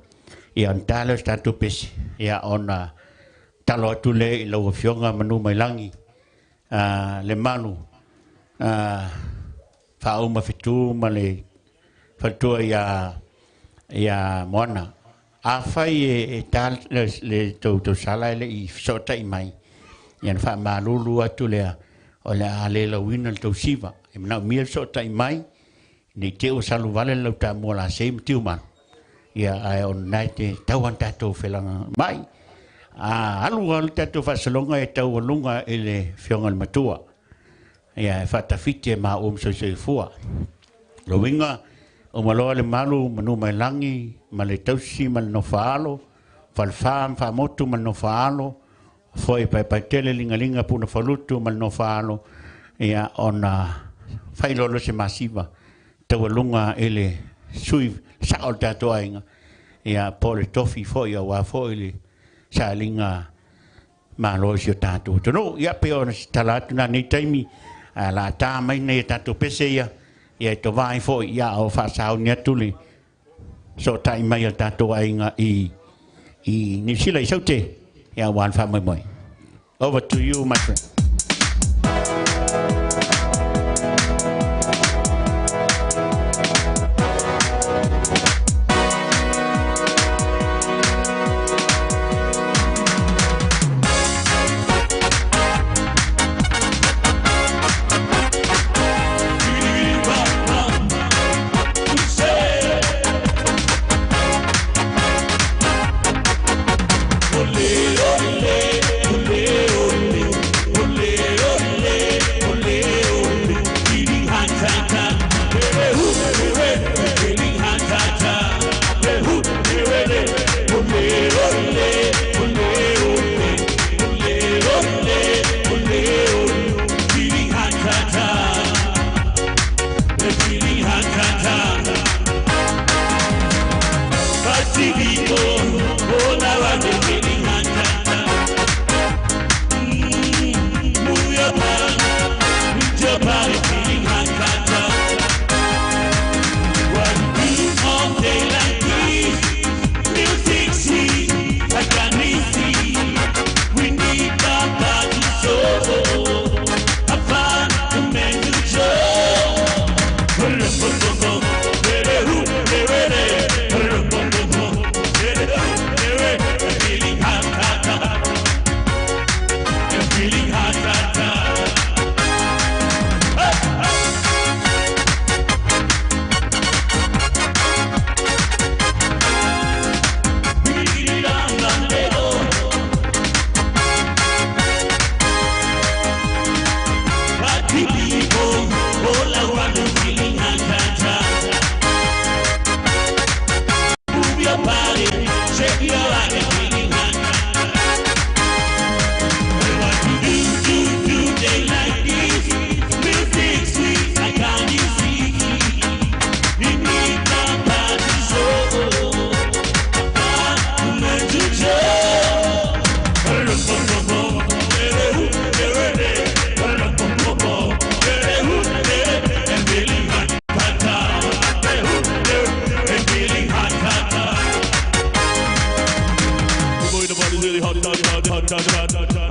Speaker 7: Ia antalo tatu pesi. Ia ona talo atu le i lau fionga manu mai langi. Le manu. Whao ma fitu ma le fatua ia moana. A whai e tal le tau sala ele i sota i mai. Ian wha malulu atu lea o le a le lawina le tau siva. E manau mia sota i mai. Ni te o salu vale lau ta mua la seim tiu man. Ia ai on nai te tauan tatou whelanga mai. Alunga le tatou whasalonga e tau alunga e le whionga le matua. Ia e whatawhite ma soi fua. Lo winga o maloa le malu manu mai langi ma le tausi ma le nofaalo. Falfam fa motu ma le nofaalo. Foi pai tele linga puna falutu ma le nofaalo. Ia ona whailolo se masiva. Tau alunga e le sui saol tatou ainga. Ia pole tofi foi a wa foi le sa linga ma lo si tatou. Tono ia pe ona talatu na ni taimi. La ta mai nei tatou pese ia. Ia to vai foi ia o fa sao ni atuli. So tai mai tatou ainga i ni sila i saute. Ia wan fa mai. Over to you, my friend.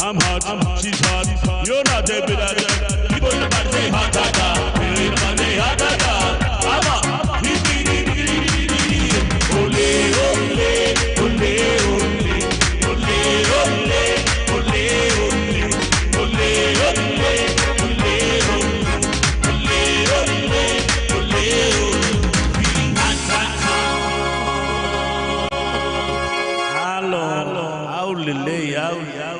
Speaker 5: I'm hot, she's hot. You're not there, but people in the body say hot, hot, hot. People in the body say hot, hot, hot. I'm hot. Ole, ole, ole, ole, ole, ole, ole, ole, ole, feeling hot, hot, hot. Hello, aulele, aulele.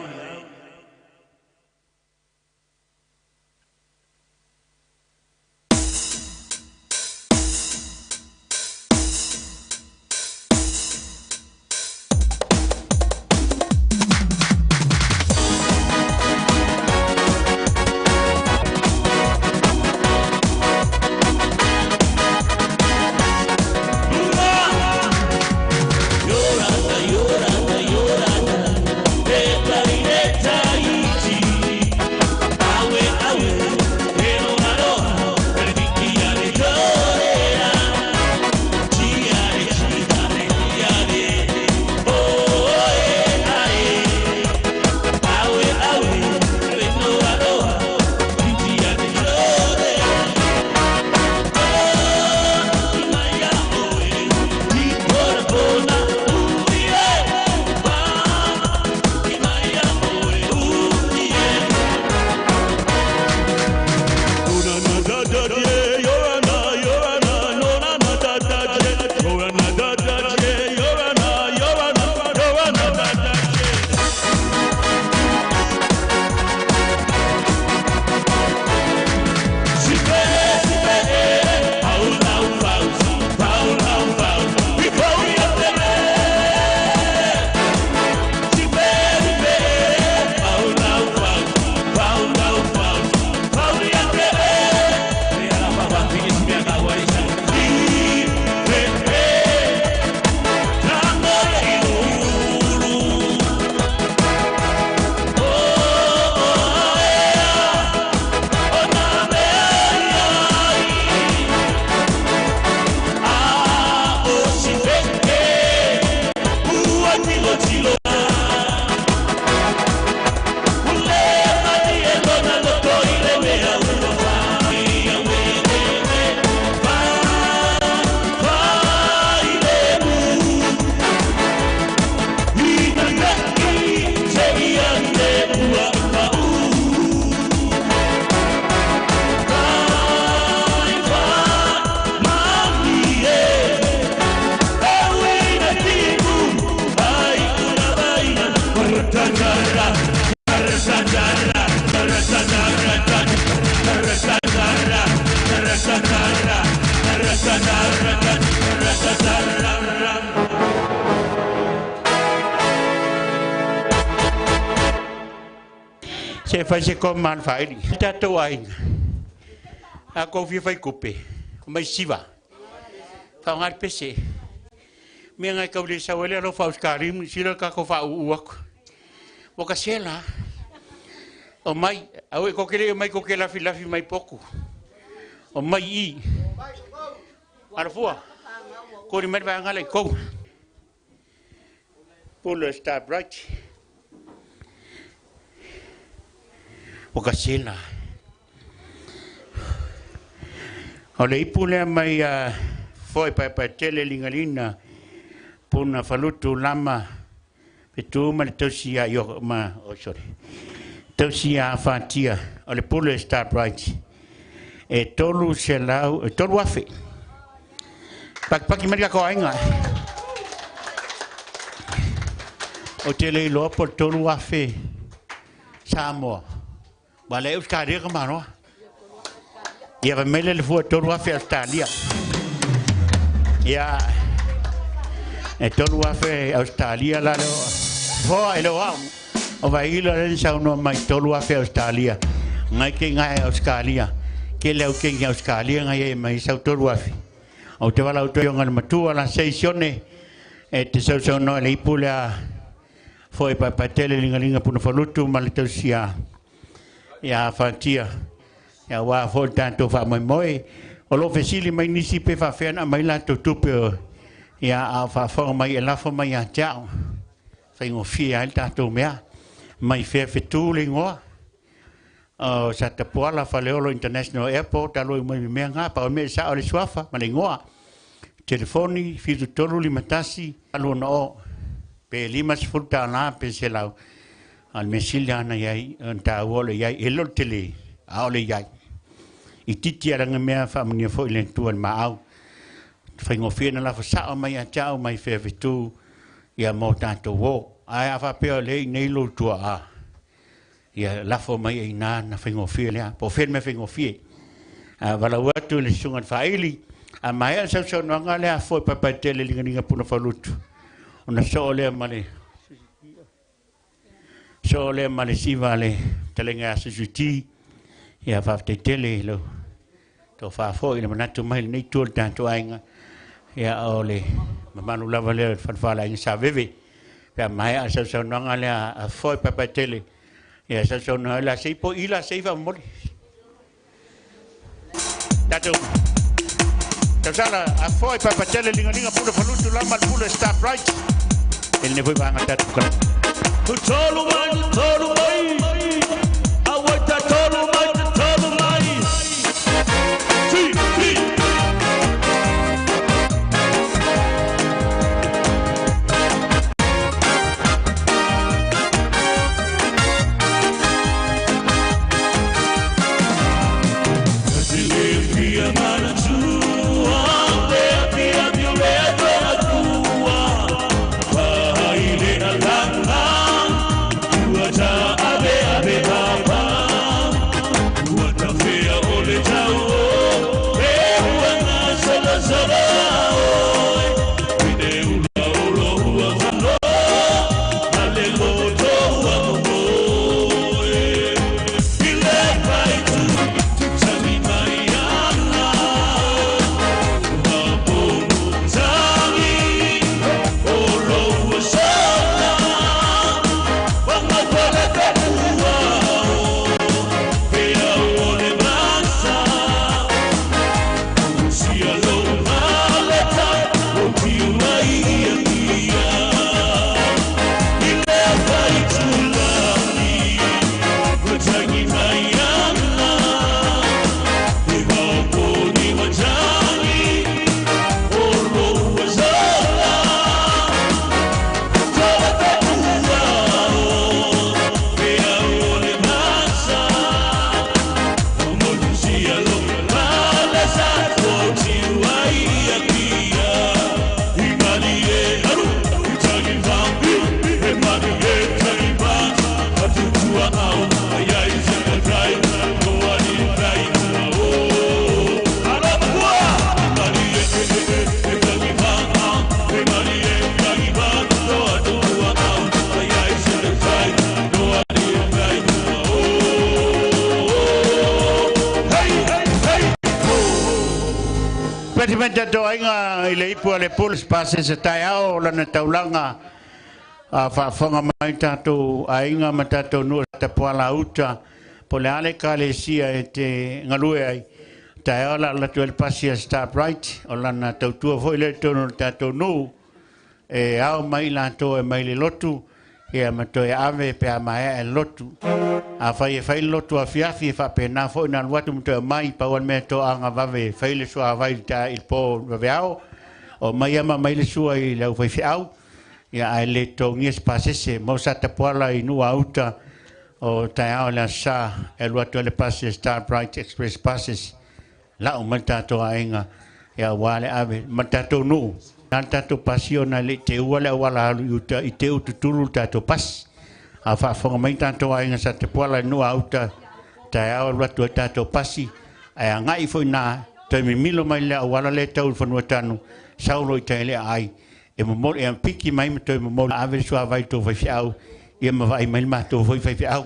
Speaker 7: Se fai se kom man fai tato ai a ko fi fai kupe mai siva fa ngar pese me ngai ka uli sa wele ro fa uskarim sira ka ko fa uak o ka sela o mai au ko kele mai ko kela fi lafi mai poku o mai I arfua ko ni mai va ngale ko pulo sta bright o ka sela o le ipule mai foi pa tele lingalina puna falutu lama petu ma tosia yo ma sorry tosia fatia o le pulo sta bright e tolu selau e tolu afe pak imeri ko ainga o tele lo por tolu afe samo vale euskadi ko mano ia va mele le fu tolu afe Australia ia e tolu afe Australia la lo fo elo o vai ilo le sa no mai tolu afe Australia ngai ke ngai Australia ke le ke ngai Australia ngai mai sa tolu afe o te wala to ngal matua la seisione e te so no le ipula foi pa tele linga puna falutu malitosia ya fatia ya wa fo tanto fa moi o lo fesili mai nisi pe fa fena mai la to tupe ya a fa fo mai la fo mai ya chao fa ngo fi al tanto mea mai fe tu le ngo o sa te poala fa le international airport alo mai me nga pa me sa o le swafa ma le ngo telefoni fi tu tolu limatasi alo no pe limas fulta na pe se la al mesilia na yai anta wole yai elo tele aole yai I titi ara ngamea fa mnia fo ile tuan ma au fa ngofia na la fa sa mai a chao mai fe vitu ia mo tanto wo ai fa pe le nei lo tua a ia la fo mai ina na fa ngofia le po fe me fa ngofia a vala watu le sungan fa ili a mai sa so no ngale a fo pa tele linga puna fa lutu ona so le male so le male si vale telenga sujuti ia fa te tele lo to fa fo ina manatu mai nei tu tanto ainga ia ole manu lava le fa la in sa veve pe mai a so no ngale a fo pa tele ia so no la sei po ila sei fa mo dato sala a fo pa tele linga pura falutu la mal pula stop right ele ne voi va ngata kan
Speaker 5: to tolu mai awata tolu mai Ave
Speaker 7: pati mata to ainga ile ipu ale puls pase se taiao lana taulanga fa fonga mai tato ainga matato no ta poala uta pole ale kalesia te ngalue ai taiao la tuel pasia star bright o lana tautua foi le tono tato no e au mai la to e mai le lotu e mato e ave pe mai e lotu a fai lotu a fiafi fa pe na fo na watu mto mai pa wan me to anga vave fai le sua vai ta il po vaveao o mai ama mai le sua i le fai fiau ya ai le to ngi spasese mo sa te pola i nu auta o ta la sa e watu le passe Star Bright Express passes la o mata to ainga ya wale ave mata to nu nanta to pasiona le te wala uta i te utulu ta to pas a fa fonga mai tanto ainga sa te pola no auta ta au watu tato pasi ai ngai foi na te mi milo mai le wala le tau fo no tanu saulo i te le ai e mo e piki mai me te mo ave so vai to vai au e mo vai mai ma to vai au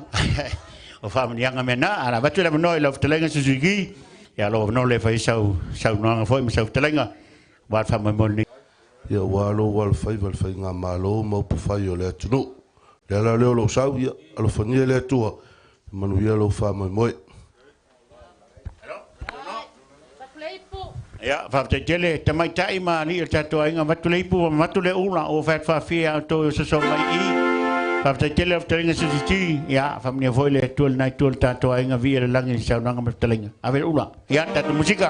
Speaker 7: o fa mi anga mena ala watu le no le telenga suzuki ya lo no le fai sau no foi me sau telenga wa fa mo ni
Speaker 1: ya walo wal fai nga malo mo pu fai o le tunu le la leo lo sau ya alo fania le tua manu ya lo fa mai
Speaker 7: ya fa te tele te mai tai ma ni ta to inga matu le pu matu le ula o fa fia to so mai i fa te tele of telinga siti ya fa mne foi le tul nai tul ta to inga vi le langi sa nanga me telinga ave ula ya ta musika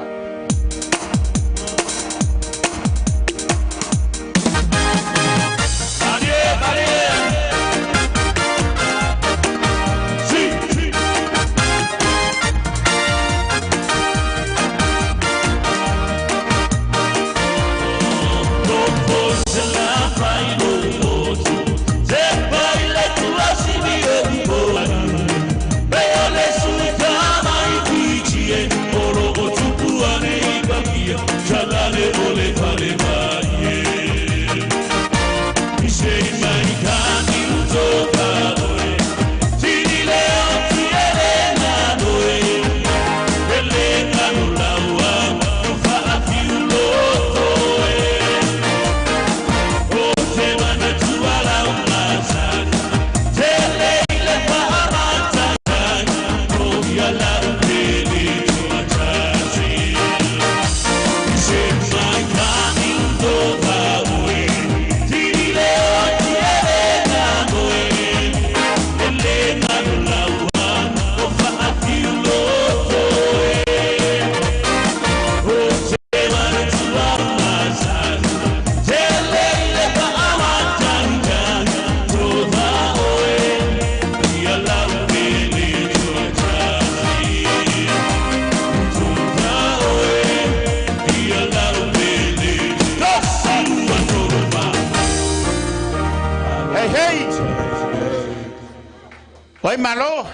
Speaker 7: malo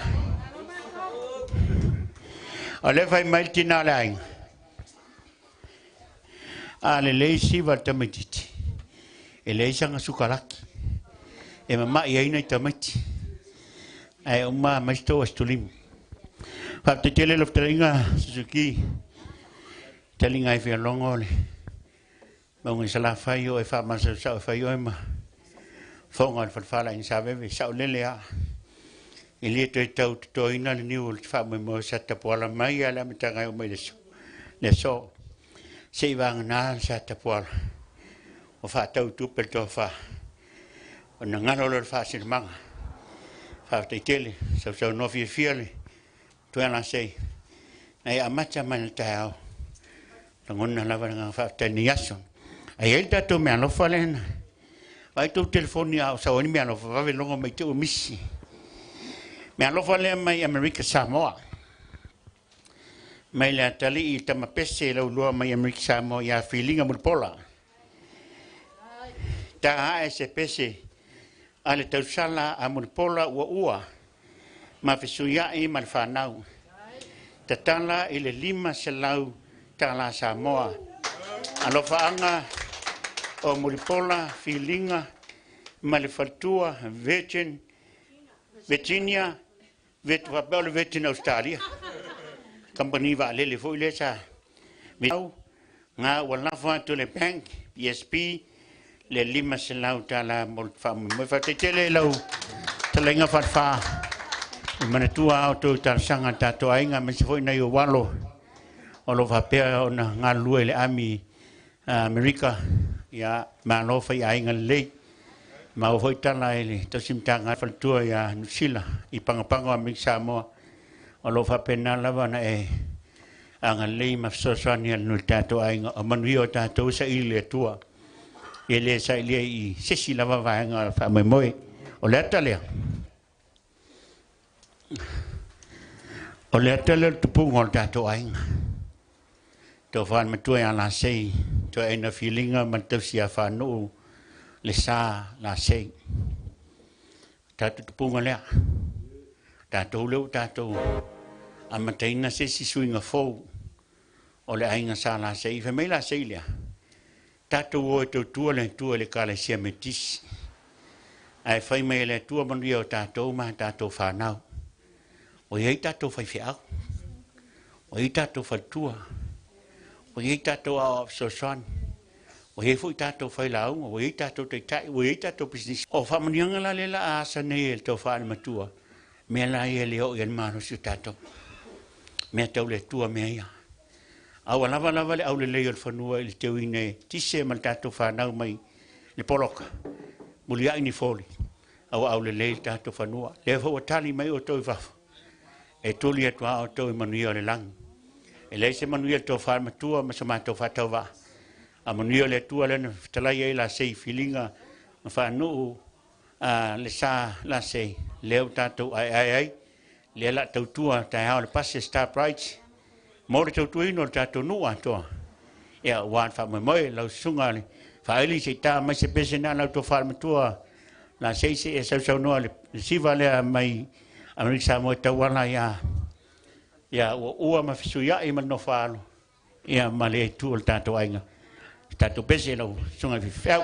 Speaker 7: ale fai mai tina lai ale leisi va tamatiti ele sanga sukalaki e mama ia ina tamati ai uma mais to astulim fa te tele lo tringa Suzuki telinga ai fia longole mo sala fai o e fa ma sa fai o ma fonga fa fala in sa ve sa lele a ele te tau to ina le niu fa mo sa ta pola mai ala me tanga o mai le so se vang na sa ta pola o fa tau tu per to fa o na ngalo lo fa sin manga fa te tele so no fi fiele tu ana sei ai amacha man tao ngona la vanga fa te niason ai el tato me ano falen vai tu telefonia sa oni me ano fa ve longo mai tu missi me ano falen mai America Samoa mai la tali i tama pese lo lo mai America Samoa ya feeling amul pola ta ese pese ale tau sala amul pola ua ma fesuia e mal fanau tatala ile 5 selau tala Samoa alofaanga o Muripola filinga malefaltua Virginia vetwabel vetin Australia company va lele foi lesa mi nga wala fa to le bank PSP le lima selau tala mo fam mo fa te tele lau talenga fa mana tua auto tar sanga tato ainga me se foi na yo walo o lo fa pe ona ngalu le ami America ya ma lo fa ainga le ma foi tala ele to simtanga fa tua ya nusila I pangapanga mi Samoa o lo fa pena lava na anga le ma sosani al no tato ainga o manuio tato sa ile tua ele sa ile I sesi lava va anga fa moi o le tale o le tele tu pungo tato ainga to fan me tu ya la sei to ena feelinga man to sia fa no le sa la sei tato tu pungo le tato le tato amateina se si swinga fo o le ainga sa la sei fe me la sei le tato o to le kala sia metis ai fai me le tu man rio tato ma tato fa nau o yei tato fai fiao o yei tato fa tua o yei tato a so son o yei fu tato fai lau o yei tato te tai o yei tato business o fa manianga la le la asa ne to fa ma tua me la ele o yen mano su tato me tau le tua me ia au lava le au le le fa nua il teu ine ti se mal tato fa nau mai le poloka mulia ini foli au le tato fa nua le fa tali mai o to fa e tuli atua o to manuia le lang e le se manuia to fa matua ma sama to fa tova a manuia le tua le talai e la sei filinga fa no le sa la sei le tato ai le la to tua ta ha le passe star bright mo to tuino tato no ato e wan fa moi lo sunga le fa ili se ta ma se pese na la to fa matua la sei se so no le si vale mai Amerika mo tawala ya ua mafisuia I man no falo ya male tu tato ainga tato pese lo sunga fi fel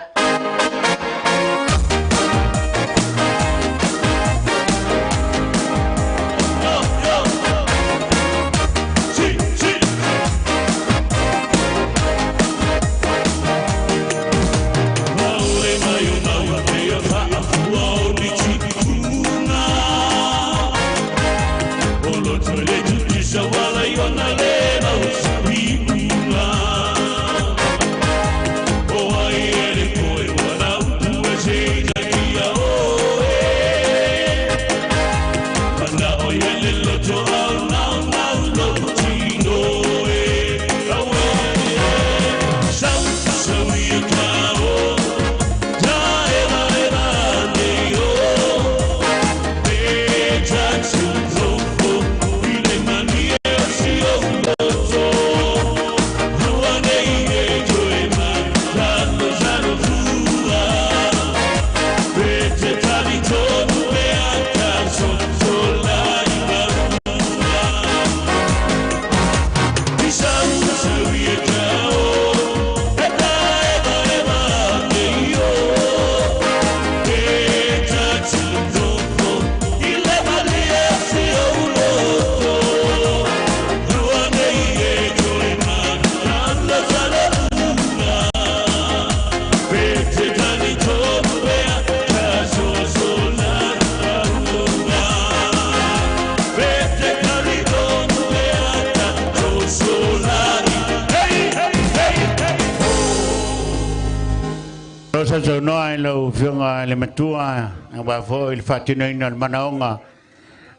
Speaker 7: so no ai lo fianga le matua ba fo il fatino in manaonga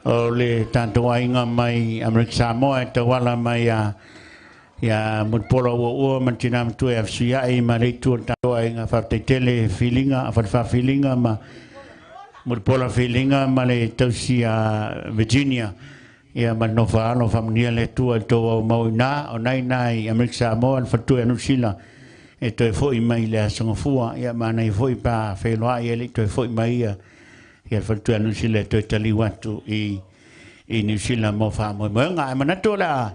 Speaker 7: o le tanto ainga mai Amerika Samoa te wala mai ya mutpolo o mantinam tu FCA I male tu tanto ainga fa te tele feelinga fa feelinga ma mutpolo feelinga male tausia Virginia ya manova no famnia le tu to mauna o nai Amerika Samoa fa tu anusila e to foi mai le songa fua ia mana I foi pa feloa ia le to foi mai ia fa tu anu sile to tali watu I New Zealand mo fa mo nga mana to la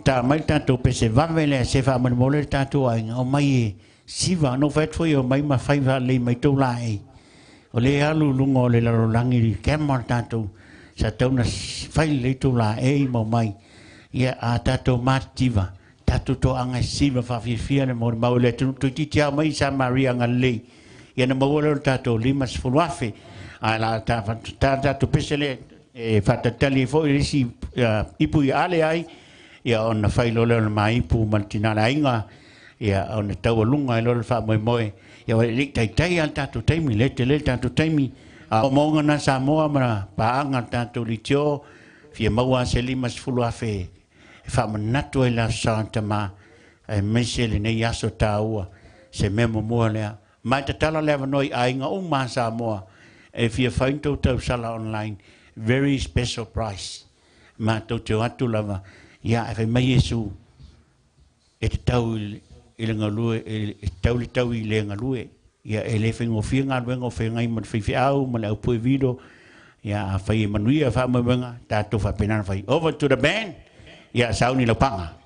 Speaker 7: ta mai ta to pese va vele se fa mo mo le ta to ai o mai si va no fa foi o mai ma fai va le mai to lai o le alu lungo le la langi ke mo ta to sa to na fai le to la e mo mai ia a ta to mativa tatu to anga siva fa fia le mo mau le tu ti tia mai sa Maria ngale ia na mau le tatu limas fulwafe ala ta tu pesele e fa tali fo isi ipu ale ai ia ona failo le mai ipu mantina inga ia ona tau lunga lo fa moi ia le tai al tatu taimi le tatu taimi o monga na Samoa ma paanga tatu litio fia maua se limas fulwafe fa manatu e la santa ma e mesele ne yaso taua se memo mo le mai te tala le noi ainga o ma Samoa e fia fainto tau sala online very special price ma to te atu lava ia e mai Yesu e te tau i le ngalue e tau i le ngalue ia e le fengo fianga wengo fenga i man fifi au ma le upu video ia fai manuia fa mo wenga tatu fa penana fai over to the band ia sauni lo panga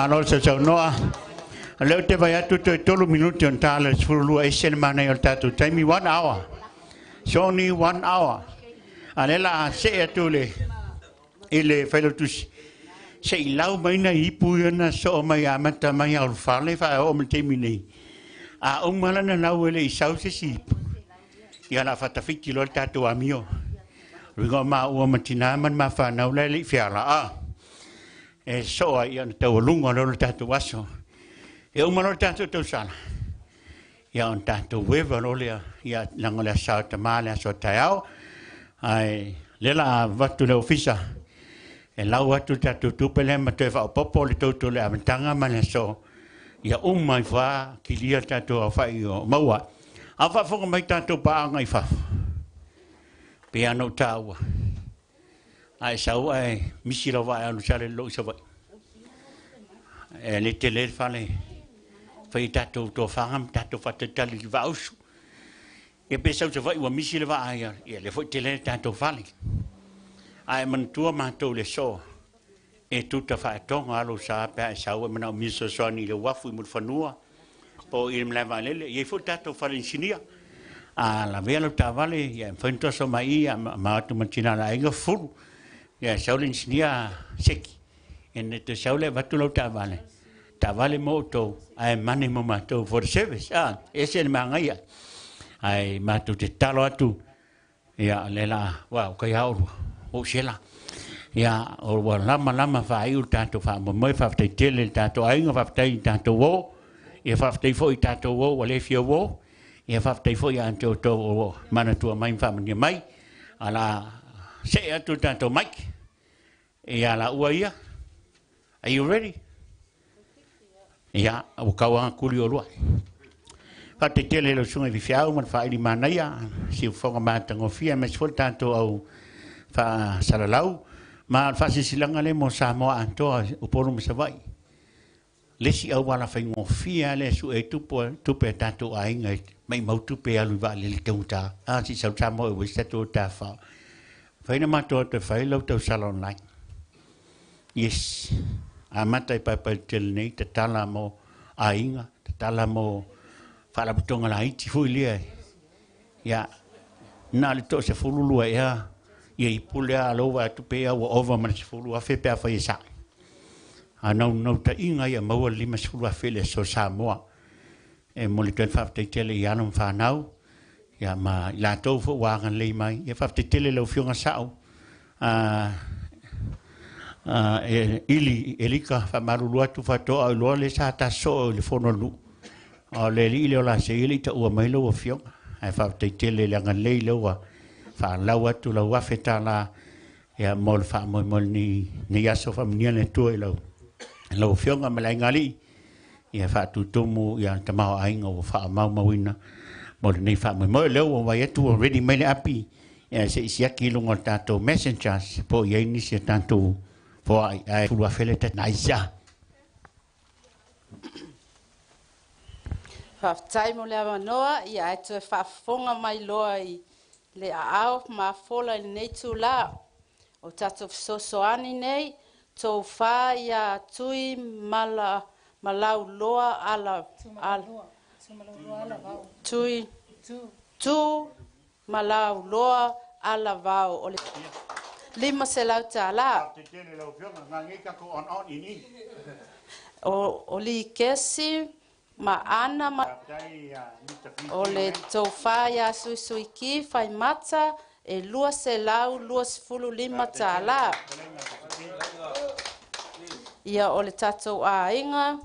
Speaker 7: Malo se noa leo te vai atu te tolu minuti on tala sfulu e sen mana yo tatu taimi 1 hour so only 1 hour alela se atu le ile felotus se lau mai na ipu na so mai amata mai al fale fa o me temi nei a o mala na lau ele isau se si ya la fata fiki lo tatu amio rigo ma o matina man ma fa na le fiala a e so ia te lunga lo tatu waso e o malo tatu to sala ia on tatu weva lo le ia langola sa te mala so taiao ai lela vatu le ofisa e lau watu tatu tupele ma te fa popo le toto le avantanga mana so ia mai fa kilia tatu fa io maua afa fo mai tatu pa ngai fa piano tawa ai sau ai misila vai alu sale lo sa vai le tele fale fai tatou to fangam tatou fatatali li vausu e pe sau te vai wa misi le va ia le foi tele tatou fale ai man tua matou le so e tuta fa tonga alo sa pe sa o mana miso so ni le wafu mu fanua po il me lava le e foi tatou fale sinia a la velo tavale ia fento so mai ma tu mantina la inga fu ia saulin sinia seki en te saule vatulo tavale moto ai mani mo mato for service ese mangaia ai matu te talo atu ia lela wa ko ia o sela ia o wa lama fa iu tanto fa mo fa te tele tanto ai nga fa te tanto wo ia fa te foi tanto wo wale fio wo ia fa te foi anto to mana tu mai fa mai ala se atu tanto mai ia la uia. Are you ready? Ya, o kawa kuli o lua. Fa te tele lo sunga vi fiau man fa ili manaya si fonga mata ngofia mes fol tanto au fa salalau ma fa si silanga le mo sa mo anto o poro me savai. Le si au wala fa ngofia le su e tupe tanto ainga mai mau tupe alu va le teuta. Si sa mo e wista to ta fa. Fa ina mato te fa lo to salon lai. Yes. Amata pa tel nei te tala mo ainga te tala mo fala butonga la iti fu ile ya na le to se fululu ya i pule a lo wa tu pe o over man se fulu a fe pe fa isa no ta inga ya mo li mas fulu a fe le so sa mo e mo le fa te tele ya no fa nau ya ma la to fu wa gan le mai ya fa te tele lo fiunga sao ili elika fa marulu atu fa to a lo le sa ta so le fono lu o le li le la se ili ta o mai lo fio ai fa te tele le ngan le lo wa fa la wa tu la wa feta la ya mol fa mol ni ya so fa mnia le tu lo fio nga mala ngali ya fa tu tomu ya ta ma ai ngo fa ma wina mol ni fa mo le wa ya tu already mai api ya se sia kilo ngota to messengers po ya ni se tanto po ai fu a fele te naisa
Speaker 8: fa tai mo le manoa ia e fa fonga mai loa i le ao ma fola nei tu la o tato so ani nei to fa ia tui malau loa ala tui tu malau loa ala vao o le lima se lau tala o li kesi ma ana ma o le tofa ya sui ki fai mata e lua se lau lua sefulu lima tala ia o le tatou ainga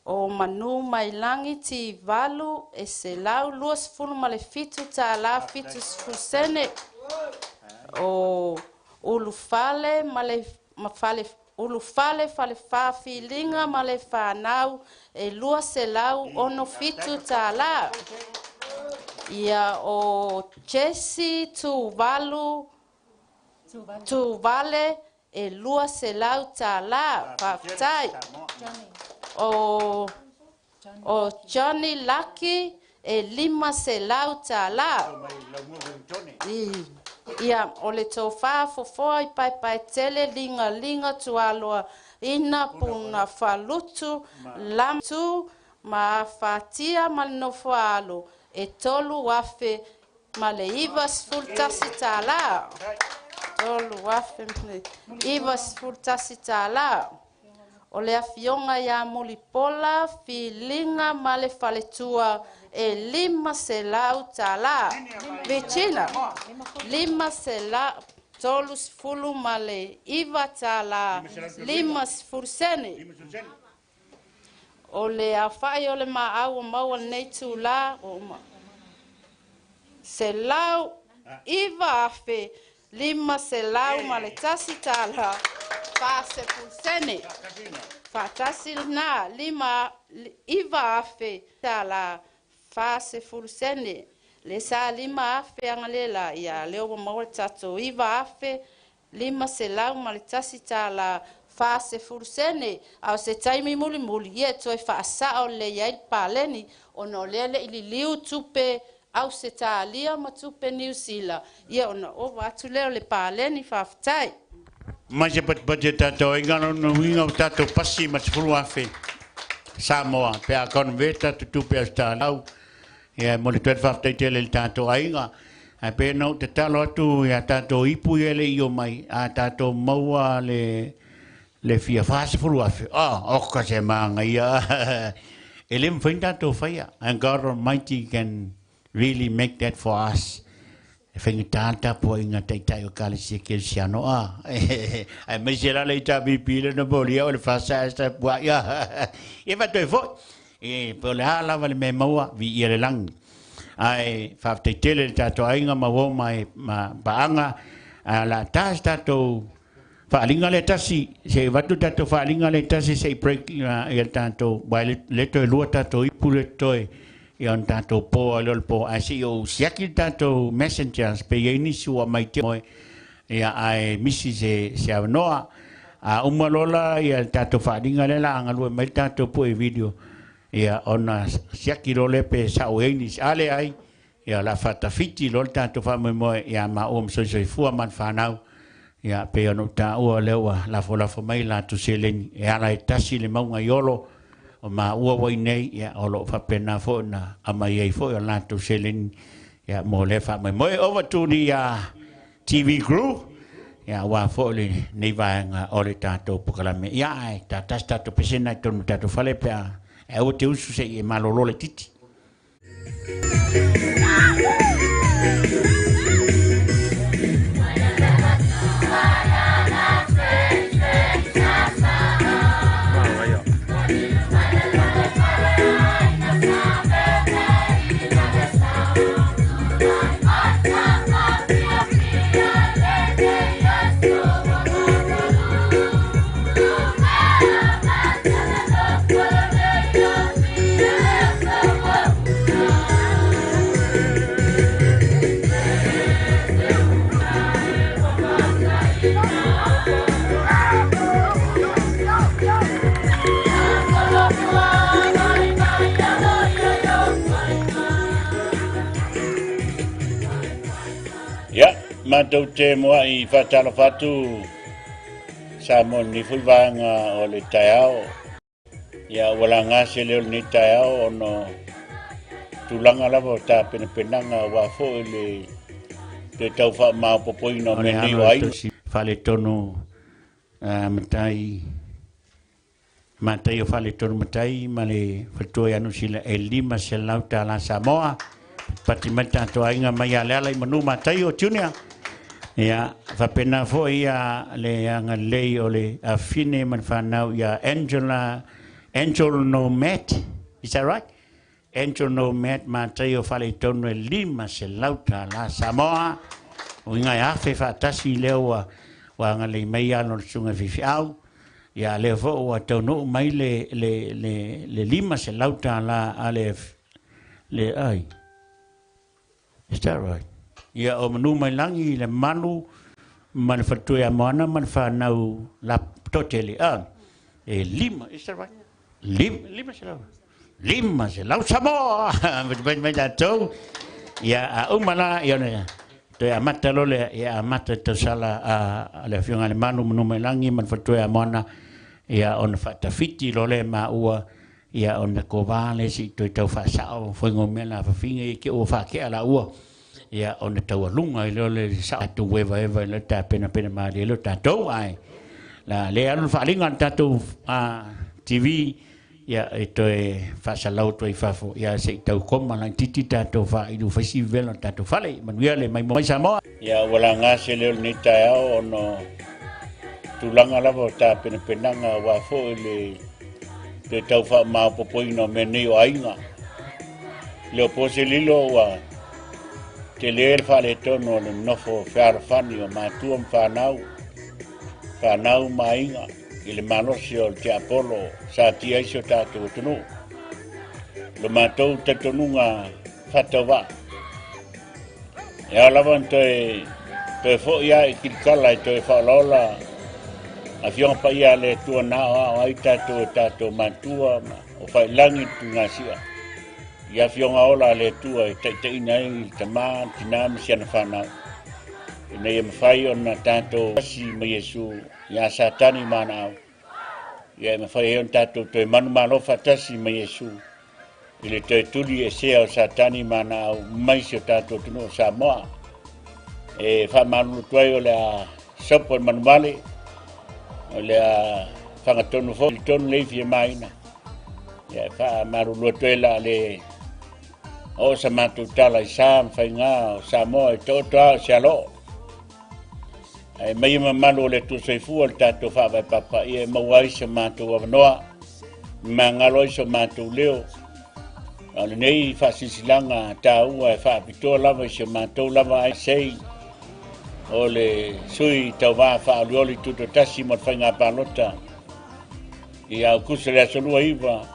Speaker 8: o manu mai langi ti valu e se lau lua sefulu ma le fitu tala fitu sefulu sene o ulufale mafale ulufale fale fa filinga male fa nau e lua se lau ono fitu tala ia o chesi tu vale e lua se lau tala fatai o Johnny Lucky e lima se lau tala ia o le tofa fofo i pai tele linga tualoa ina puna falutu lamtu ma fatia malnofalo e tolu wafe male ivas fultasi tala tolu wafe ivas fultasi tala o le afionga ya mulipola filinga male faletua e lima se lau tala vicina lima se la tolus fulu male iva tala lima fursene o le afai o le maau mau nei tu la o ma se lau iva afe lima se lau male tasi tala fa se fursene fa tasi na lima iva afe tala fa se fursene le sa lima afe angalela ia leo mo tato iva afe lima se lau ma le tasi tala fa se fursene au se taimi muli muli ia toi fa sa o le ia paleni ono le ili liu tupe au se talia ma tupe New Zealand ia ono o watu leo le paleni fa ftai
Speaker 7: ma se pat tato ingano no winga tato pasi ma fulu afe Samoa pe a converta tu pe sta lau ia mo le twa fa ftai tele tato ainga a pe no te talo tu ia tato ipu ele io mai a tato maua le fia fase fulu afe o ka se manga ia elim finda to fire and God Almighty can really make that for us Fengi tanta po inga tai o kale se ke siano ai me sera le ta bipile no bolia o le fasa sta bua ya e va to fo e po la la vale me maua vi ile lang ai fa te tele ta to inga ma wo mai ma baanga la ta sta to fa linga le tasi se va tu ta to fa linga le tasi se break il tanto baile le to lu ta to ipule toi Ion tato po alol po asio siaki tato messengers pe yeni sua mai te moi ia ai misi se avnoa a umalola ia tato fadinga le la ngalu mai tato po e video ia ona siaki role pe sa yeni ale ai ia la fata fiti lol tato fa moi ia ma so fu man fanau ia pe ono ta o lewa la fola fo mai la tu selen ia la tasi le maunga yolo o ma ua wai nei ia o lo fa pena fo na ama ye fo o la to selin ia mo le fa mai over to the TV crew ia wa fo le nei va nga o le tato pokala me ia ai ta to pesena to tato fale pe e o te usu se e malolo le titi Matau te moa I whatala whatu sa mo ni fuivanga o le taiao ia wala ngase leo ni taiao ono tulanga lava ta penanga wa fo le te tau wha maa popoina me ni wai whale tonu matai o whale tonu matai ma le whatoi anu sila e lima se lauta la Samoa pati mata to ainga mai ala I manu matai o tunia ia fa pena fo ia le anga lei o le afine man fanau ia Angel Nomad is that right Angel Nomad matai o fale tono e lima se lauta la Samoa o inga ia fe fa tasi leo wa anga le mai ano sunga fifi au ia le fo o tono mai le lima se lauta la ale le ai is that right ia o manu mai langi le manu man fatu ya mana man fa nau la totele e lima is that right lima se lau Samoa ben dato ia o mana ia ne to ya mata lole ia mata to sala le fiona le manu mai langi man fatu ya mana ia on fata fiti lole ma ua ia on ko vale si to fa sa foi ngomela fa finge ke o fa ke ala ua ia ona tau lunga I le sa tu weva le ta pena ma le ta tau ai la le anu fa linga ta tu TV ia to e fa salau to I fa fo ia se tau koma lang titi ta to fa I du festival ta to fale man ia le mai Samoa ia wala ngase le ni ta ono tulanga la ta pena nga wa fo le te tau fa ma popoina me ni o ainga le poselilo wa te le fale tono le nofo fer fani o matu fanau mainga ile manosio te Apollo sa ti aiso tato tunu lo matou tatonunga fatova e alavanto
Speaker 2: Te fo ia I kilkala I te whaolola. A fiong pa ia le tua na o ai tato mantua o whai langi tu ngā sia. Ia fionga ola le tua I te inai te maa tina misiana whanau. Ina ia mawhai o na tato si ma Yesu ia satani mana au. Ia mawhai on tato te manu malofa tasi ma Yesu. Ile te tuli sea o satani mana au maisi o tato tunu o Samoa. E whamanu tuai o le a sopo manumale. O le a whangatonu fo, tonu leifi e maina. Ia whamaru luatuela le o sa matu tala I Sam whainga o Samoa e tōtua o Sialo. E mai malu o le tu soifu o le tato whawai papa I e mawai sa matu wawanoa. Mangalo I sa matu leo. O le nei whasisilanga tā ua e whapitoa lava I sa matu lava ai sei. O le sui tau wā whaalioli tuto tasi mo whainga pālota. I au kusa le asolua iwa.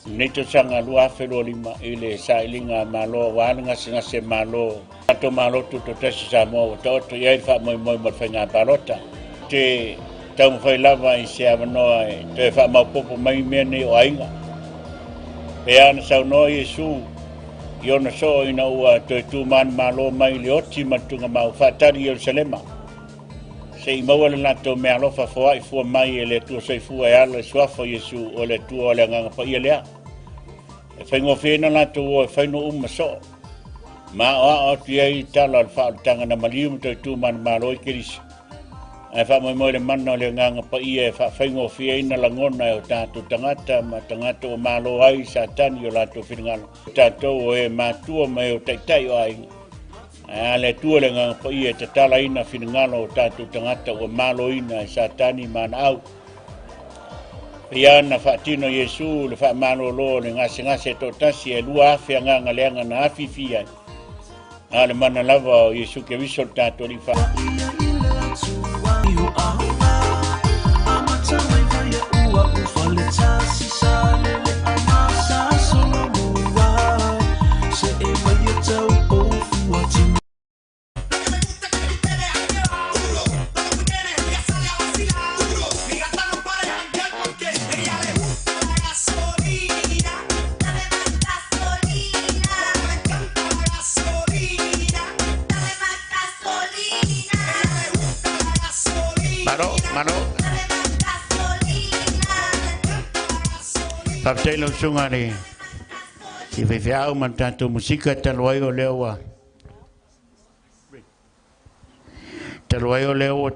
Speaker 2: Neito sanga lua awhelo lima I le sailinga malo, wālinga singase malo. Ato malo tuto tasi sa mo, taoto iai wha moi mo whainga pālota. Te tau mwhai lava I se awanoa e te wha maupopo mai mene o ainga. E ana sau noa Yesu. Iona so ina ua toi tūman malo mai le oti matunga mau whatari Yerusalema. Se I maua le nato mea lofa fua I fua mai e le tua soifua e ala suafo Yesu o le tua o le nganga pa ia lea. E whaingo whina nato o e whaino so. Ma oa o tu ei tala al wha tanga na malium toi tūman malo I kirisi. E wha moi le mana o le nganga pa ia e wha whaingo whina langona e o tātou tangata ma tangata o malo ai sa tani o lato whingalo. Tātou o e mātua mai o taitai o ai. A le tua le nganga pa ia te tala ina whingalo o tātou tangata o malo ina e sa tani mana au. Pia na whaatino Yesu le wha malo lo le ngase to tasi e lua awhi a nganga leanga na awhi fia. A le mana lava o Yesu ke wiso tātou li wha. Paptei lo sunga ni si vevea man tanto musika talwai o lewa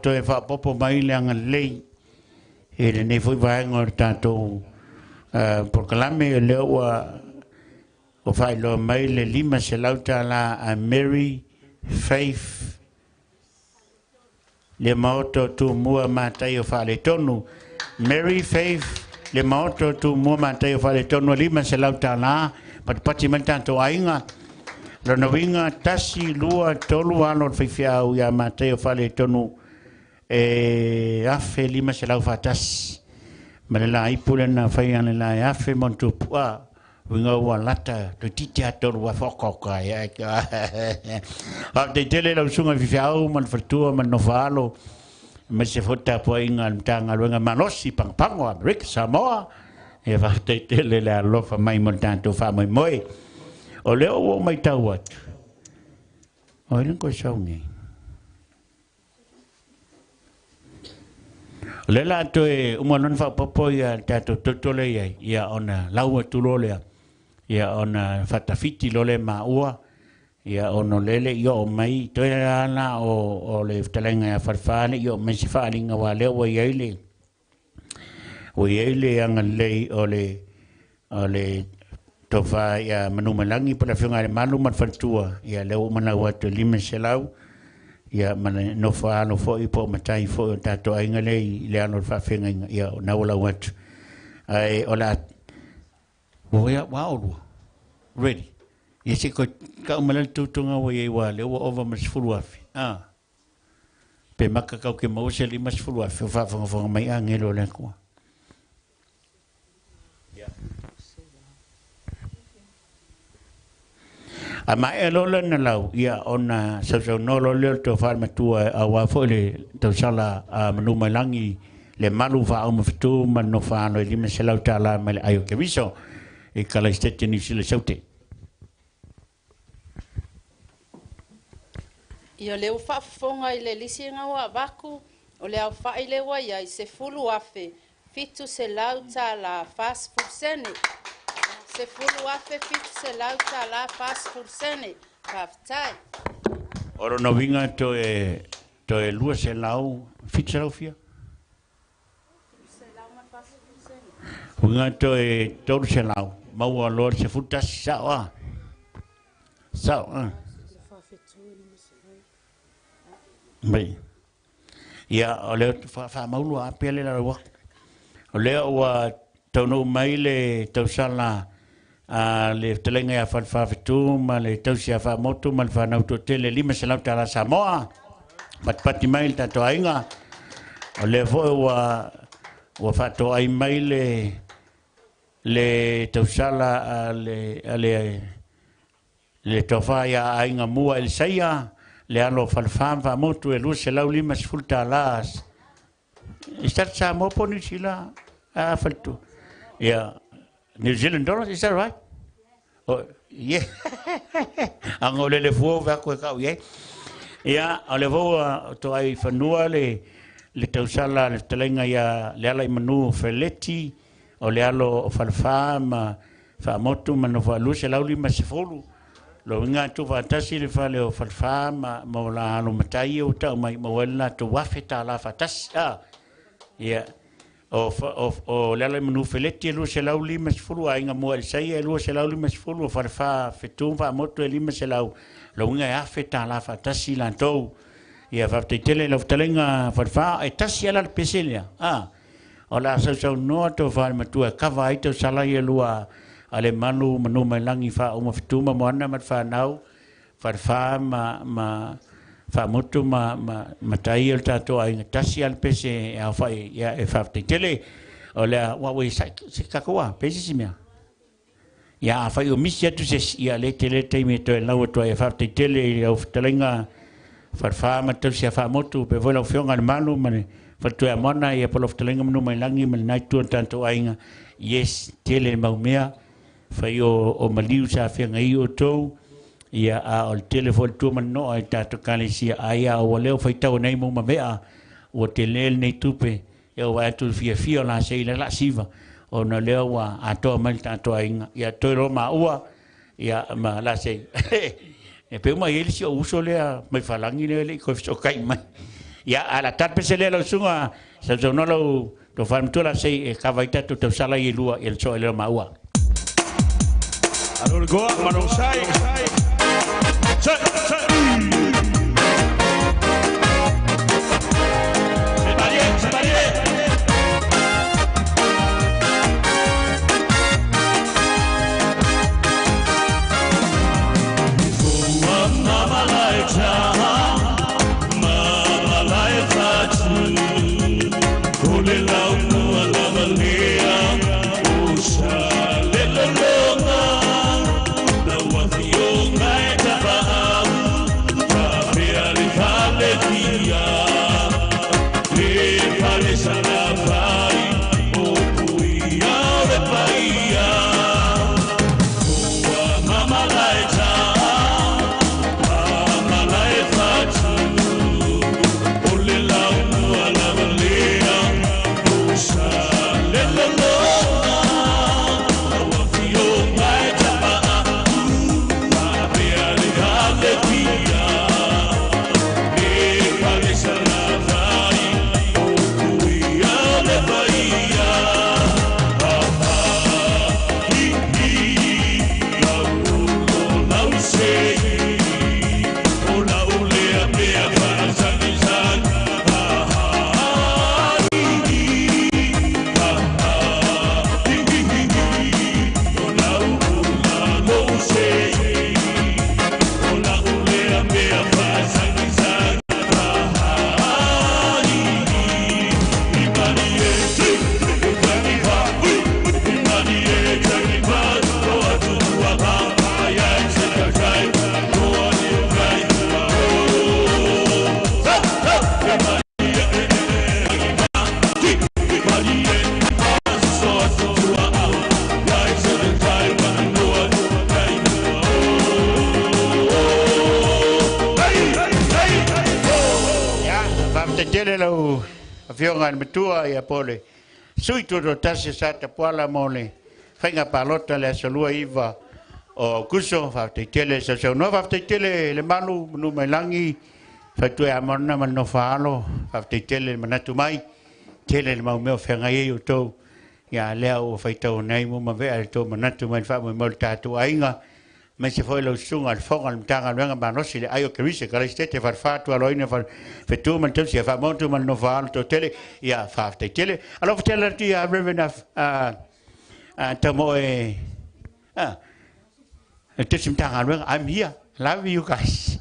Speaker 2: to e fa popo mai le anga lei e le ne foi vai ngor tanto proclame lewa o fai lo mai le lima se lauta la a Mary Faith le maoto tu mua matai o fa le tonu Mary Faith le maoto tu mua matai o fa le tonu lima se lauta la pati man tanto ainga lo novinga tasi lua tolu ano fifia u ya matai o fa le tonu afe lima se lau fatas malela ipule na fai ane la afe montu pua winga ua lata to titi ator wa fokoka ya te tele la sunga fifiau man fatua man novalo me se fota po inga mtanga luenga manosi pangpango Amerika Samoa e va te tele la lofa mai montanto fa mai moi o leo o mai tawat o len ko saungi lela to e umanon fa popo ya tato totole ya ona laua tulole ya ona fatafiti lole maua ya ono lele yo mai to ana o le talenga ya farfale yo me si fa linga wale o yele anga le ole to fa ya manumalangi para finga le malu man fatua ya le o mana wa to lime selau ya man no fa no fo ipo matai fo tato ainga le ano fa finga ya na wala wat ai ola ya wow ready yesi ko ka umalal tutunga wa wale o over mas fulwafi pe maka ka ke mo se li mas fulwafi fa mai angelo le ko
Speaker 7: A mai e lola na lau ia ona sau no lo le to far matua a wa fo le to sala a manu malangi le malu fa o mfitu man no fa no li mesela tala mal ayo ke viso e kala stete ni sile saute
Speaker 8: Ia leu whaafonga i le lisi ngā wa waku, o le au whai le wa ia i se fulu afe, fitu se lau tā la fast food sene. Se fulu afe fitu se lau tā la fast food sene, kaftai.
Speaker 7: oro no vinga to e lua se lau fitu se lau fia
Speaker 8: Se lau ma fast food sene.
Speaker 7: vinga to e toru se lau mau a lor se futa sao Mai. Ia o leo fa maulu a pele la wa. O leo wa tono mai le tau sala a le telenga ya fa fitu ma le tau sia fa moto ma fa na to tele lima se la tala Samoa. Pati mai ta to ainga. O le fo wa fa to ai mai le tau sala le tofa ya ainga mua el saia. Le alo falfam fa motu e luse lau lima sfulta las. Is that Samoa poni sila? Faltu. Yeah. New Zealand dollars, is that right? Oh, yeah. Ang ole le fuo va ko ka ye. Yeah, ole vo to ai fanua le tausala le telenga ya le ala manu feleti o le alo falfam fa motu manu fa luse lau lima sfulu. Lo nga tu va tasi le fa le o falfa ma la lo matai o ta mai mo wala tu wa feta la fatas ya o le manu feleti lo se lauli masfulu ai nga mo el sai lo se lauli masfulu falfa fetu va moto eli meselau lo nga ya feta la fatasi la to ya va te tele lo telenga falfa e tasi ala peselia o la so no to va matu ka vai to sala ye lua ale manu melangi fa uma fituma moana mat fa nau fa ma fa motu ma tai el tato ai tasi al pese a fa ya e fa te tele ola wa we sai se ka ko pese simia ya fa yo misia tu se ya le tele te me to la to e fa te tele o telenga fa ma to se fa motu pe vola fiong al manu mane fa to ya mona ya polo telenga manu melangi mel nai tu tanto ai yes tele maumea fai o maliu sa fia ngai o tou ia a o telefon tu man no ai tato kalisia ai a o leo fai tau nei mo mea o te lel nei tupe ia wa tu fia la sei la siva o no leo wa a to mal tato ai ia to ro ma ua ia ma la sei e pe ma ele si o uso le mai falangi le ko so kai mai ia a la tarpe se le lo sunga sa no lo to fam tu la sei e ka vai tato to sala i lua el so le ma ua
Speaker 5: Allora go ma non sai
Speaker 7: fionga matua ia pole sui tu do tasi sa te poala mole fainga palota le solua iva o kuso fa te tele so no fa te tele le manu no melangi fa tu amona man no falo fa te tele manatu mai tele le mau meo fenga e o to ya le o fa to nei mo ma ve to manatu mai fa mo tatu ainga me se foi lo sunga al foga al tanga venga ma no si le ayo krise kala stete far fatu aloina fa fetu man tu si fa montu man no falo to tele ya fa te tele alo tele ti a revena tamo e sim tanga venga I'm here love you guys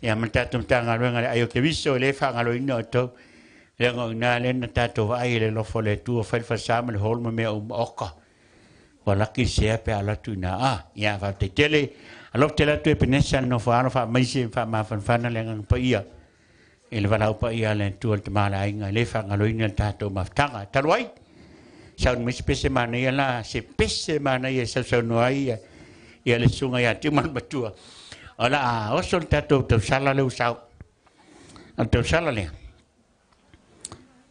Speaker 7: ya man tatu tanga venga ayo krise le fa aloina to le ngona le na tatu ai le lo fole tu fa sama le hol me oka wala ki se pe ala tu na ya fa te tele alo tele tu pe nesa no fa mai se fa ma fa na le ngang pa ia ele va pa ia le tu te mala inga le fa ngalo ina ta to ma tanga talwai sa mi spese mana ia la se pese mana ia sa no ai ia le sunga ya ti man batua ala o sol ta to sala le usau to sala le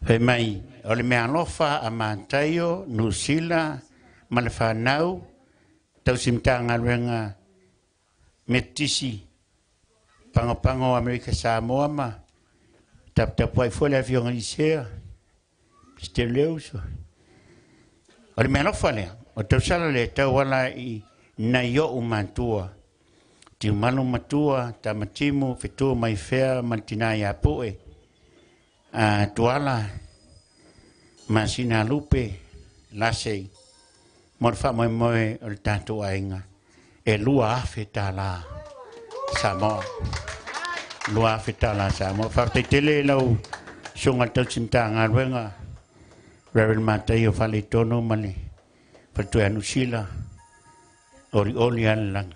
Speaker 7: pe mai ole me alofa amantayo nusila Malfanau tau simtanga renga metisi pango Amerika Samoa ma tap wai fola avion isea steleuso ora me no fale o tau sala le tau wala I na yo umantua ti manu matua tamatimu fitu mai fea mantina ya poe tuala masina lupe lasei morfa moi o tanto ainga e lua fetala samo lua fetala samo fa te tele lo sunga to cintanga wenga Reverend Mateo Falitono male fatu anusila oli lang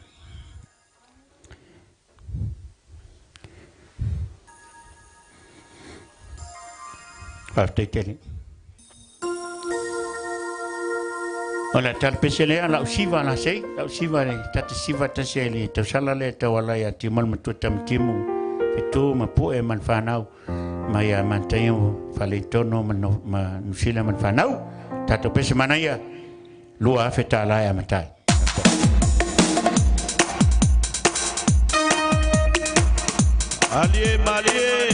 Speaker 7: fa te tele Ola tal pesele ala usiva la sei, la usiva le tata siva tasele, te sala le te wala ya timal matu tamtimu, fitu mapu e man fanau, ma ya mantayo falitono ma nusila man fanau, tata pese manaya lua feta la ya matai.
Speaker 5: Malie.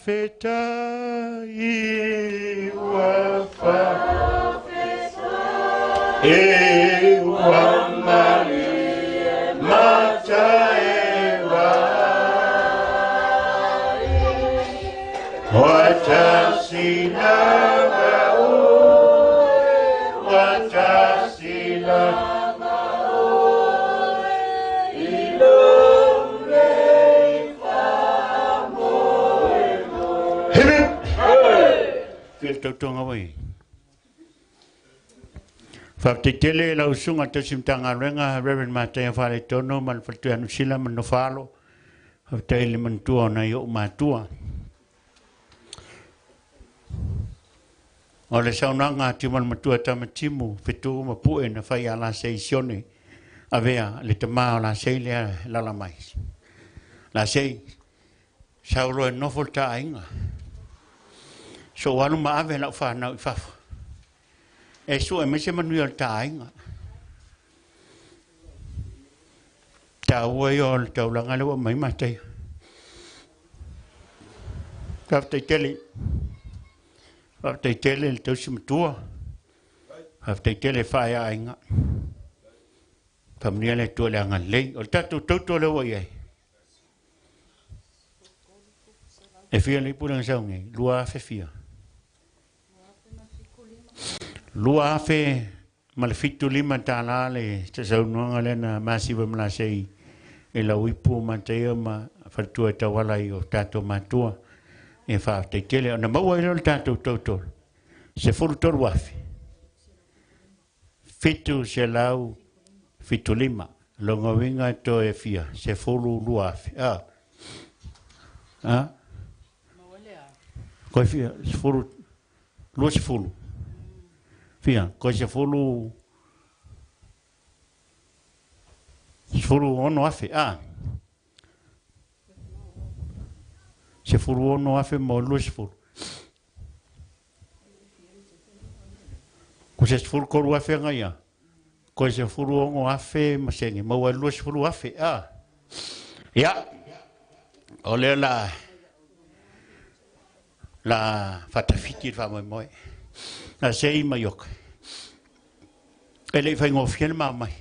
Speaker 7: feta i wa fa e wa mari mata e wa watasila watasila Tonga wai. Whaptetele lau sunga te simtanga renga Reverend Matea Whare Tono man whatuanu sila man no whalo. Whaptetele man tua na i o matua. O le saunanga ti man matua tamatimu fitu ma pue na whai ala seisione. Avea le te maa la sei lea lala mai. La sei sauro e nofol ta ainga. So wanu ma ave la fa na fa. E so e mese manu al tainga. Ta wo yo ta la ngalo mai ma tai. Ka te tele. Ka te tele to sim tua. Ka te tele fa ya ainga. Famnia le to la ngal o ta to le wo ye. E fia le pulang sa ngai, lua fe fia. Lua fe malfitu lima tala le te sau nuanga le na masiva mla sei e la uipu mantea ma fatua e tawala i o tato matua e fa te tele na maua i lo tato totol se furu toru wafi fitu se lau fitu lima longa winga to e fia se furu luafi ko fia se furu lu se furu fia, ko se fulu ono afe, se fulu ono afe mo lu se fulu. Ko se fulu koru afe ngaya, ko se fulu ono afe masengi, mo lu se fulu afe, ya, ole la fatafiti fa moi. Na sei mayok. Ele fai ngofiel mamai.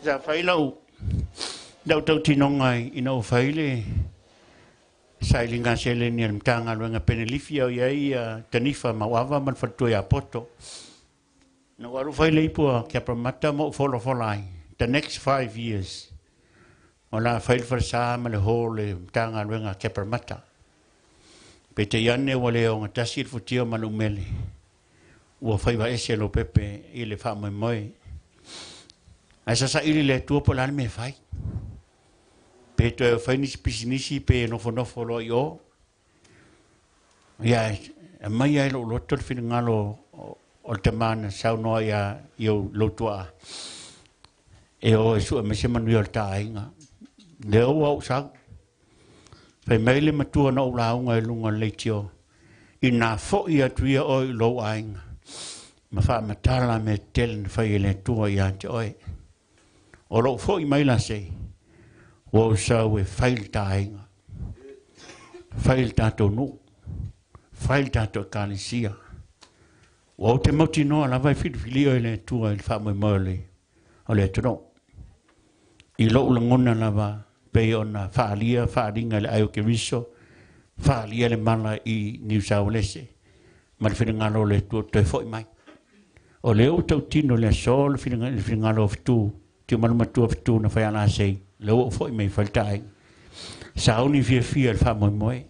Speaker 7: Ja fai lau. Dau tau tinongai ina o fai le. Sai linga sele ni mtanga luenga penelifia o iai tanifa mawava man fatua ya poto. Na waru fai le ipua kia pramata mo folai. The next 5 years. Ola fai farsa ma le ho le mtanga luenga kia pramata. Pete yane wale o ngatasi futio manumele. Ua fai wa ese lo pepe i le wha moi. Asa sa ili le tua po lani me fai. Peto e fai nisi pisinisi pe nofo lo i o. Ia, mai ai lo loto le fina ngalo o te mana sau noa ia i o lotua. E o e su e mese manu i o ta ainga. Le o au sau. Fai meile matua na ula unga e lunga leitio. I nā fo i atuia oi lo ainga. Ma wha matala me telen fai le tua i ante oi. O lo fo i maila sei. Wo sau e fail ta ainga. Fail tato nu. Fail tato kalisia. Wo te mauti noa la vai fili oi le tua i wha mai moile. O le tuno. I lo ula ngona la va. Pe ona whaalinga le aio ke riso, whaalia le mana i New South Wales. Mari whingalo le te foi mai. O le o tau tino le sol whingalo fitu, te manumatua fitu na whaiana sei, le o foi mai whaltai. Sa auni fia le whamoimoe.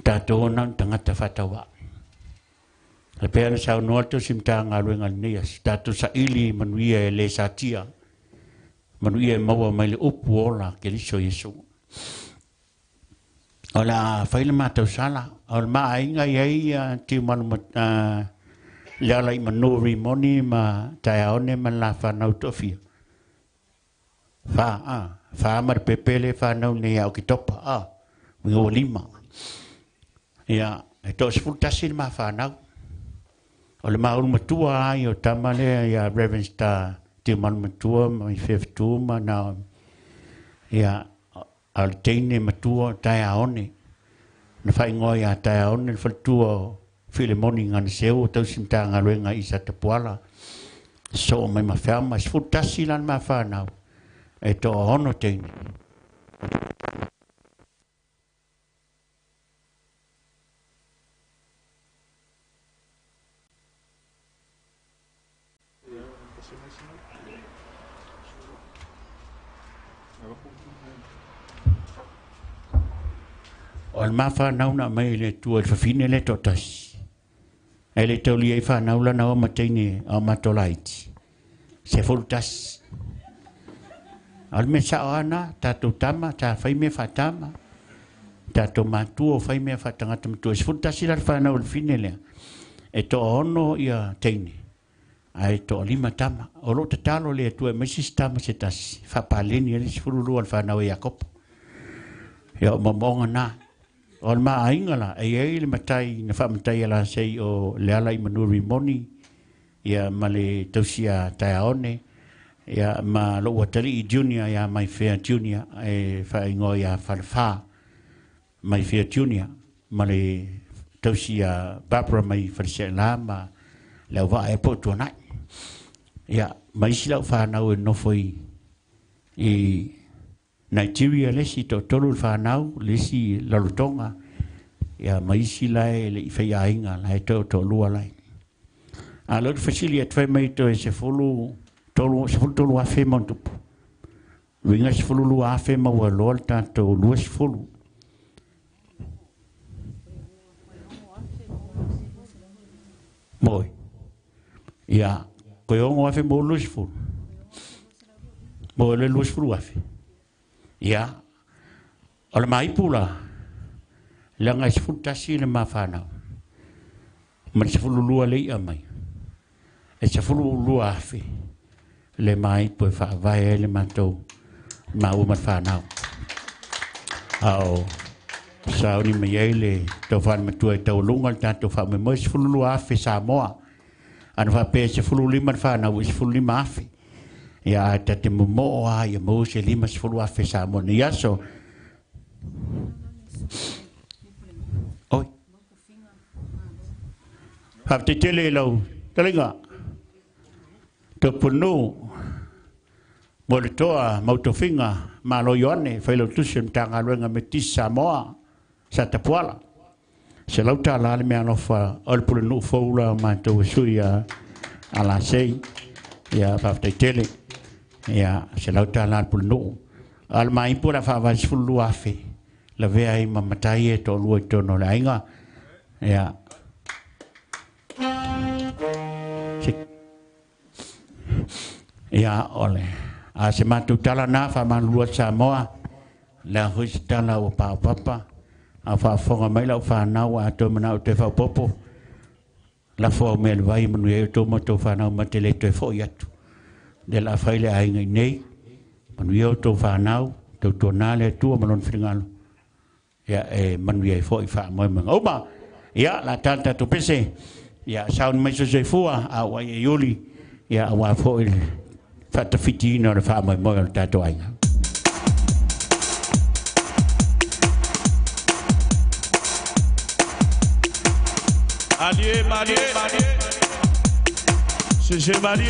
Speaker 7: Tātou nang tangata whatawa. Le pēna sa unoato simta ngā ruenga nias, tātou sa ili manuia e le sa tia. Manuia maua mai le upu ola ke liso Yesu. Ola whaile mātou sala. Ola maa inga iai ti manu le ala i manuri moni ma tai aone ma la whanau tofia. Wha mar pepele whanau ne au ki topa. Wingo lima. Ia, e to sifutasi ma whanau. Ola maa uru matua ai o tamale ia Reverend Star. Te manumatua mai whewhitua ma nā ia al teine matua tai aone na fai ngoi a tai aone fa tua Filemoni ngan seu tau simta ngaluenga isa Tapuala so mai ma ferma sfutasi lan ma fa nau e to ono teine o le mafa nau na mai le tua fa fine le totas ele toli e fa nau la na o matene o matolaiti se fultas al me sa ana ta tu tama ta fai me fatama ta to matu o fai me fatanga tam tu se fultas la fa nau le fine le e to ono ia teine ai to lima tama o lo talo le tu me sistema se tas fa paleni le fulu al fa nau Jakob ya momonga na o ma ainga la e le matai na fa matai la sei o le ala i manuri moni ia male tausia taone ia ma lo watali junior ia mai fair junior e fa ingo ia fa mai fair junior male tausia Barbara mai fa la ma le va e po to na ia mai sila fa na no foi e Nigeria le si to tolu whanau, le si larutonga, ia maisi lai le i ainga lai to lua lai. A lor fasili e twai mai to e se fulu tolu a fe montupu. Winga se fulu lua a fe maua loa tato lua se fulu. Moi. Ia, koe ongo a fe mo lua se fulu. Mo le lua se fulu a fe. Ia, o le maipula, le ngai sefutasi le mawhanau. Ma le sefululua le ia mai. E sefululua afe, le maipu e whaavai le matou, ma ua mawhanau. Ao, sao ni mai eile, tau whanamatua e tau lunga le tato whaamai sefululua afe Samoa. Ana whape sefululima whanau, sefululima afe. Ya tate moa ya mo se lima se fulu afe sa mo ni aso oi hafte tele lo telinga to punu mo le toa mautofinga ma lo yone fa lo tusim tanga luenga metis Samoa sa Tapuala se lo tala le me anofa ol punu foula ma to suia ala sei ya hafte tele ya se lauta la pulu al mai pura fa va fulu afe la vea i mamatai e to lu to no lainga ya ya ole a se matu tala na fa man lu Samoa la hostala o papa a fa fonga mai la fa na wa to mana te fa popo la fo mel vai manu e to moto fa na matele te fo yatu de la faile ai ngai nei manu yo to whanau to tonale tua manon fringalo ya e manu ye foi fa mo mo oba ya la tanta to pese ya saun mai so se fua a wa ye yuli ya wa foi fa ta fiti no le fa mo mo ta to ai
Speaker 5: Allez, c'est Mali.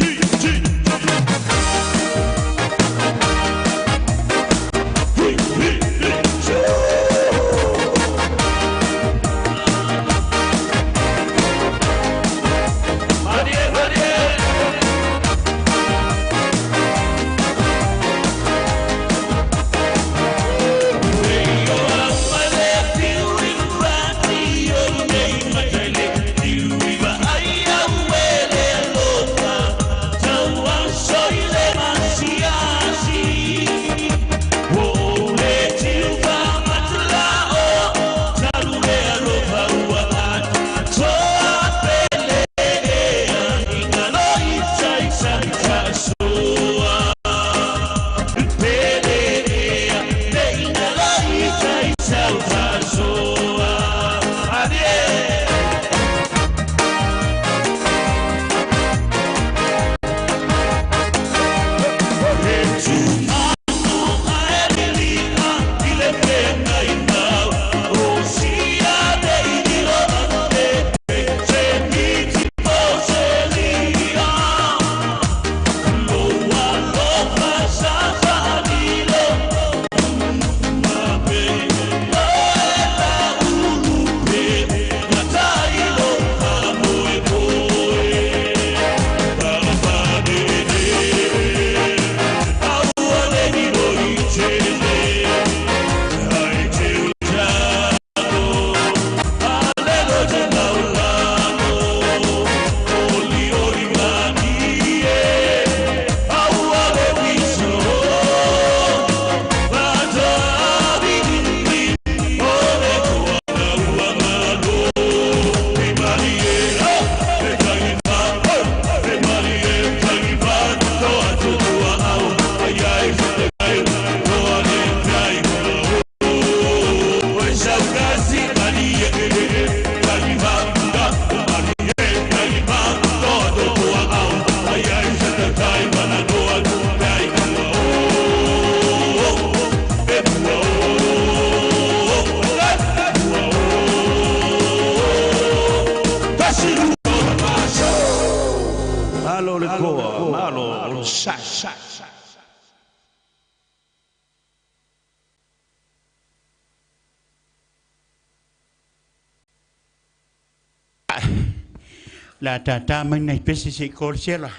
Speaker 7: La tata mai nei pesi si corsiela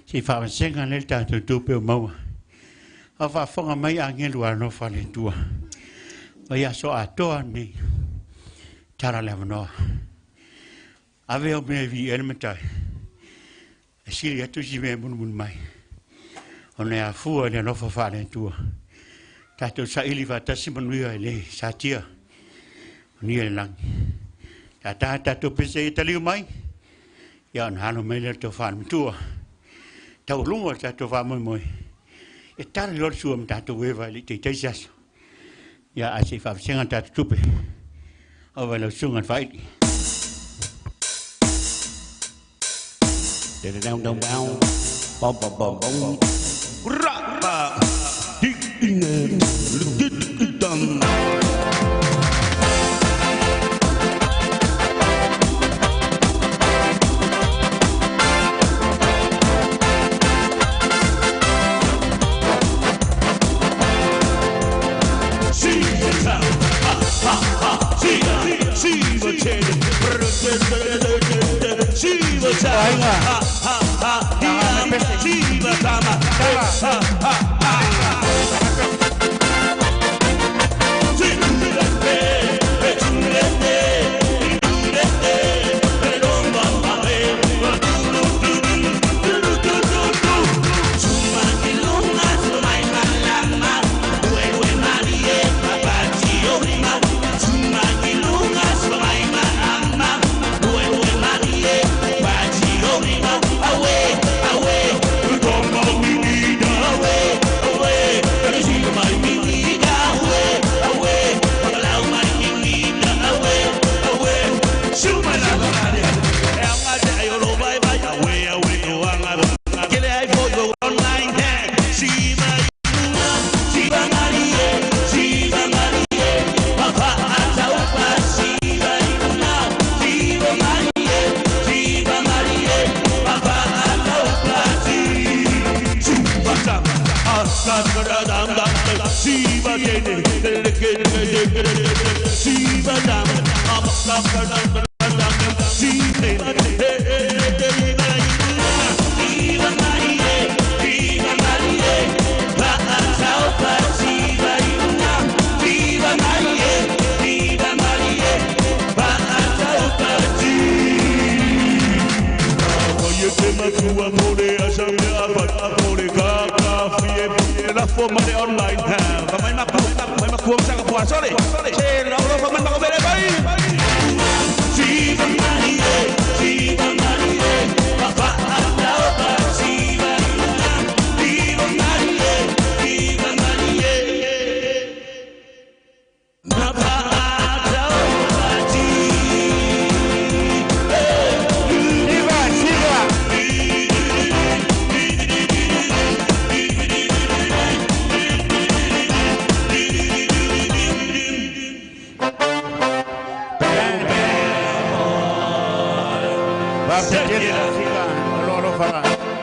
Speaker 7: si fa senga nel tanto tu pe mau a fa fonga mai angelu no fa le tua vai a so a to ni tara le no ave o me vi el metai si ya tu si me mun mai ona a fu ne no fa le tua tato sa ili va ta si manu le sa tia ni el lang tata tu pesi itali mai ya hano mele to fan tua tau lungo ta to fa moi e tar lor suam ta to we vai te te jas ya a si fa singa ta tupe o va lo sungan fai de down down down bom bom bom bom ra di ine dum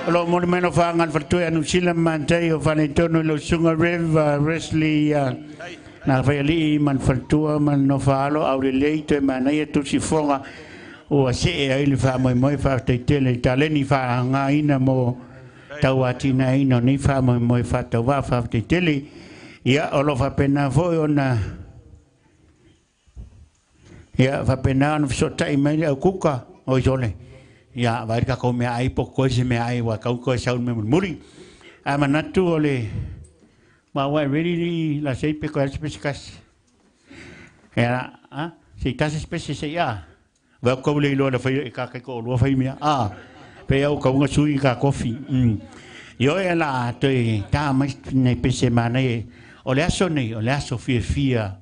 Speaker 7: Lo mo meno fa ngan fatu anu sila mantai o fane tono lo sunga river Wesley na fa ali man fatu man no falo au le leite man ia tu si fonga o se ai le fa mo fa te tele taleni fa nga ina mo tawati na ina ni fa mo fa to va fa te tele ia o lo fa pena fo ona ia fa pena no so tai mai o kuka o jole ya vai ka ko me ai po ko se me ai wa ka ko sa me muri a manatu ole ma wa really la sei pe ko especificas era si tas especies ya va ko le lo la fa ka ko lo fa mi pe au ka nga sui ka coffee yo la te ta mai ne pe semana ole aso fia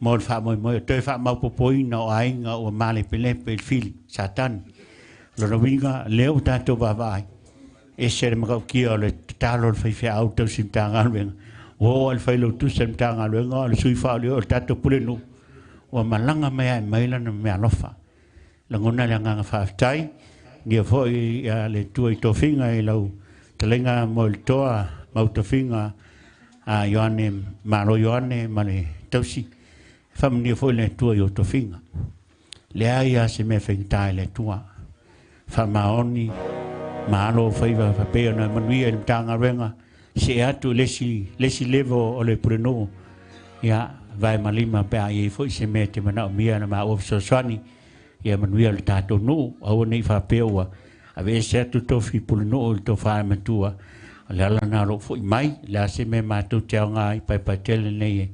Speaker 7: mo fa mo te fa ma po no ai nga o male pele pe fil satan lo vinga leo tanto va vai e se ma ki ole talo fa fa auto sim tanga ven o al fa lo tu sim tanga ven o sui fa le o tanto pule no o malanga mai la no me alofa la ngona la nga fa tai ngia foi le tu i to finga e lo telenga mo toa mo to finga a Ioane malo Ioane male tosi famni foi le tu i to finga le ai se me fentai le tua Famaoni malo faiva fa pe na manuia il tanga venga se atu lesi levo o le preno ya vai malima pe ai foi se mete mana mia na ma of sosani ya manuia il tato no au nei fa peua ave se atu to fi preno to fa matua la na ro foi mai la se me ma tu te nga pa tele nei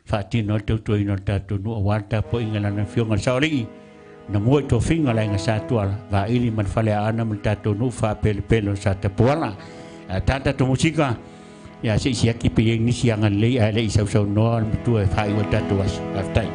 Speaker 7: fa tino to ino tato no wanta po ingala na fionga sauri na mo to finga la nga sa tua va ili man fale ana man tato no fa pelo sa te puala tata to musika ya si ki pe ni siangan le ale sau no tu fa i wata to was aftai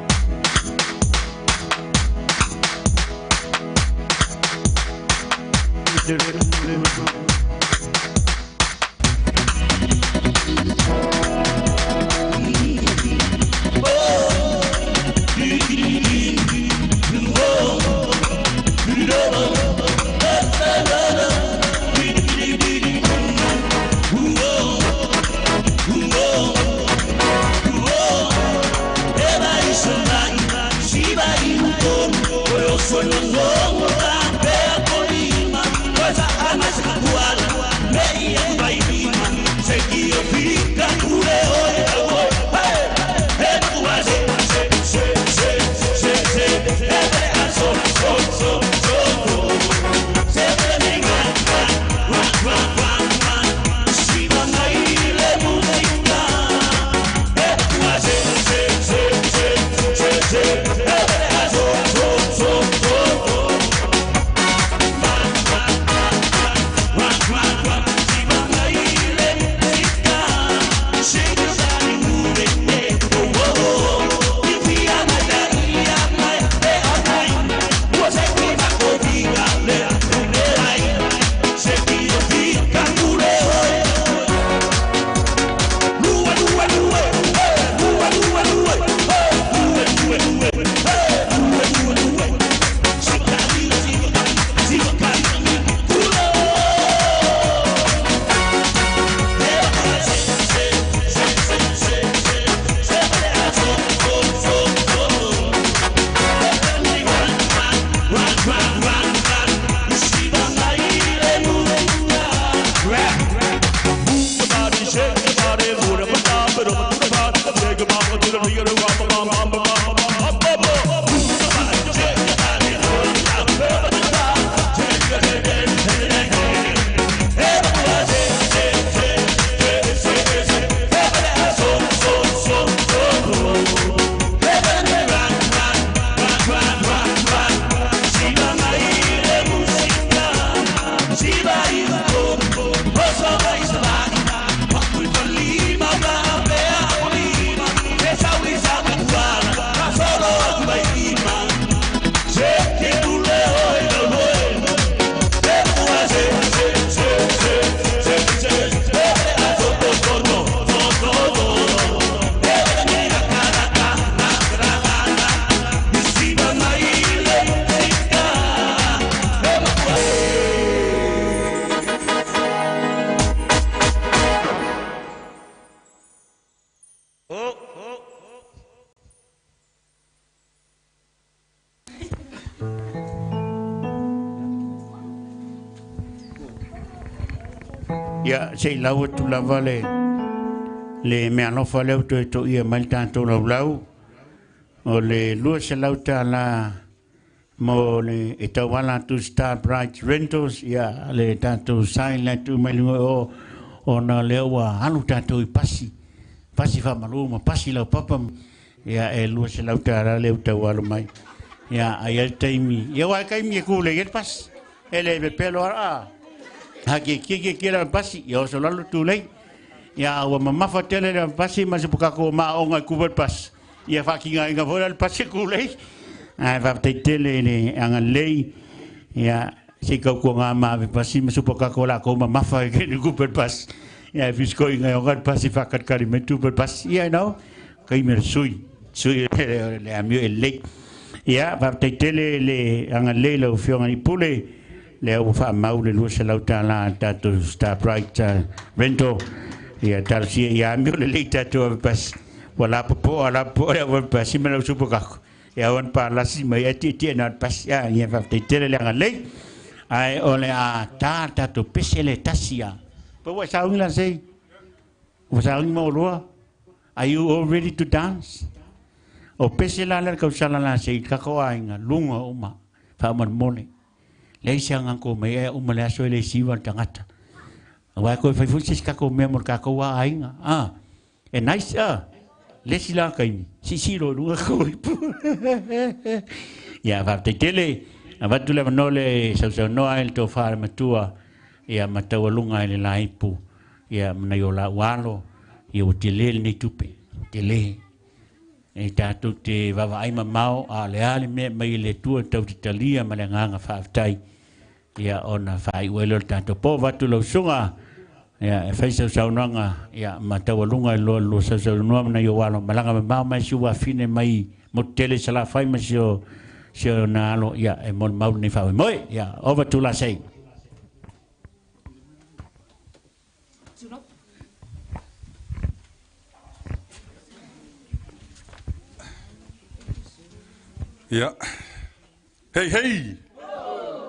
Speaker 5: Esa
Speaker 7: Ya sei lau tu lava le me alofa leu to ia mai tanto lau o le lua se lau la mo le e tawala tu Star Bright Rentals ya le tanto silent tu mai o na lewa alu tanto i pasi fa maluma pasi lau papa ya e lua se lau leu tawala mai ya ai taimi ya wa kai mi ku le pas ele be pelo haki kira pasi ya so lalu tu lei ya wa mama fatele le pasi ma se puka ko ma onga ku pas ya fa ki nga fora pasi ku lei ai va te tele ni anga lei ya se ko nga ma pasi ma se puka ko la ko mama fa ke ni ku pas ya fisko nga onga pasi fa kat kari me tu pas ya no kai mer sui le amio lei ya va te tele le anga lei lo fio ni pule le o fa mau le lusa lauta la tato Star Bright Rental ya tal si ya mi le tato pas wala po ala po ya pas si me lo supo ka ya on pa la si me ti na pas ya fa te tele le ngale ai ole a tato pesele tasia po wa sa ngila sei wa sa mo lo are you all ready to dance o pesela le ka sala la sei ka ko ainga lunga uma fa man mole le sianga ko me o mala so le siwa tangata wa ko fa fusis ka ko memor ka ko wa ainga e nice le sila kai si lo lu ko ya va te tele va tu le no le so no el to far matua ya matawalunga le laipu ya na yo la walo yo tele ni tupe tele e tatu te vava ai mamao a le ale me mai le tua tau titalia ma le nganga whaaftai ia ona whai uelo tanto po vatu lau sunga ia e whaisa saunanga ia ma tawalunga lo saunua mana yo walo malanga mamao mai siwa fine mai mo tele sala whai ma sio na alo ia e mon mau ni whawe moi ia over to la sei
Speaker 4: Yeah. Hey, hey.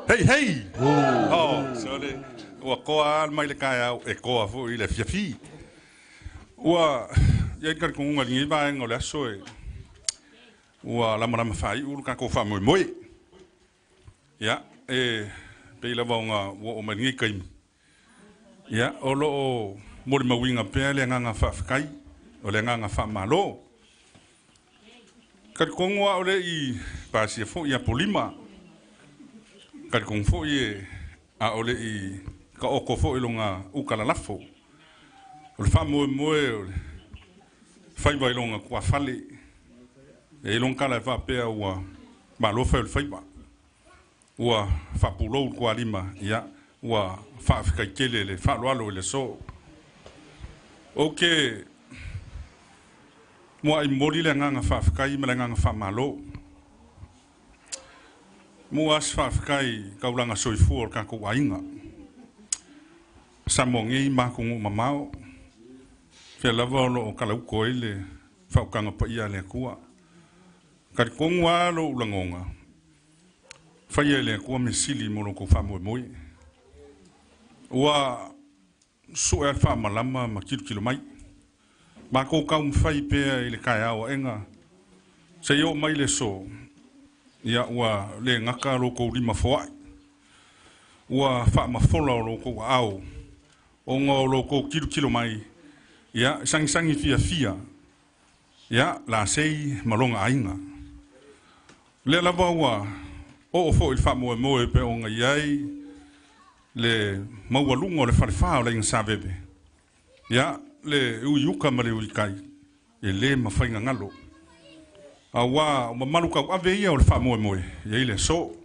Speaker 4: Hey, hey. Oh, sorry. Wa koa mai le kaya e koa fu ile fiafi. Wa ia ka ko ngal ngi ba ngol asoe. Wa la mara mafai u ka ko fa moi moi. Ya, pe la vonga wo o ngi kai. Ya, o lo mo ma winga pe le nga fa kai. O le nga fa malo. Kad kongwa ole I pasi fo ia polima. Kad kong fo ie a ole I ka oko fo ilonga ukala lafo. Ole fa moe ole fai vai longa kwa fale. E ilong kala fa pea ua malo fa ole fai ba. Ua fa pulo kwa lima ia ua fa afika kele le fa loalo le so. Okay. Mo ai mori le nganga whaafikai me le nganga whaamalo. Mo as whaafikai kauranga soifu o kako wainga. Sa mo ngei makungu mamao. Fia lava o kalauko le whaukanga pa ia le kua. Kari kongu alo ulangonga. Whaia le kua me sili mono ko whaamoe moe. Ua so e whaamalama ma kilo mai. Ma ko ka fai pe ile kai awa enga se yo mai le so ya wa le ngaka ro ko lima foa wa fa ma fola ro ko au o ngo ro ko kilo mai ya sang fia ya la sei malonga ainga le la wa o fo il fa mo pe o nga yai le mawalungo le fa le insabebe ya le uyuka mare uikai e le mafainga ngalo awa maluka ave ia o le fa mo ye ile so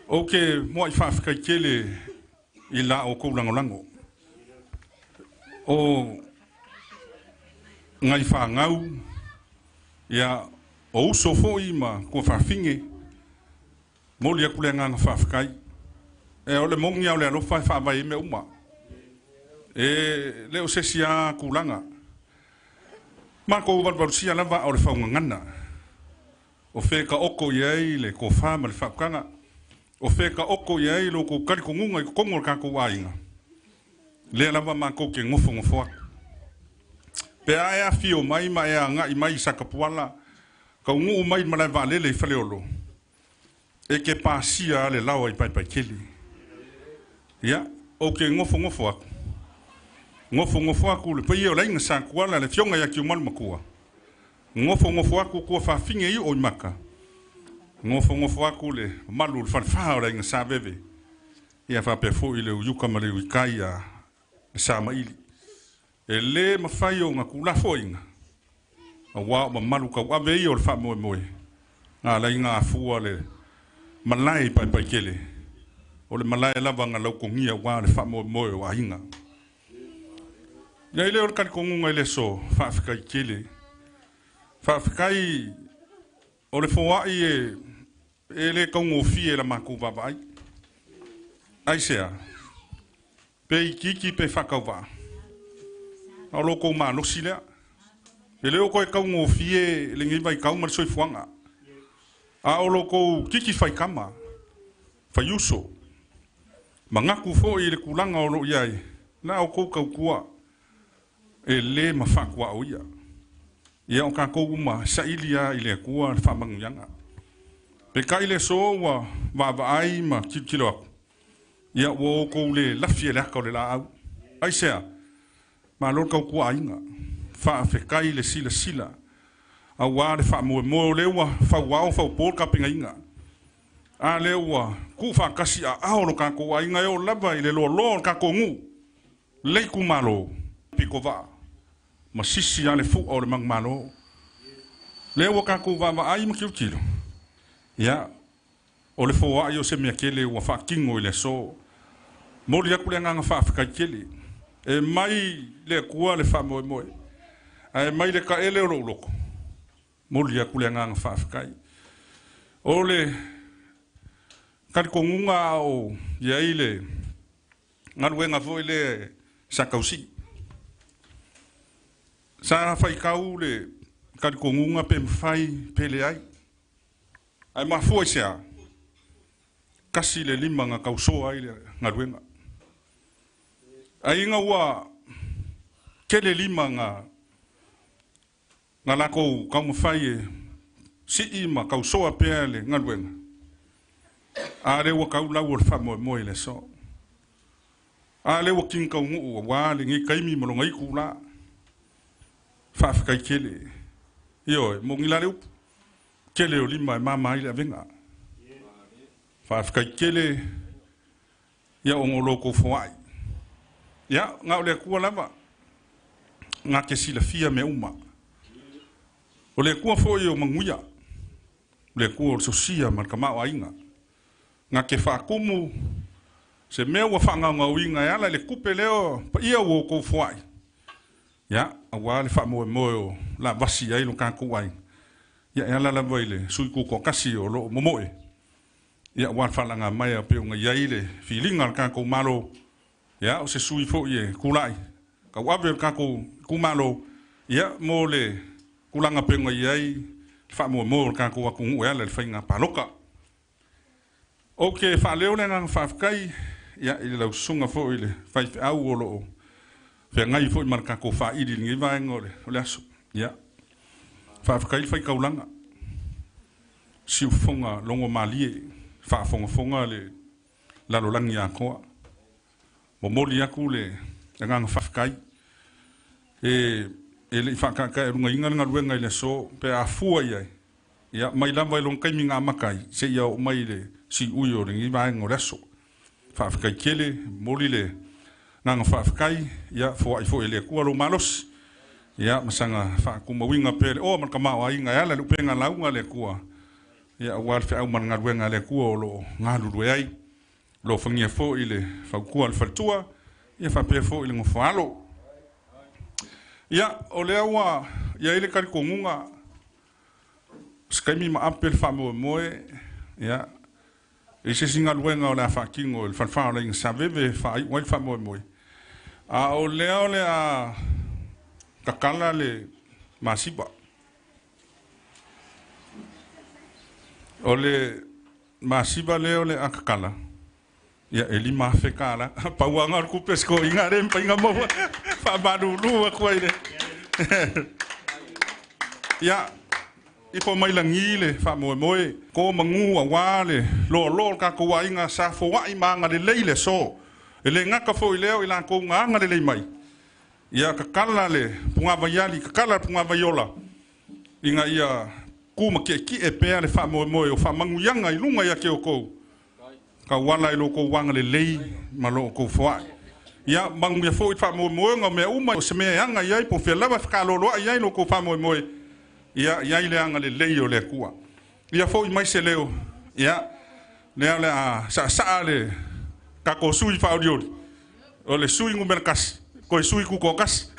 Speaker 4: okay mo I fa fika kele ila o ko lango o ngai fa ngau ya o so fo ima ko fa finge mo le kulenga nga fa fika e o le mongi o le no fa vai me uma leo sesia kulanga ma ko va sia lava o le faungangana o fe ka oko ye le ko fa ma le fakanga o fe ka oko ye lo ko kali ko ngunga ko ngol ka ko wainga le lava ma ko ke ngofo pe aia fio mai mai nga i mai sakapuala ka ngu mai mala vale le faleolo e ke pasia le lawa i pai kili ya o ke ngofo aku le pe o la inga sakuala le fionga ya ki mal makua ngofo aku ko fa finge i o maka ngofo aku le malu fa fa la inga sa bebe ia fa pe fo ile yuka male wikaya sa maili ele mafai o ngakula foinga wa ma malu ka wa vei o fa mo na la inga fu le malai pai kele o le malai la vanga lo ko ngia wa le fa mo wa inga ya ile o kan ko ngai le so fa kai kele fa kai o le fo wa ele ko ngo fi la ma ku ba bai ai sea pe kiki pe fa ka va a loko ma no sila ele o ko ka ngo fie le ngi vai ka ma soi fuanga a o loko kiki fai kama fa yuso manga ku fo ile kulanga o lo yai na o ko ka kua ele ma fa kwa o ia o ka ko ma sa ilia ile kua fa mangyanga pe ka ile so wa ai ma kilo ia wo ko le la fie la ko le la ai sea ma lo ka ku ainga fa kai le sila a wa le fa mo le wa fa wa fa por ka pinga inga a le wa ku fa kasi a lo ka ko ainga yo lava ile lo ka ko ngu le ku malo pikova ma sisi ale fu o le mang malo le wa ka ku va ai ma ki tilo ya o le fo wa yo se me kele wa fa kingo ile so mo le ku le nga fa ka kele e mai le kua le fa mo e mai le ka ele o loko mo le ku le nga fa kai o le ka ko ngunga o ya ile nga wenga fo ile sa kausi sa fa kau le ka ko ngunga pe fai pele ai ma fo sia kasi le lima nga kauso ai le nga wenga ai nga wa kele lima nga la ko ka mo fai si ima ka so a pele nga luenga a le wa ka la wo fa mo ile so a le wa kin ka ngu wa le ngi kai mi mo ngai ku la fa ka kele yo mo ngi la le kele o lima mama ile venga fa ka kele ya o ngolo ko foi ya nga le ku lava nga ke sila fia me uma o le ku fo yo manguya le ku so sia mar kama wainga nga ke fa kumu se me wa fa nga winga ya le kupe leo pa ia wo ko foi ya awa le fa mo la vasi ai lo ka ku wai ya la voile sui ku ko kasi o lo momoe ya wa fa nga mai pe nga yaile filinga ka ko malo ya o se sui fo ye kulai ka wabe ka ko kumalo ya mole kulanga penga yai fa mo ka ko ku ya le fainga paloka okay fa leo le nga fa kai ya ile la sunga fo ile fa au lo fe ngai fo marka ko fa idi ngi va ngore le aso ya fa kai fa kaulanga si fonga longo malie fa fonga le la lo lang ya ko mo moli aku le nga fa kai ele fa ka runga inga nga ruenga ile so pe a fua ya mai lava long kai minga makai se ya mai le si uyo ngi va ngoreso fa kai kele moli le nga fa kai ya fo ele ku lo malos ya masanga fa ku mawinga pe o man kama wa inga ya la lupenga launga le ku ya wa fa au man nga ruenga le ku lo nga lu ai lo fangia fo ile fa ku al fatua ia fa pe fo ile ngofalo ia o le wa ia ile ka ko ngunga skami ma apel fa mo ia e se singa luenga o la fa kingo el fa la in saveve fa wa fa mo a o le a kakala le masiba o le masiba le o le a kakala Ya eli mafekala pauanga ku pesko inga rem pa inga mo fa badulu ko ide ya ipo mai langile fa mo ko mangu awale lo ka ko inga sa fo wa imanga le leile so ele ngaka fo ileo ila ko nganga le mai ya ka kala le punga bayali ka kala punga bayola inga ia ku make ki e pe le fa mo o fa mangu yanga ilunga ya ke ko ka wala ilo ko wanga le lei malo ko fwa ya bang me fo fa mo nga me uma se me anga yai po fe lava ka lo yai lo ko fa mo ya yai le anga le lei o le kua ya fo mai se leo ya le ala sa le ka ko sui fa audio o le sui ngumber kas ko sui ku ko kas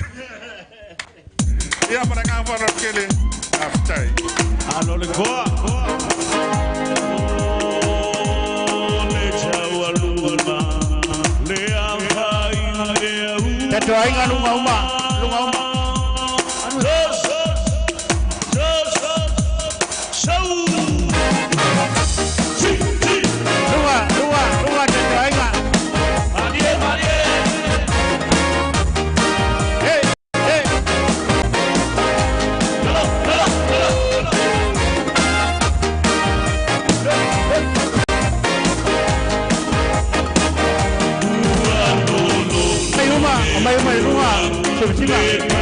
Speaker 4: ya para ka fa ro kele aftai
Speaker 5: alo le ko
Speaker 7: Tato ainga lunga uma. Lunga tato ainga. Hey. Mai lunga. Sebentar.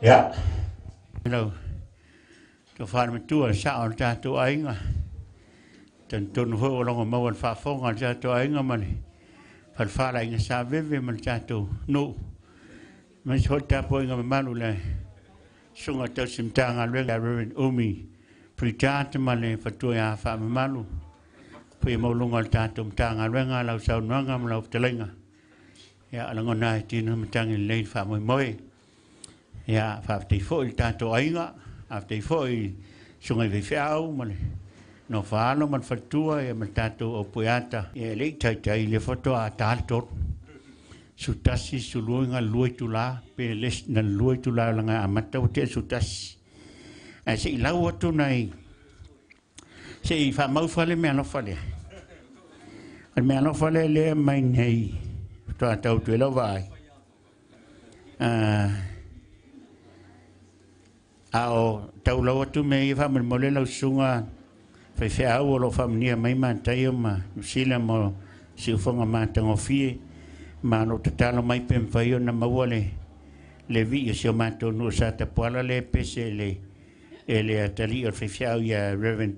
Speaker 7: Ya. Hello. To farm tu sa on ta tu ainga. Tantun ho longa mau al fafonga ja to ainga mali. Fal fala inga sa veve mal ja to no. Mas hota po inga malu le. Sunga tau simtanga lwenga Reverend Umi. Pritata male fatuya fa malu. Pui mau lunga al tatum tanga lwenga lau sau nanga lau telenga. Ya alangona tina matangi lein fa moi. Ya fa te fo il tato ainga. After fo sunga vefau male. No whaano man whatua e man tātou o pueata. E lei tai le whatua a tātou. Sutasi su luenga luai tu la. Pe les na luai tu la langa amata o te sutasi. E se i lau atu nei. Se i wha mau whale mea no whale. Al mea no whale le mai nei. Toa tau tu e lau vai. Ao tau lau atu me i wha man mole lau sunga. Fai fea au o lo whamnia mai mātai o ma Nusila mo si ufonga mātango fie ma no tatalo mai pem whai o na maua le vi o si o mātou nua sa ta puala le pese le atali o fai fea au ia Reverend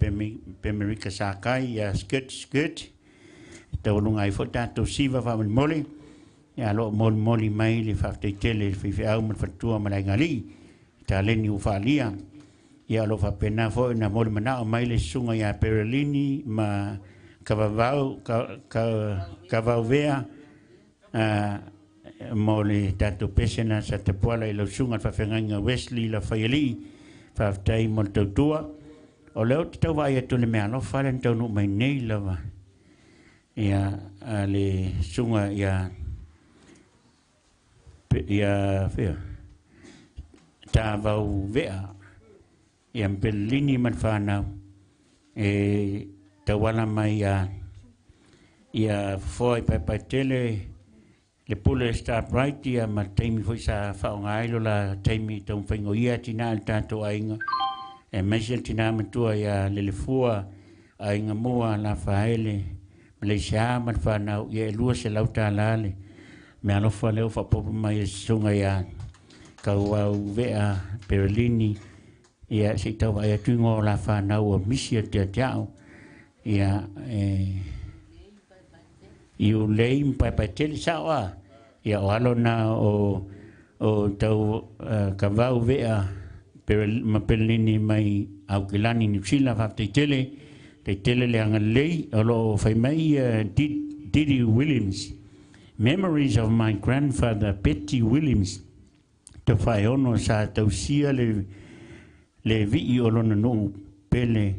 Speaker 7: Pemerika Sakai ia skirt tau lunga i fo tātou siva whaman mole ia lo moli mai le whaftei tele fai fea au man whatua malai ngali ta leni u whalia ia lo fa pena fo na mol mana o mai le sunga ia Perelini ma kavavau kavavea mole tato pesena sa te poala i lo sunga fa fenganga Wesley la faiali fa tai mo tua o leo te tau vai atu le mea no fa le tau no mai nei lava ia le sunga ia fea ta vau vea ia Perelini man whanau e tawala mai ia foi pai tele le pule Star Bright ia ma teimi foi sa whaongailo la teimi tau whaingo ia tina al tato ainga e mesia tina matua ia lelefua ainga mua la whaele Malaysia man whanau ia lua se lauta lale me alofa leo whapopo mai sunga ia kau au vea Perelini ia se tau ai atu ngo la whanau o misia te atiao ia iu leim pai tele sawa ia o alona o tau kavau vea ma Perelini mai au kilani Nusila whafte tele le anga lei alo whai mai Didi Williams Memories of my grandfather Betty Williams te whai ono sa tau sia le vi o lona no pele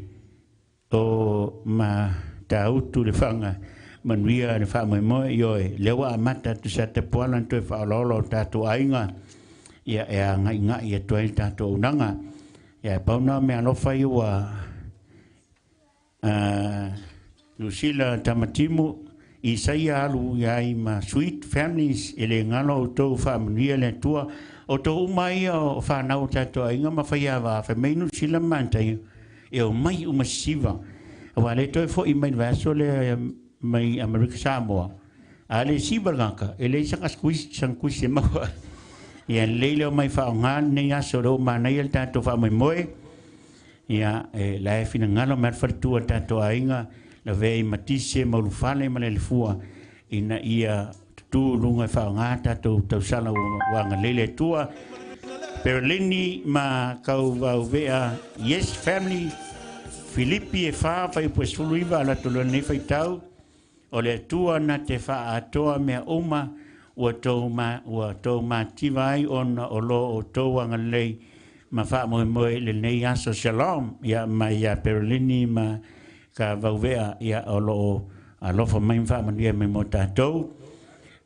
Speaker 7: o ma tautu le fanga manuia le fa mo yo le wa mata tu sa te poala tu fa lolo tatu ainga ia nga ia tu tatu nanga ia pauna me alo fa wa Nusila tamatimu Isaia alu ia ma sweet families ele ngalo to fa manuia le tua o to mai o fa na o tato inga ma faia va fa mai Nusila manta e o mai uma siva wa le to fo i mai vaso le mai America Samoa ale siva ganka ele sanga squis ma ia le mai fa ngan ne ya so ro ma na il tato fa mai moe ia la fina ngalo mer fartu tato inga la vei matise ma lu fale ma le fua ina ia tu lunga fa ngata tu sala wanga lele tua Perelini ma kau vea yes family Filipi e fa pues fuluiva la tu ne fa tau o le tua na te fa atoa me uma o to ma tivai on o lo o to wanga le ma fa mo le nei aso shalom ya ma ya Perelini ma ka vea ya o lo a lo fa mai fa ma dia me motato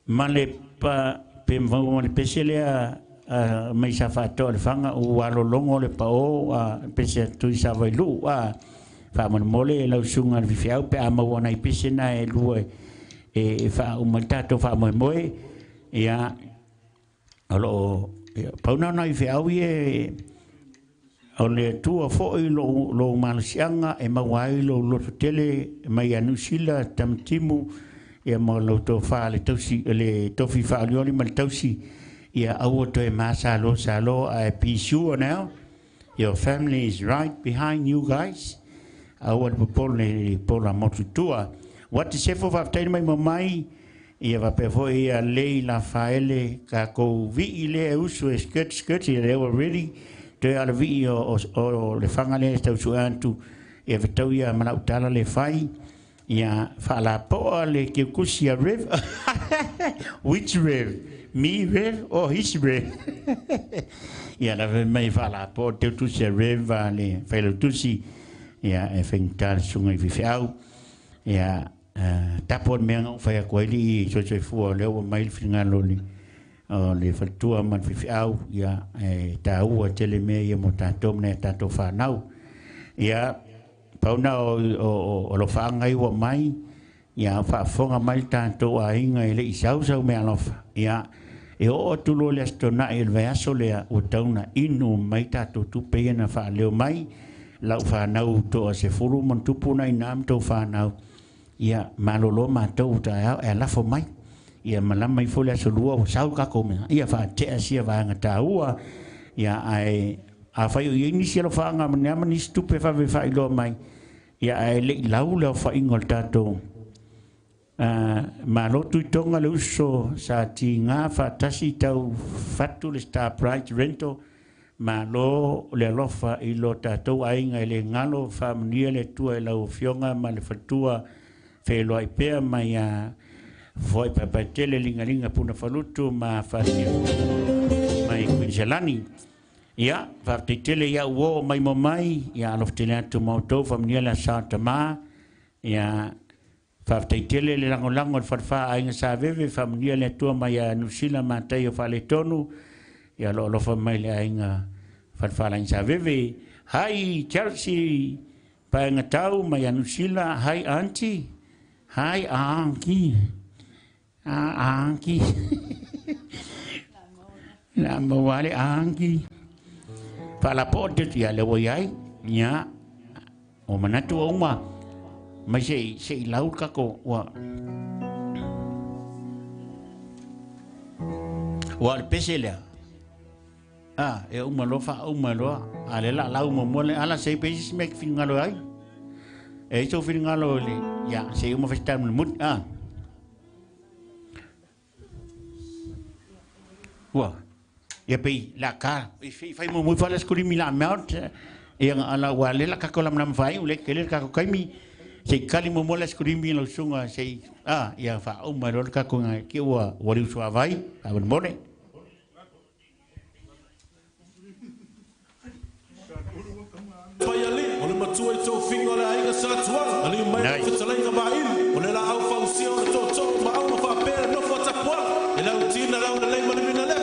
Speaker 7: male pa pe mo le pesele mai sa fa to le fanga o alo longo le pa o pese tu sa vai lu fa mo mole la sunga vi fiau pe ama wona i pese na e lu e fa o montato fa mo moe ya alo pa na na i fiau e o le tua fo i lo malasianga e mawai lo tele mai Nusila tamtimu ia mo lo to fa le tosi le tofi fa le oli mal tosi ia au to e masalo salo a pisu now your family is right behind you guys au al popole pola motutua wa te sefo fa tai mai mai ia va pe fo ia lei la faele ka ko vi ile usu skirt ile already te ala vi o le fangale sta usu antu ia vetau ia mana utala le fai ia fa la po le ke kusia rev which rev me rev or his rev ia la mai fa la po te tu se rev le fa le tusi ia e fentar sungai vi fiau ia tapon meng fa ko li so fu le o mai finalo li le fatua man fi au ia ta u tele me ia mo ta tom ne ta to fa nau ia pauna o lo fa ngai o mai ia fa fonga mai ta to a inga le isau sau me alofa ia e o tu lo le stona il verso le o tauna inu mai ta to tu pe na fa le mai la fa nau to se furu mon tu puna inam to fa nau ia malolo ma to ta e la fo mai ia malama mai fo le solua o sau ka ko me ia fa te asia va nga ta ua ia ai a fa yo ni si lo fa nga ma ni stupe fa ve fa lo mai ia ai le lau le fa ingol tato ma lo tu tonga le uso sa ti nga fa tasi tau fatu le star price rento ma lo le lo fa i lo tato ai nga le ngalo fa mnia le tua la fionga ma le fatua fe lo ai pe mai a foi pa tele linga puna falutu ma fasi mai kujalani ia fa tele ia wo mai mai ia lo tele atu mo to famnia la santa ma ia fa tele le lango fa ai sa veve famnia le tu mai a nusila ma tai fa le tonu ia lo fa mai le ai fa la sa veve hai Chelsea pa ngatau mai a nusila hai anti hai anki anki la mo wale anki pa la porte ya le voy ai nya o manatu o ma ma sei lau ka ko wa pesela e uma lo fa uma lo ale la lau mo mole ala sei pesis mek fingalo ai e so fingalo le ya sei uma festar mut Wah, ya pi la ka, fai mo muy falas kuri mi la mount, yang ala wale la ka kolam nam fai, ule kele ka ko mi, sei kali mo molas kuri mi lo sunga sei, ya fa o marol ka ko ngai ki wa wali so vai, abon mone.
Speaker 5: Payali, ole matua to fingo la inga sa tua, ali mai fitala inga bail, ole la au fa usio to ma au fa pe no fa tapwa, ela utina la ole mai mina le.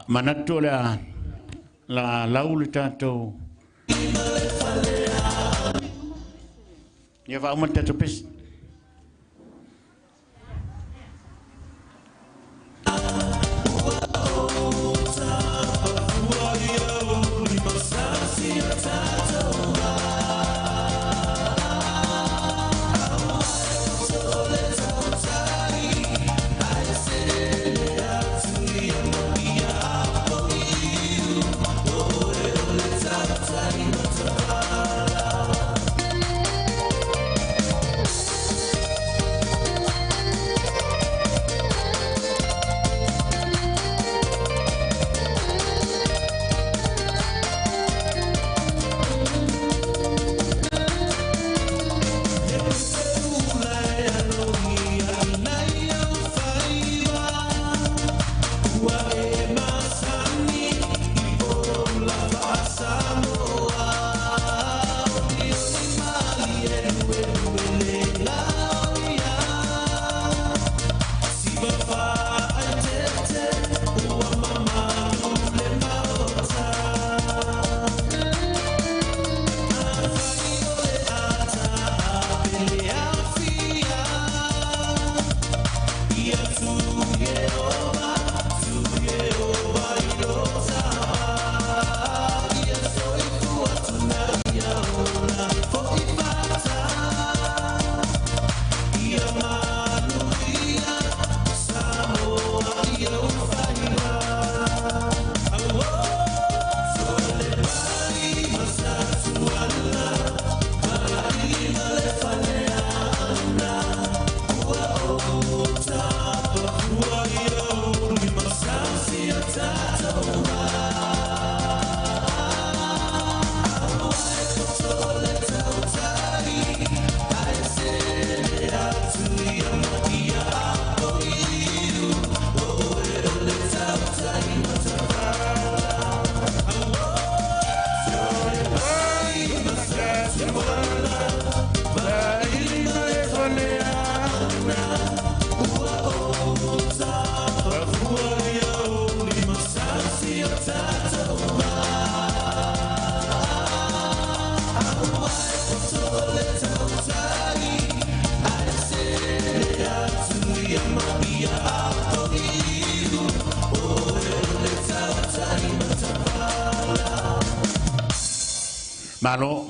Speaker 7: manatu la laulu tato ia va uma tato pes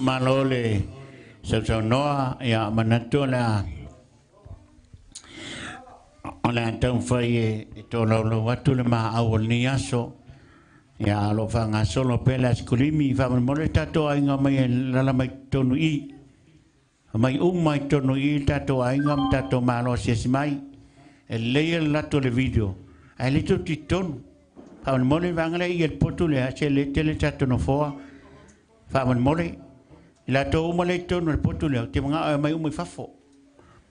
Speaker 7: malo le sa noa ya manatu la ona tau fai to lo watu le ma awol ni aso ya lo fanga solo pela skulimi fa mo le tato ainga mai la mai tonu i mai mai tonu i tato ainga tato malo sis mai e le la to le video ai le to titon fa mo le vangale i el potule a le tele tato no fo fa mo le la to mo le tonu el potule te nga mai mai fafo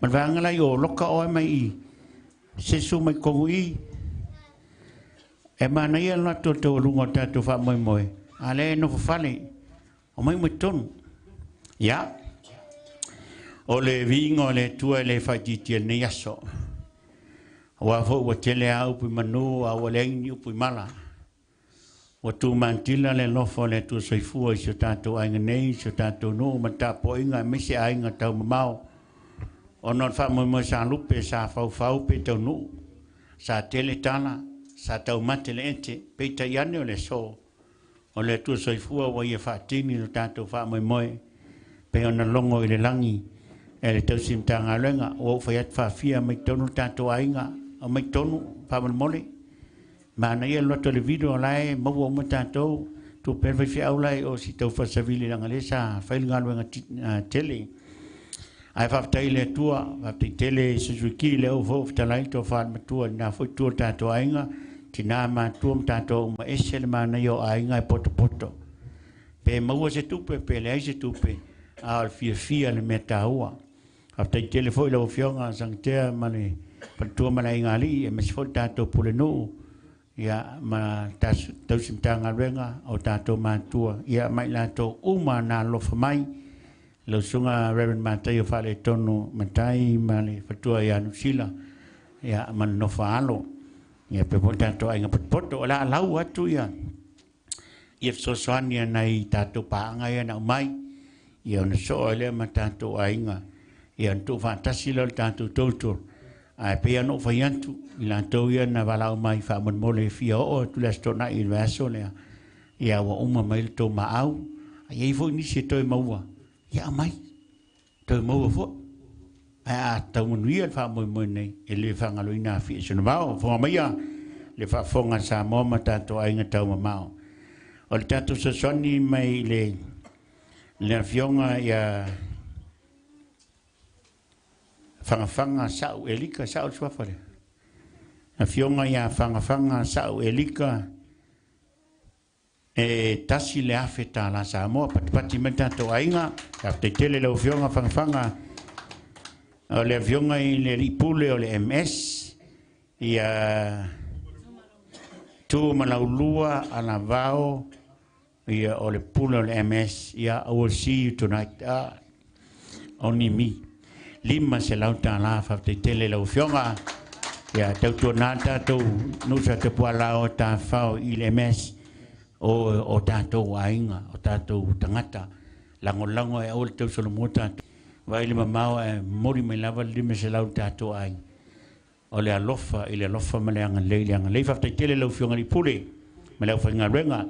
Speaker 7: man vangala yo loka o mai i se su mai kongui e mana ia na to lungo tato fa moi moi ale no fale o mai ton ya o le vingo le tua le fajiti ne yaso wa fo wa tele au pu manu a le nyu pu mala wa tu mantila le no fo le tu soifu o so tato ai nei so tato no mata po inga me se ai nga tau mau o non fa mo sa lupe sa fau pe to no sa tele tana sa tau mate le ente pe ta yane o le so o le tu soifu o ye fa tini no tato fa mo pe ona longo i le langi e le tau simtanga lenga o fa yat fa fia me tonu tato ainga o me tonu fa mo ma na ye lo to le video lai mo mo tato tu per fa fia lai o si tau fa savili langa le sa fa il ngalo nga tele ai fa tele tua fa tele Suzuki le o fo ta lai to fa tua na fo tua tato ainga tina ma tuam tato ma esel ma na yo ainga poto pe mo se tupe pe le se tupe al fia le metaua afta tele fo le fionga sangtea mane tua ma na ingali e me fo tato pulenu ya ma tas tau simtanga renga o tato ma tua ya mai la to uma na lo mai lo sunga Reverend Mateo fale tonu matai male fatua ya nusila ya man no falo ia pe pon tato ai ngapot poto ala lau atu ia if so soania nai tato pa nga ia na mai ia na so ele ma tato ai nga ia tu fantasi lo tato toto ai pe no fayantu ila to ia na vala mai fa mon mole fio o tu la sto na il verso le ia wa uma mai to ma au ai vo ni se to maua ia mai to maua fo a tau nui al fa mo nei ele fa ngaloina fi so no bao fo mai ya le fa fonga sa mo mata to ai nga tau ma o le tatu so soni mai le fionga ya fanga sa elika sa so fa le na fionga ya fanga sa elika e tasi le afeta la sa mo pati mata to ai nga te tele le fionga fanga o le avionga i le ripule o le MS ia tu malaulua ala vao ia o le pule o le MS ia I will see you tonight only me lima se lauta la fa te tele le avionga ia tau tonata tu nusa te puala o ta fao i le MS o tatou ainga o tatou tangata lango e o le tau solomota vai le mamao e mori me lava le me se lau tato ai o le alofa i le alofa ma le anga le fa te tele lau fionga li pule ma lau whainga renga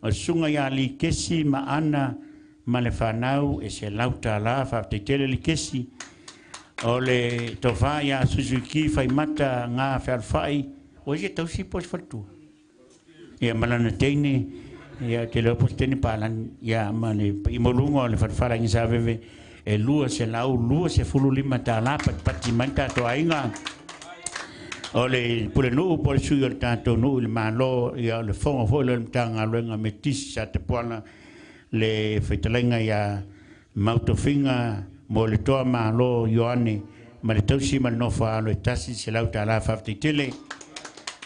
Speaker 7: o sunga ia li kesi ma ana ma le whanau e se lau ta la fa te tele li kesi o le tofa ia Suzuki fai mata ngā whaalwhai o e tau si pos whatu ia malana teine ia te leo pos tene palan ia ma le imolunga o le whalwhara ingi sa veve e lua se lau lua se fulu lima tala pati manta to ainga ole pule no por su yo tanto no il malo ya le fonga fo le tanga lenga metis sa te poana le fetelenga ya mautofinga mo le to malo yoane ma le tosi ma no fa le tasi se lau tala fa tele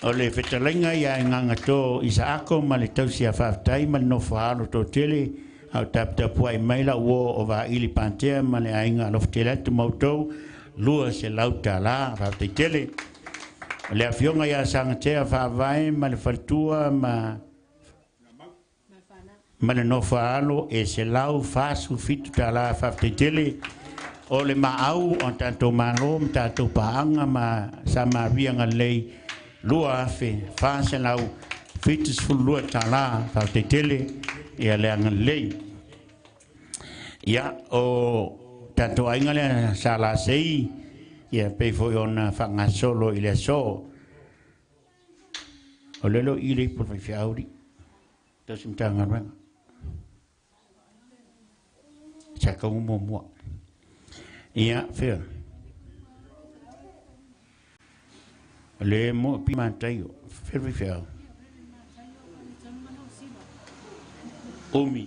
Speaker 7: ole fetelenga ya nganga to isaako ma le tosi fa tai ma no fa lo to tele au tap puai mai la o va ili pantea ma le ainga lo tele tu moto lua se lauta la fa te tele le afionga ya sang te fa vai ma le faltua ma le no fa alo e se lau fa su fitu ta la fa te tele o le ma au on tanto malo tanto paanga ma sa ma vianga lei lua fe fa se lau fitu su lua ta la fa te tele ia le anga lei ia o tanto ainga le sala sei ia pe foi ona fanga solo ile so o lelo ile por fi auri to simtanga ran chaka mo ia fe le mo pimantaio fe Omi.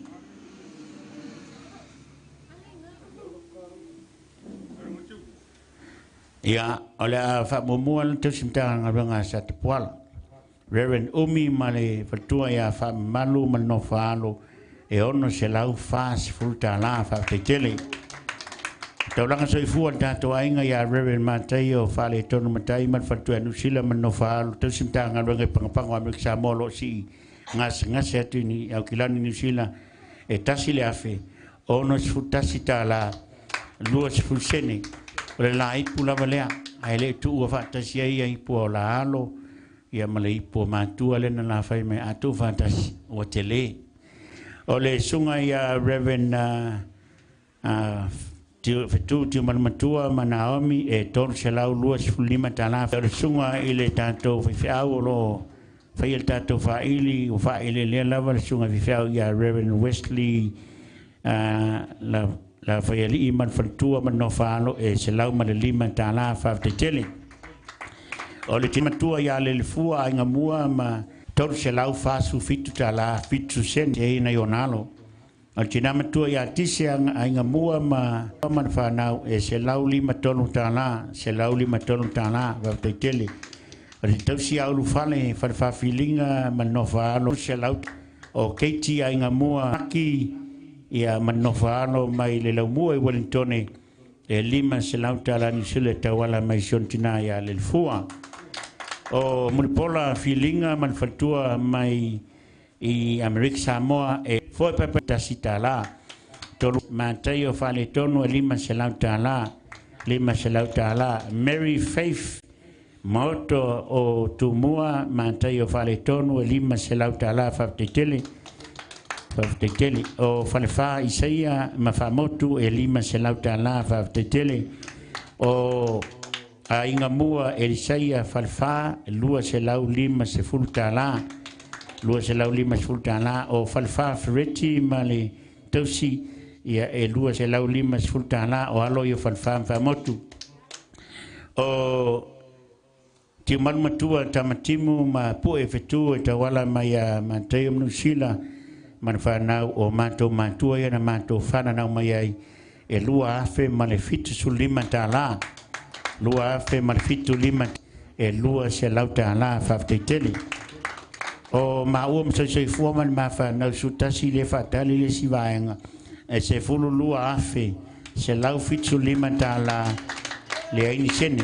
Speaker 7: Ya, oleh fa momual tu simtang abanga sat pual. Reverend Omi male fatua ya fa malu manofalo e ono se lau fas fulta la fa tele. Tau langa soi fuan tato ainga ya Reverend Mateo fa le tonu matai man fatua nusila manofalo tu simtang abanga pangpang Amerika Samoa si ngas atu ni au kilani New Zealand e tasi le afe ono sfutasi tala lua sfusene le lai pula valea ai le tu wa fatasi ai po la alo ia malei po matu ale na la fai me atu fatasi o tele o le sunga ia Reverend tu matua Naomi e tor selau lua sfulima tala o sunga ile tanto fi au lo fai il tato faili o faile le lava sunga vi fau ya Reverend Wesley la fai ali man fantua man no falo e se lau man lima tala fa te tele o le timatua ya le fua nga mua ma tor se lau fa su fitu tala fitu sen e na yonalo al tinamatua ya tise nga mua ma man fa na e se lau lima tonu tala se lau lima tonu tala fa te tele Ri tau si au lufale fa filinga manofa alo se lau o keiti ai nga mua ki ia manofa alo mai le lau mua i Wellington e lima se lau tala ni sile tawala mai siontina ia le fua o mulipola filinga man fatua mai i Amerika Samoa e foi pepe tasita la tolu mantai o fale tonu e lima selauta la Mary Faith moto o tumua mantai o fale tonu e lima selauta la faftetele o fale fa isaia mafamotu e lima selauta la faftetele o a inga mua Elisaia falfa lua se lau lima se fulta la o falfa freti male tausi ia e lua se lau lima se fulta la o alo yo falfa famotu o ti man matua tamatimu ma pu e fetu e tawala maya mantai mnusila man fa o mato matua ia na mato fana na mai e lua afe male fitu sulima ta la lua fe malfitu lima e lua se lauta la faftetele o ma o mso se fuama ma fa na sutasi le fatali le sivaenga e se fulu lua afe se lau fitu lima ta la le aini sene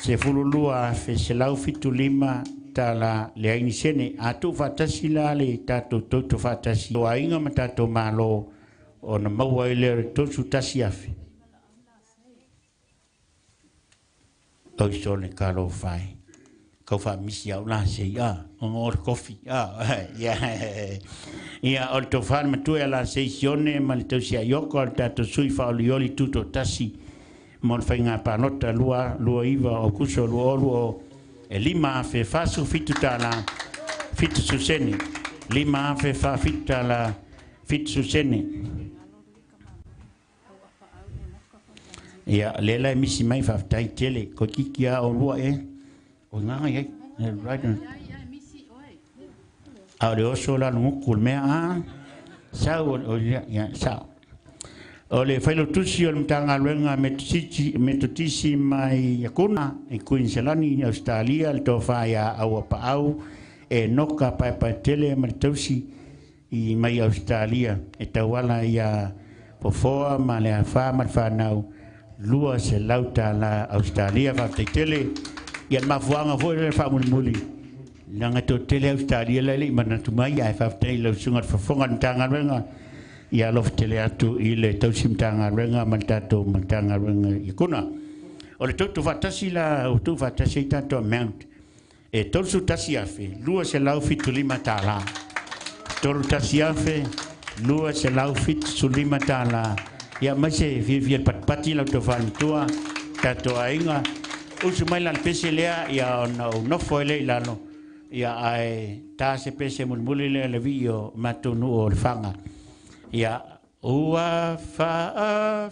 Speaker 7: se fulu lua afe se lau fitu lima ta la le aini sene atu fatasi la le tato toto fatasi o ainga matato malo o na maua ile to sutasi afe o sole kalo fai ko fa misi au la se ya on coffee ya o to fa ma tu la sesione ma to sia yoko ta to sui fa oli tutto tasi mon fenga pa nota lua iva o kuso luo e lima fe fa su fituta la fitu suseni lima fe fa fita la fitu suseni ya lela misi mai fa tai tele ko kikia o lua o nga ye right a le oso la no kul me a sa o ya sa o le failo tusi o mtanga lenga metotisi mai yakuna e Queensland ni Australia le tofa ya au pa au e noka pa tele martosi i mai Australia e tawala ya pofoa ma le fa ma fa nau lua se lauta la Australia va tele ia mafuanga foi le fa muli nanga to tele Australia le mana tu mai ai fa tele sunga fonga tanga renga ia lo tele atu ile to simtanga renga mantato mantanga renga ikuna o le to fatasi la o to fatasi tanto amount e to su tasiafe lua se lau fitulima tala to tasiafe lua se lau fit sulima tala ia mase vi patpati la to fantua tato ainga usumai lan peselea ia no foile la no ia ai ta se pese mulmuli le vio matunu o fanga ia ua fa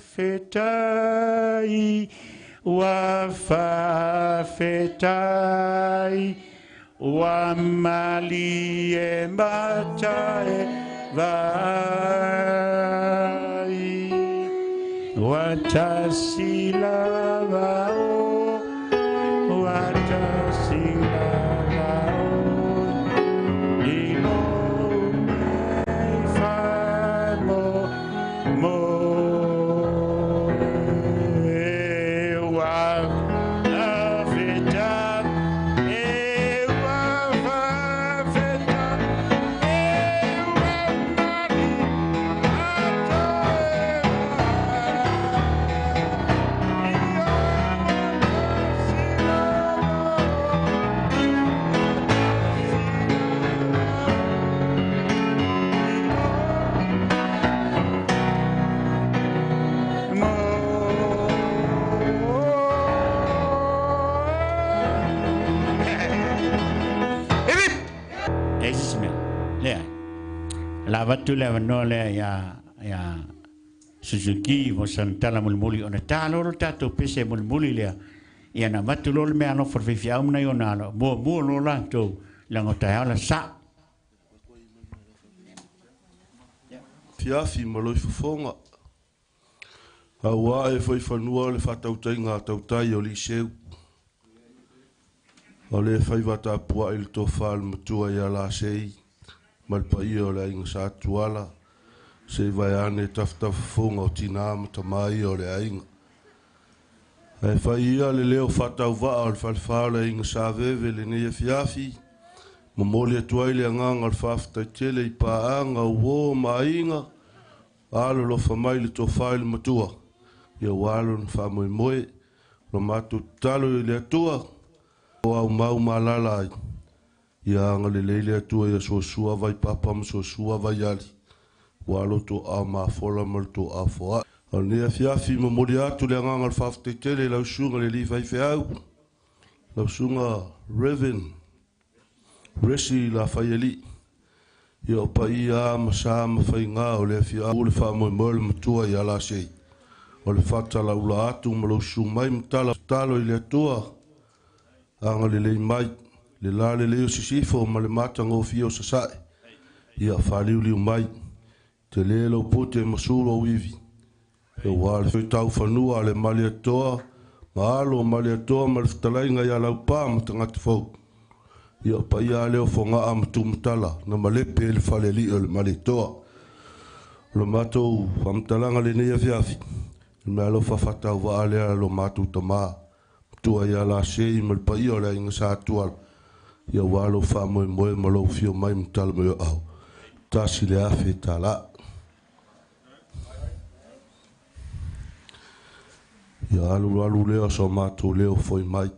Speaker 7: fetai wa mali e matae vai Watasi lavao, watasi lavao, ino me famo mo wa la feta la vatu le vanole ya Suzuki mo santala mulmuli ona talo tato pese mulmuli le ya na vatu lo me ano forfifi au na yona mo lo la to la ngota ala sa
Speaker 1: fiafi maloi fofonga awa e foi fanua le fatautenga tautai o liseu o le fai vata pua il tofal mutua ya la sei malpai o le inga sa tuala se vai ane taftafunga o tina matamai o le ainga E whaia le leo whatau waa al whalwhale inga sāwewe le nea fiafi. Mamoli atuai le anganga al whaftai tele I paanga uo mainga. Alo lo whamai le tō whaile matua. Ia walo na whamoe moe. Lo matu talo I le atua. O au mau malala ai. Ia anga le leile atua ia sua vai papa ma sua vai ali. Walo tō a mawhola mal tō a whoa. Al nea fiafi ma mori atu le anganga al whaftai tele lau sunga le li whai whiau. Lau sunga Reverend Resi la whaiali. Ia o pa ia ma sa ma whai ngā o le whiau le whamoe moe le matua I ala sei. O le whatala ula atu ma lau sunga mai mtala talo I le atua. Anga le lei mai. Le la le leo sisifo ma le matanga o fio sasae. Ia whaliu liu mai. Te le lau pote masuro o iwi. E wale fai tau whanua le mali atoa, ma alo mali atoa ma le whtalainga ia lau pā ma tangati fau. Ia pa ia leo whonga a matu matala, na malepe le whale li o le mali atoa. Lo matou whamtalanga le nea fiafi, me alo whawhatau wa alea lo matou tamā. Tua ia la sei ma le pa ia le inga sa atual. Ia walo whamoe moe ma lau fio mai matala me o au. Tasi le afe tala. Ia alu leo so mātou leo foi mai.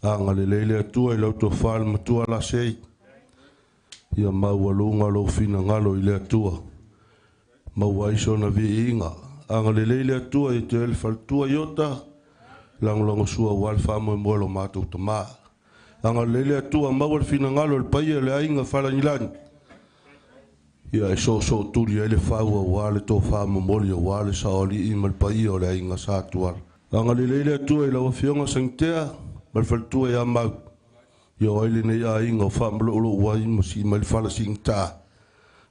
Speaker 1: Anga le leile atua I lau tō whāle matua la sei. Ia mau alunga lo fina ngalo I le atua. Mau aiso na vi inga. Anga le leile atua I te ele whaltua iota. Lango sua wal whamoe moelo mātou tamā. Anga le leile atua mau al fina ngalo le paia le ainga whalangilani. Ia e so turi ele whaua wale tō whāma moli o wale sa oli I malpai o le ainga sātuar. Anga le leile atua I lawa whionga sangtea, malwhaltua ia mau. Ia oile nei a inga o whaamalo olo wai masi mali whala sing tā.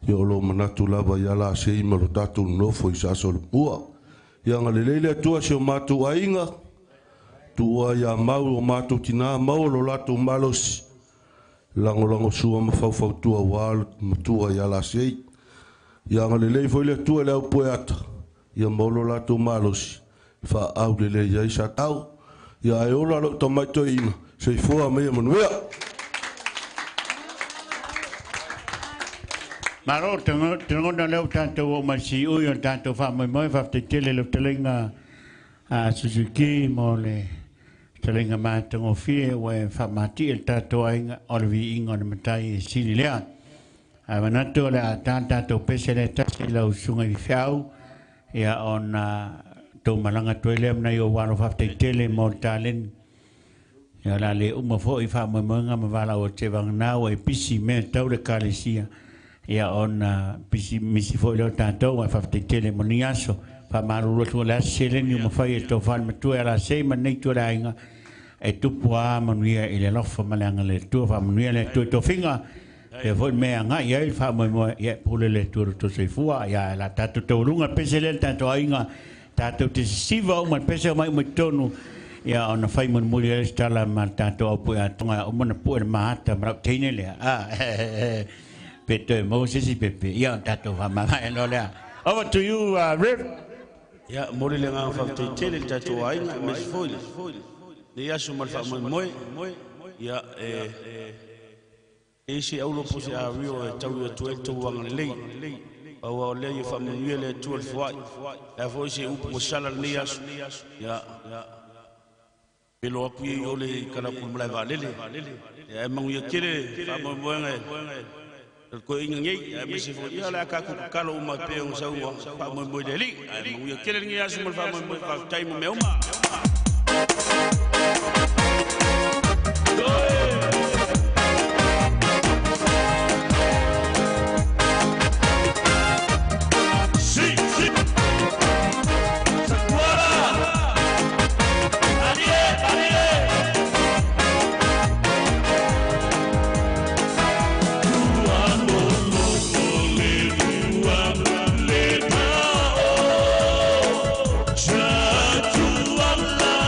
Speaker 1: Ia olo manatu lava ia la se ima lo tātou nofo I saso le pua. Ia anga le leile atua se o mātou a inga. Tua ia mau o mātou tina mau lo lātou malosi. Lango sua ma fau tua wal matua ia la sei. Ia nga le lei foi le tua le au poeata. Ia molo la tu malos. Fa au le ia isa tau. Ia e ola lo tomato ina. Sei fua me manuia.
Speaker 7: Maro tengo na leo tanto o masi o yo tanto fa mo fa te tele le telenga a Suzuki mo le telenga matango fie we fa mati el tato ainga olvi ingo na matai sililia a manato la tanta to pesele tasi la usunga I fiau ia ona to malanga toile na yo wano fa te tele mo talen ia la le uma fo I fa mo nga ma vala o te vang na o pisi me tau le kalesia ia ona pisi misi fo le tato wa fa te tele mo niaso fa maru lo la sele ni mo fai to fa me tu era sei ma nei tu rainga e tu poa manuia ile lo fa malanga le tu fa manuia le tu to finga e vo me anga ia il fa mo ia pule le tu to se fua ia la tatu to lunga pesele tanto ainga tatu te siva o mal pese mai mo tonu ia ona fai mo mulia stala ma tatu o poa tonga o mo na poa ma ta ma tene le Peter Moses Pepe ia tatu fa ma no le over to you Riv.
Speaker 9: Ya mori le nga fa te tele tatu ai me foi le ya su mal fa moi ya si aulo posi a rio e tau e tu wang le o le ye fa mo le tu el foi e foi si upo sala le ya pelo api o le kana pu mla va le ya mang ye kire fa mo ko inga ngai me se fo ia la ka ku kalo uma pe un sa wa pa mo mo de li mo ia kele ngai asu mo fa mo fa time me uma
Speaker 5: Allah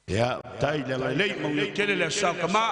Speaker 9: Ya, tai le ngai lei mau tele le sa kama.